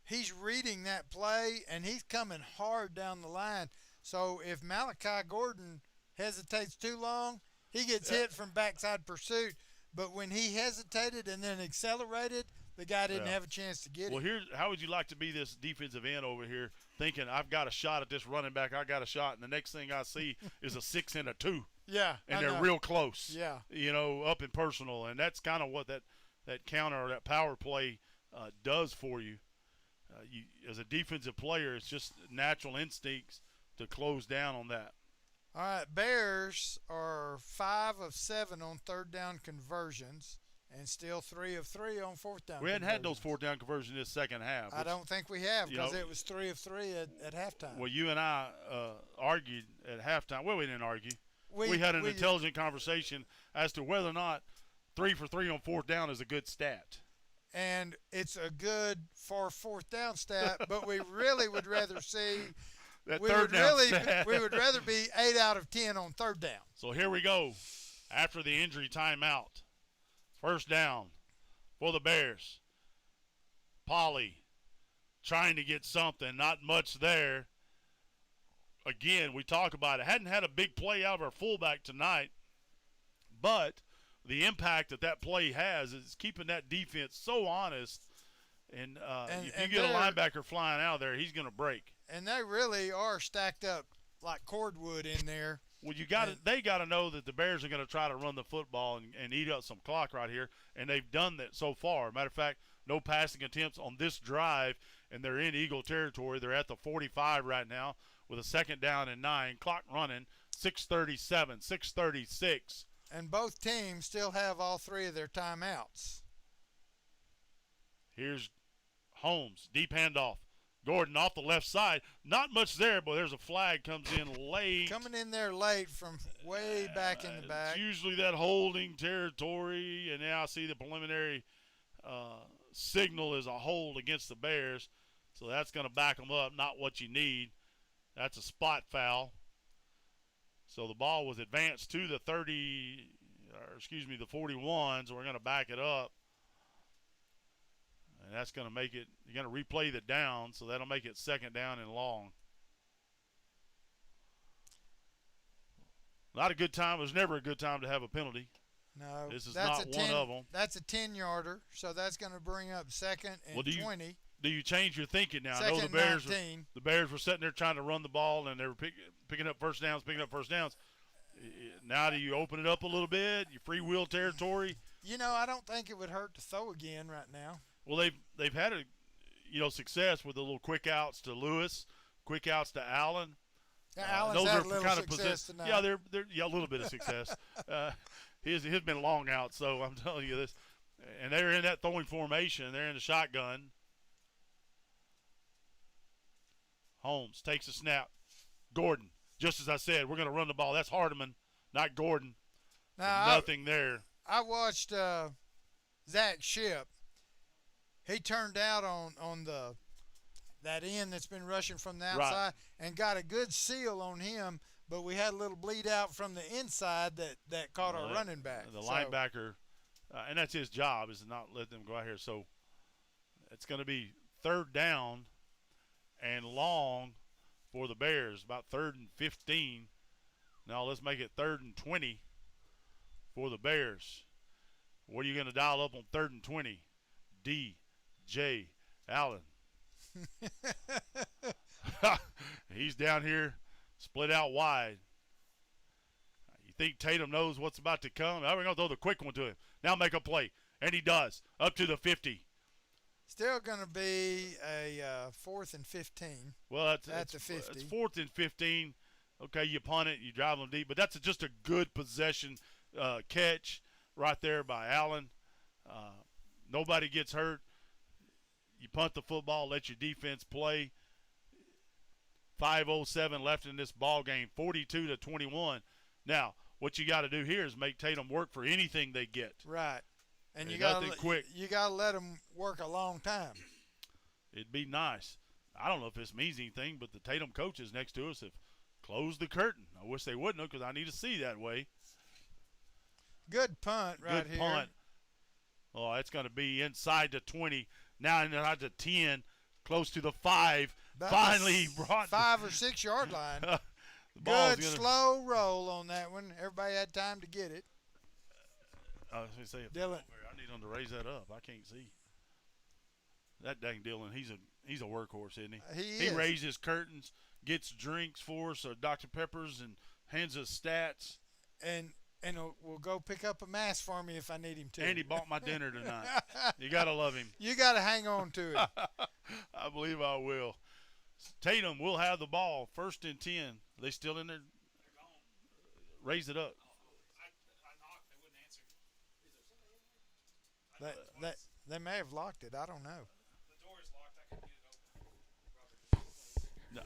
He's reading that play, and he's coming hard down the line. So if Malachi Gordon hesitates too long, he gets hit from backside pursuit. But when he hesitated and then accelerated, the guy didn't have a chance to get it. Well, how would you like to be this defensive end over here thinking, I've got a shot at this running back, I got a shot, and the next thing I see is a 6 and a 2. Yeah, and they're real close. Yeah. Up and personal. And that's kind of what that counter or that power play does for you. You. As a defensive player, it's just natural instincts to close down on that. All right, Bears are 5 of 7 on third down conversions and still 3 of 3 on fourth down. We hadn't had those fourth down conversions this second half. I don't think we have because it was 3 of 3 at halftime. Well, you and I argued at halftime. Well, we didn't argue. We had an intelligent conversation as to whether or not 3 for 3 on fourth down is a good stat. And it's a good for fourth down stat, but we really would rather see that third down stat. We would rather be 8 out of 10 on third down. So here we go. After the injury timeout, first down for the Bears. Polly trying to get something, not much there. Again, we talk about it. Hadn't had a big play out of our fullback tonight, but the impact that play has is keeping that defense so honest. And if you get a linebacker flying out of there, he's going to break. And they really are stacked up like cordwood in there. Well, they got to know that the Bears are going to try to run the football and eat up some clock right here, and they've done that so far. Matter of fact, no passing attempts on this drive, and they're in Eagle territory. They're at the 45 right now with a second down and 9. Clock running, 6:37, 6:36. And both teams still have all 3 of their timeouts. Here's Holmes, deep handoff. Gordon off the left side. Not much there, but there's a flag comes in late. Coming in there late from way back in the back. It's usually that holding territory, and now I see the preliminary signal is a hold against the Bears. So that's going to back them up. Not what you need. That's a spot foul. So the ball was advanced to the 41, so we're going to back it up. And that's going to make it, you're going to replay the down, so that'll make it second down and long. Not a good time. It was never a good time to have a penalty. No. This is not one of them. That's a 10-yarder, so that's going to bring up second and 20. Do you change your thinking now? Second, I know the Bears were sitting there trying to run the ball, and they were picking up first downs. Now do you open it up a little bit? You free wheel territory? I don't think it would hurt to throw again right now. Well, they've had success with the little quick outs to Lewis, quick outs to Allen. Allen's had a little success tonight. Yeah, they're a little bit of success. His been long out, so I'm telling you this. And they're in that throwing formation. They're in the shotgun. Holmes takes a snap. Gordon, just as I said, we're going to run the ball. That's Hardeman, not Gordon. Nothing there. I watched Zach Shipp. He turned out on that end that's been rushing from the outside and got a good seal on him, but we had a little bleed out from the inside that caught our running back. The linebacker, and that's his job, is to not let them go out here. So it's going to be third down and long for the Bears, about 3rd and 15. Now let's make it 3rd and 20 for the Bears. What are you going to dial up on 3rd and 20? D.J. Allen. He's down here, split out wide. You think Tatum knows what's about to come? We're going to throw the quick one to him. Now make a play. And he does. Up to the 50. Still going to be a 4th and 15. Well, at the 50. It's 4th and 15. Okay, you punt it, you drive them deep. But that's just a good possession catch right there by Allen. Nobody gets hurt. You punt the football, let your defense play. 5:07 left in this ball game, 42-21. Now, what you got to do here is make Tatum work for anything they get. Right. And you got to let them work a long time. It'd be nice. I don't know if this means anything, but the Tatum coaches next to us have closed the curtain. I wish they wouldn't have, because I need to see that way. Good punt right here. Good punt. Oh, it's going to be inside the 20. Now inside the 10, close to the 5. About finally brought 5 or 6 yard line. Good slow roll on that one. Everybody had time to get it. I was going to say, Dylan. I need him to raise that up. I can't see. That dang Dylan, he's a workhorse, isn't he? He raises curtains, gets drinks for us, Dr. Peppers, and hands us stats. And will go pick up a mask for me if I need him to. And he bought my dinner tonight. You got to love him. You got to hang on to it. I believe I will. Tatum will have the ball. 1st and 10. Are they still in there? They're gone. Raise it up. I knocked. They wouldn't answer. Is there somebody in there? They may have locked it. I don't know. The door is locked. I can get it open. No,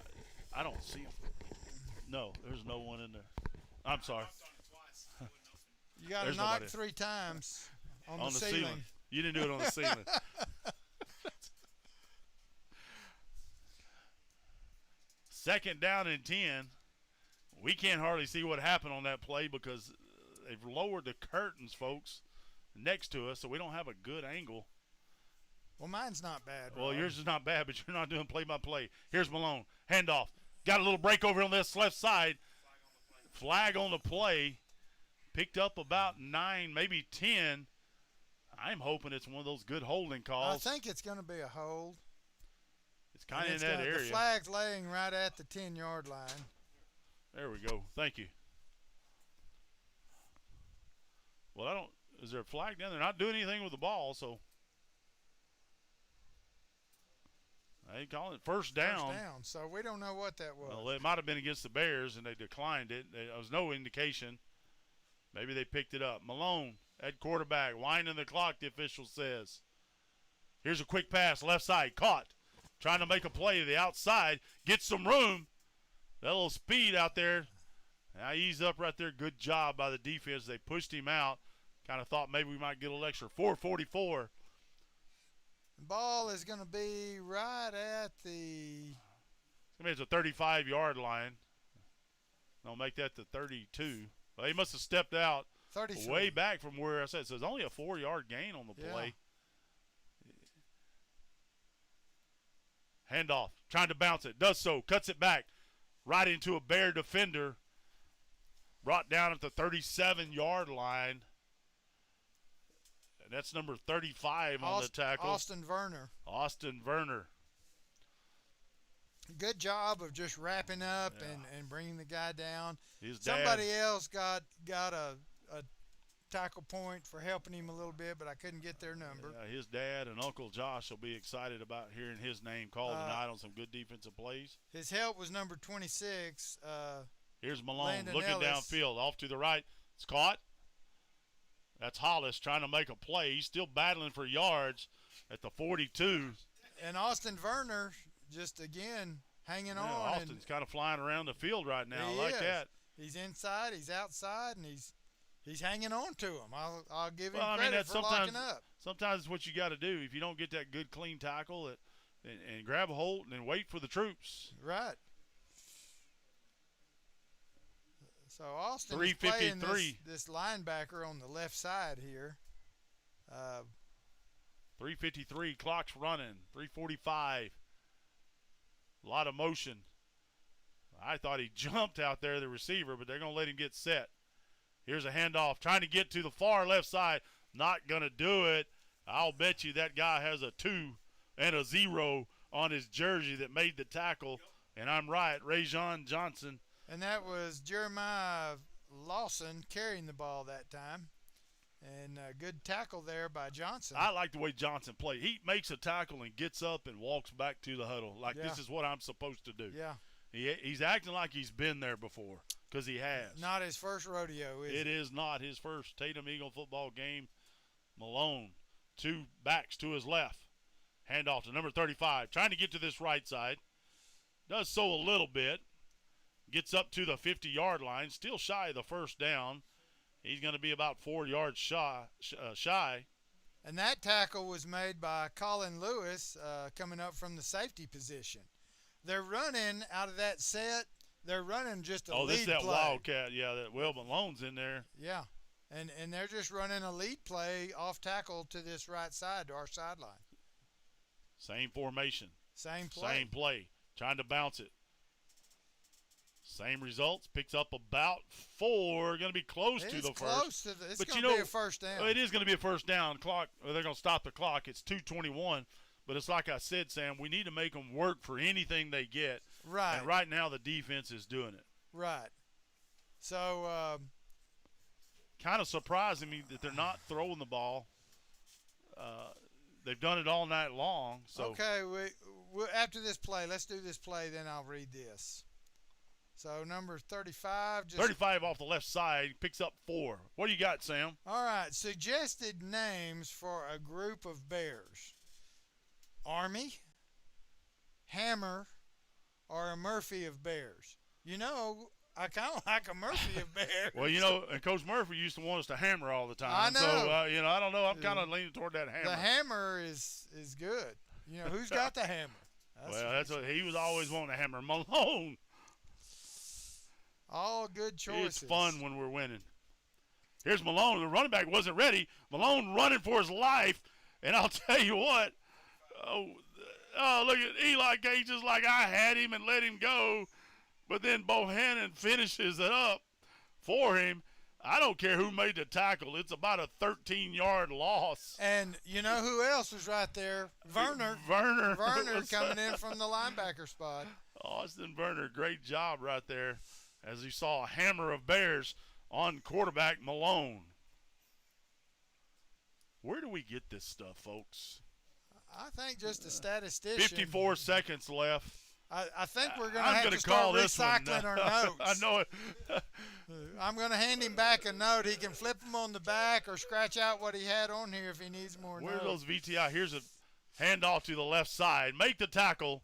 I don't see him. No, there's no one in there. I'm sorry. I knocked on it twice. It wouldn't open. You got to knock 3 times on the ceiling. You didn't do it on the ceiling. Second down and 10. We can't hardly see what happened on that play because they've lowered the curtains, folks, next to us, so we don't have a good angle. Well, mine's not bad. Well, yours is not bad, but you're not doing play-by-play. Here's Malone. Handoff. Got a little break over on this left side. Flag on the play. Picked up about 9, maybe 10. I'm hoping it's one of those good holding calls. I think it's going to be a hold. It's kind of in that area. The flag's laying right at the 10-yard line. There we go. Thank you. Well, is there a flag down there? They're not doing anything with the ball, so. They call it first down. First down, so we don't know what that was. Well, it might have been against the Bears, and they declined it. There was no indication. Maybe they picked it up. Malone at quarterback, winding the clock, the official says. Here's a quick pass, left side, caught. Trying to make a play to the outside, gets some room. That little speed out there. Now he's up right there. Good job by the defense. They pushed him out. Kind of thought maybe we might get a little extra. 4:44. The ball is going to be right at the... It's a 35-yard line. They'll make that to 32. Well, he must have stepped out 33. way back from where I said. So it's only a 4-yard gain on the play. Handoff, trying to bounce it. Does so, cuts it back. Right into a Bear defender. Brought down at the 37-yard line. And that's number 35 on the tackle. Austin Werner. Austin Werner. Good job of just wrapping up and bringing the guy down. His dad, Somebody else got a tackle point for helping him a little bit, but I couldn't get their number. Yeah, his dad and Uncle Josh will be excited about hearing his name called tonight on some good defensive plays. His help was number 26. Here's Malone Landon looking Ellis. downfield. Off to the right. It's caught. That's Hollis trying to make a play. He's still battling for yards at the 42. And Austin Werner just, again, hanging on. Austin's kind of flying around the field right now. I like is. that. He's inside, he's outside, and he's hanging on to him. I'll give him Well, I mean, credit that's for locking up. Sometimes it's what you got to do. If you don't get that good, clean tackle and grab a hold and then wait for the troops. Right. So Austin is playing this linebacker on the left side here. 3:53, clock's running. 3:45. A lot of motion. I thought he jumped out there, the receiver, but they're going to let him get set. Here's a handoff, trying to get to the far left side. Not going to do it. I'll bet you that guy has a 2 and a 0 on his jersey that made the tackle. And I'm right, Rajon Johnson. And that was Jeremiah Lawson carrying the ball that time. And a good tackle there by Johnson. I like the way Johnson played. He makes a tackle and gets up and walks back to the huddle. This is what I'm supposed to do. Yeah. He's acting like he's been there before, because he has. Not his first rodeo, is it? It is not his first Tatum Eagle football game. Malone, 2 backs to his left. Handoff to number 35, trying to get to this right side. Does so a little bit. Gets up to the 50-yard line, still shy of the first down. He's going to be about 4 yards shy. And that tackle was made by Colin Lewis coming up from the safety position. They're running out of that set. They're running just a lead play. Oh, this is that Wildcat. Yeah, that Will Malone's in there. Yeah. And they're just running a lead play off tackle to this right side, to our sideline. Same formation. Same play. Same play. Trying to bounce it. Same results. Picks up about 4. Going to be close to the first. It's going to be a first down. It is going to be a first down. They're going to stop the clock. It's 2:21. But it's like I said, Sam, we need to make them work for anything they get. Right. And right now the defense is doing it. Right. So kind of surprising me that they're not throwing the ball. They've done it all night long. So okay, we after this play, let's do this play, then I'll read this. So number 35. 35 off the left side, picks up 4. What do you got, Sam? All right, suggested names for a group of bears. Army, Hammer, or a Murphy of bears. You know, I kind of like a Murphy of bears. Well, you know, and Coach Murphy used to want us to hammer all the time. I know. So, I don't know. I'm kind of leaning toward that hammer. The hammer is good. You know, who's got the hammer? That's what he was always wanting to hammer. Malone. All good choices. It's fun when we're winning. Here's Malone. The running back wasn't ready. Malone running for his life. And I'll tell you what. Oh, look at Eli Gage, just like I had him and let him go. But then Bohannon finishes it up for him. I don't care who made the tackle. It's about a 13-yard loss. And you know who else was right there? Werner. Werner coming in from the linebacker spot. Austin Werner, great job right there. As you saw, a hammer of bears on quarterback Malone. Where do we get this stuff, folks? I think just a statistician. 54 seconds left. I think we're going to have to start recycling our notes. I know it. I'm going to hand him back a note. He can flip them on the back or scratch out what he had on here if he needs more Where are notes. those VTI? Here's a Hand off to the left side. Make the tackle.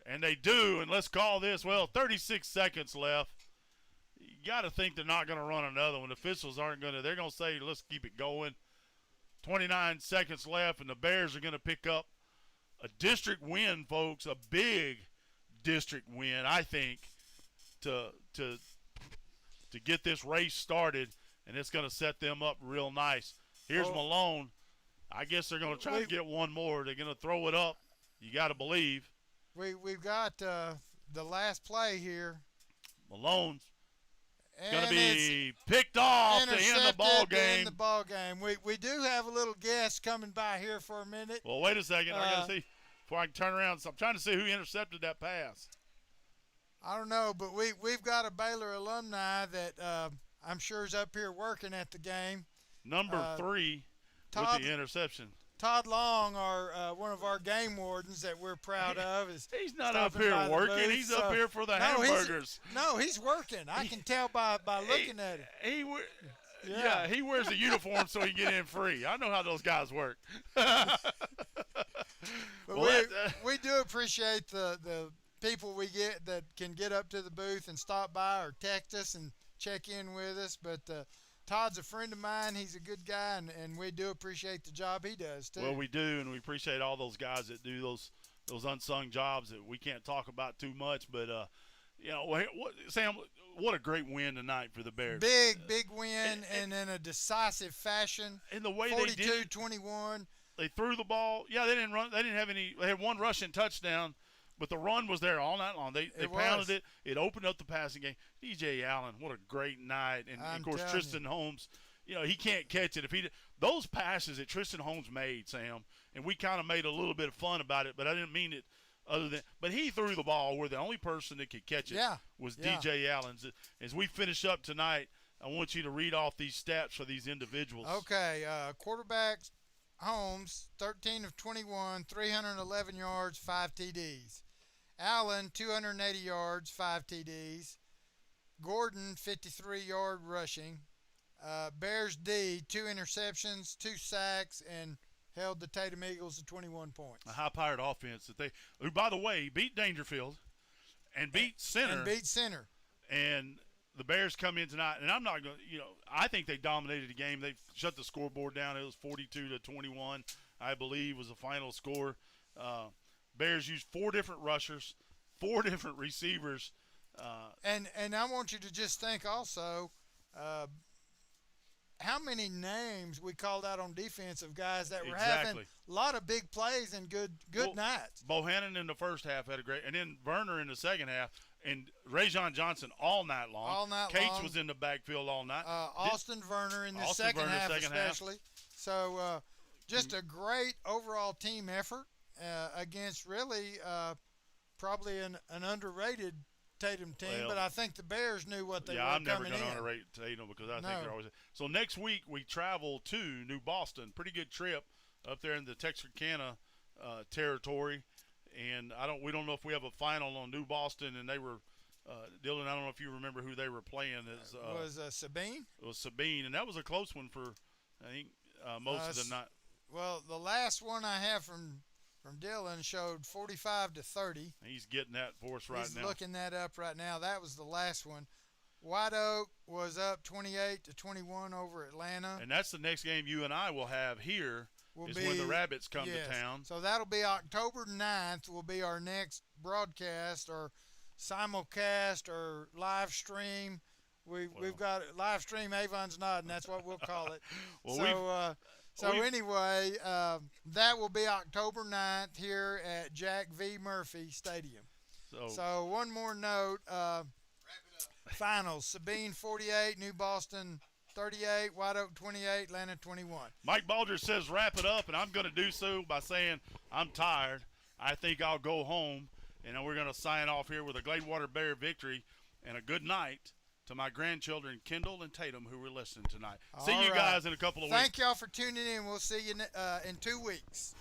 And they do. And let's call this, 36 seconds left. You got to think they're not going to run another one. The officials aren't going to. They're going to say, let's keep it going. 29 seconds left, and the Bears are going to pick up a district win, folks. A big district win, I think, to get this race started, and it's going to set them up real nice. Here's Malone. I guess they're going to try to get one more. They're going to throw it up. You got to believe. We've got the last play here. Malone's And going to be picked off to end the ball game. In the ball game. We do have a little guest coming by here for a minute. Well, wait a second. I got to see before I can turn around. So I'm trying to see who intercepted that pass. I don't know, but we've got a Baylor alumni that I'm sure is up here working at the game. Number 3 with the interception. Todd Long, one of our game wardens that we're proud of, he's not up here working. He's up here for the hamburgers. He's working. I can tell by looking at him. He wears a uniform so he can get in free. I know how those guys work. We do appreciate the people we get that can get up to the booth and stop by or text us and check in with us. But Todd's a friend of mine. He's a good guy, and we do appreciate the job he does, too. Well, we do, and we appreciate all those guys that do those unsung jobs that we can't talk about too much. But, Sam, what a great win tonight for the Bears. Big win, and in a decisive fashion. In the way they did 42-21. They threw the ball. Yeah, they didn't run. They didn't have any. They had one rushing touchdown. But the run was there all night long. They pounded it. It opened up the passing game. DJ Allen, what a great night. And, of course, Tristan Holmes, he can't catch it. Those passes that Tristan Holmes made, Sam, and we kind of made a little bit of fun about it, but I didn't mean it but he threw the ball where the only person that could catch it was DJ Allen. As we finish up tonight, I want you to read off these stats for these individuals. Okay, quarterback Holmes, 13 of 21, 311 yards, 5 TDs. Allen, 280 yards, 5 TDs. Gordon, 53-yard rushing. Bears D, 2 interceptions, 2 sacks, and held the Tatum Eagles to 21 points. A high-powered offense who, by the way, beat Dangerfield and beat Center. And the Bears come in tonight, and I'm not going to, I think they dominated the game. They shut the scoreboard down. It was 42-21, I believe, was the final score. Bears used 4 different rushers, 4 different receivers. And I want you to just think also how many names we called out on defense of guys that were having a lot of big plays and good nights. Bohannon in the first half had a great – and then Werner in the second half. And Rajon Johnson all night long. Cates was in the backfield all night. Austin Werner in the second half especially. So just a great overall team effort. Against really probably an underrated Tatum team, but I think the Bears knew what they were coming in. Yeah, I'm never going to underrate Tatum because I think they're always – So next week we travel to New Boston. Pretty good trip up there in the Texarkana territory. And we don't know if we have a final on New Boston, and they were Dylan, I don't know if you remember who they were playing. Was Sabine? It was Sabine, and that was a close one for, I think, most of the night. Well, the last one I have from Dylan showed 45-30. He's getting that for us right now. He's looking that up right now. That was the last one. White Oak was up 28-21 over Atlanta. And that's the next game you and I will have here when the Rabbits come to town. So that'll be October 9th will be our next broadcast or simulcast or live stream. We've got live stream. Avon's nodding. That's what we'll call it. Anyway, that will be October 9th here at Jack V. Murphy Stadium. So one more note. Wrap it up. Finals: Sabine 48, New Boston 38, White Oak 28, Atlanta 21. Mike Baldridge says wrap it up, and I'm going to do so by saying I'm tired. I think I'll go home, and we're going to sign off here with a Gladewater Bear victory and a good night to my grandchildren, Kendall and Tatum, who were listening tonight. See you guys in a couple of weeks. Thank y'all for tuning in. We'll see you in 2 weeks.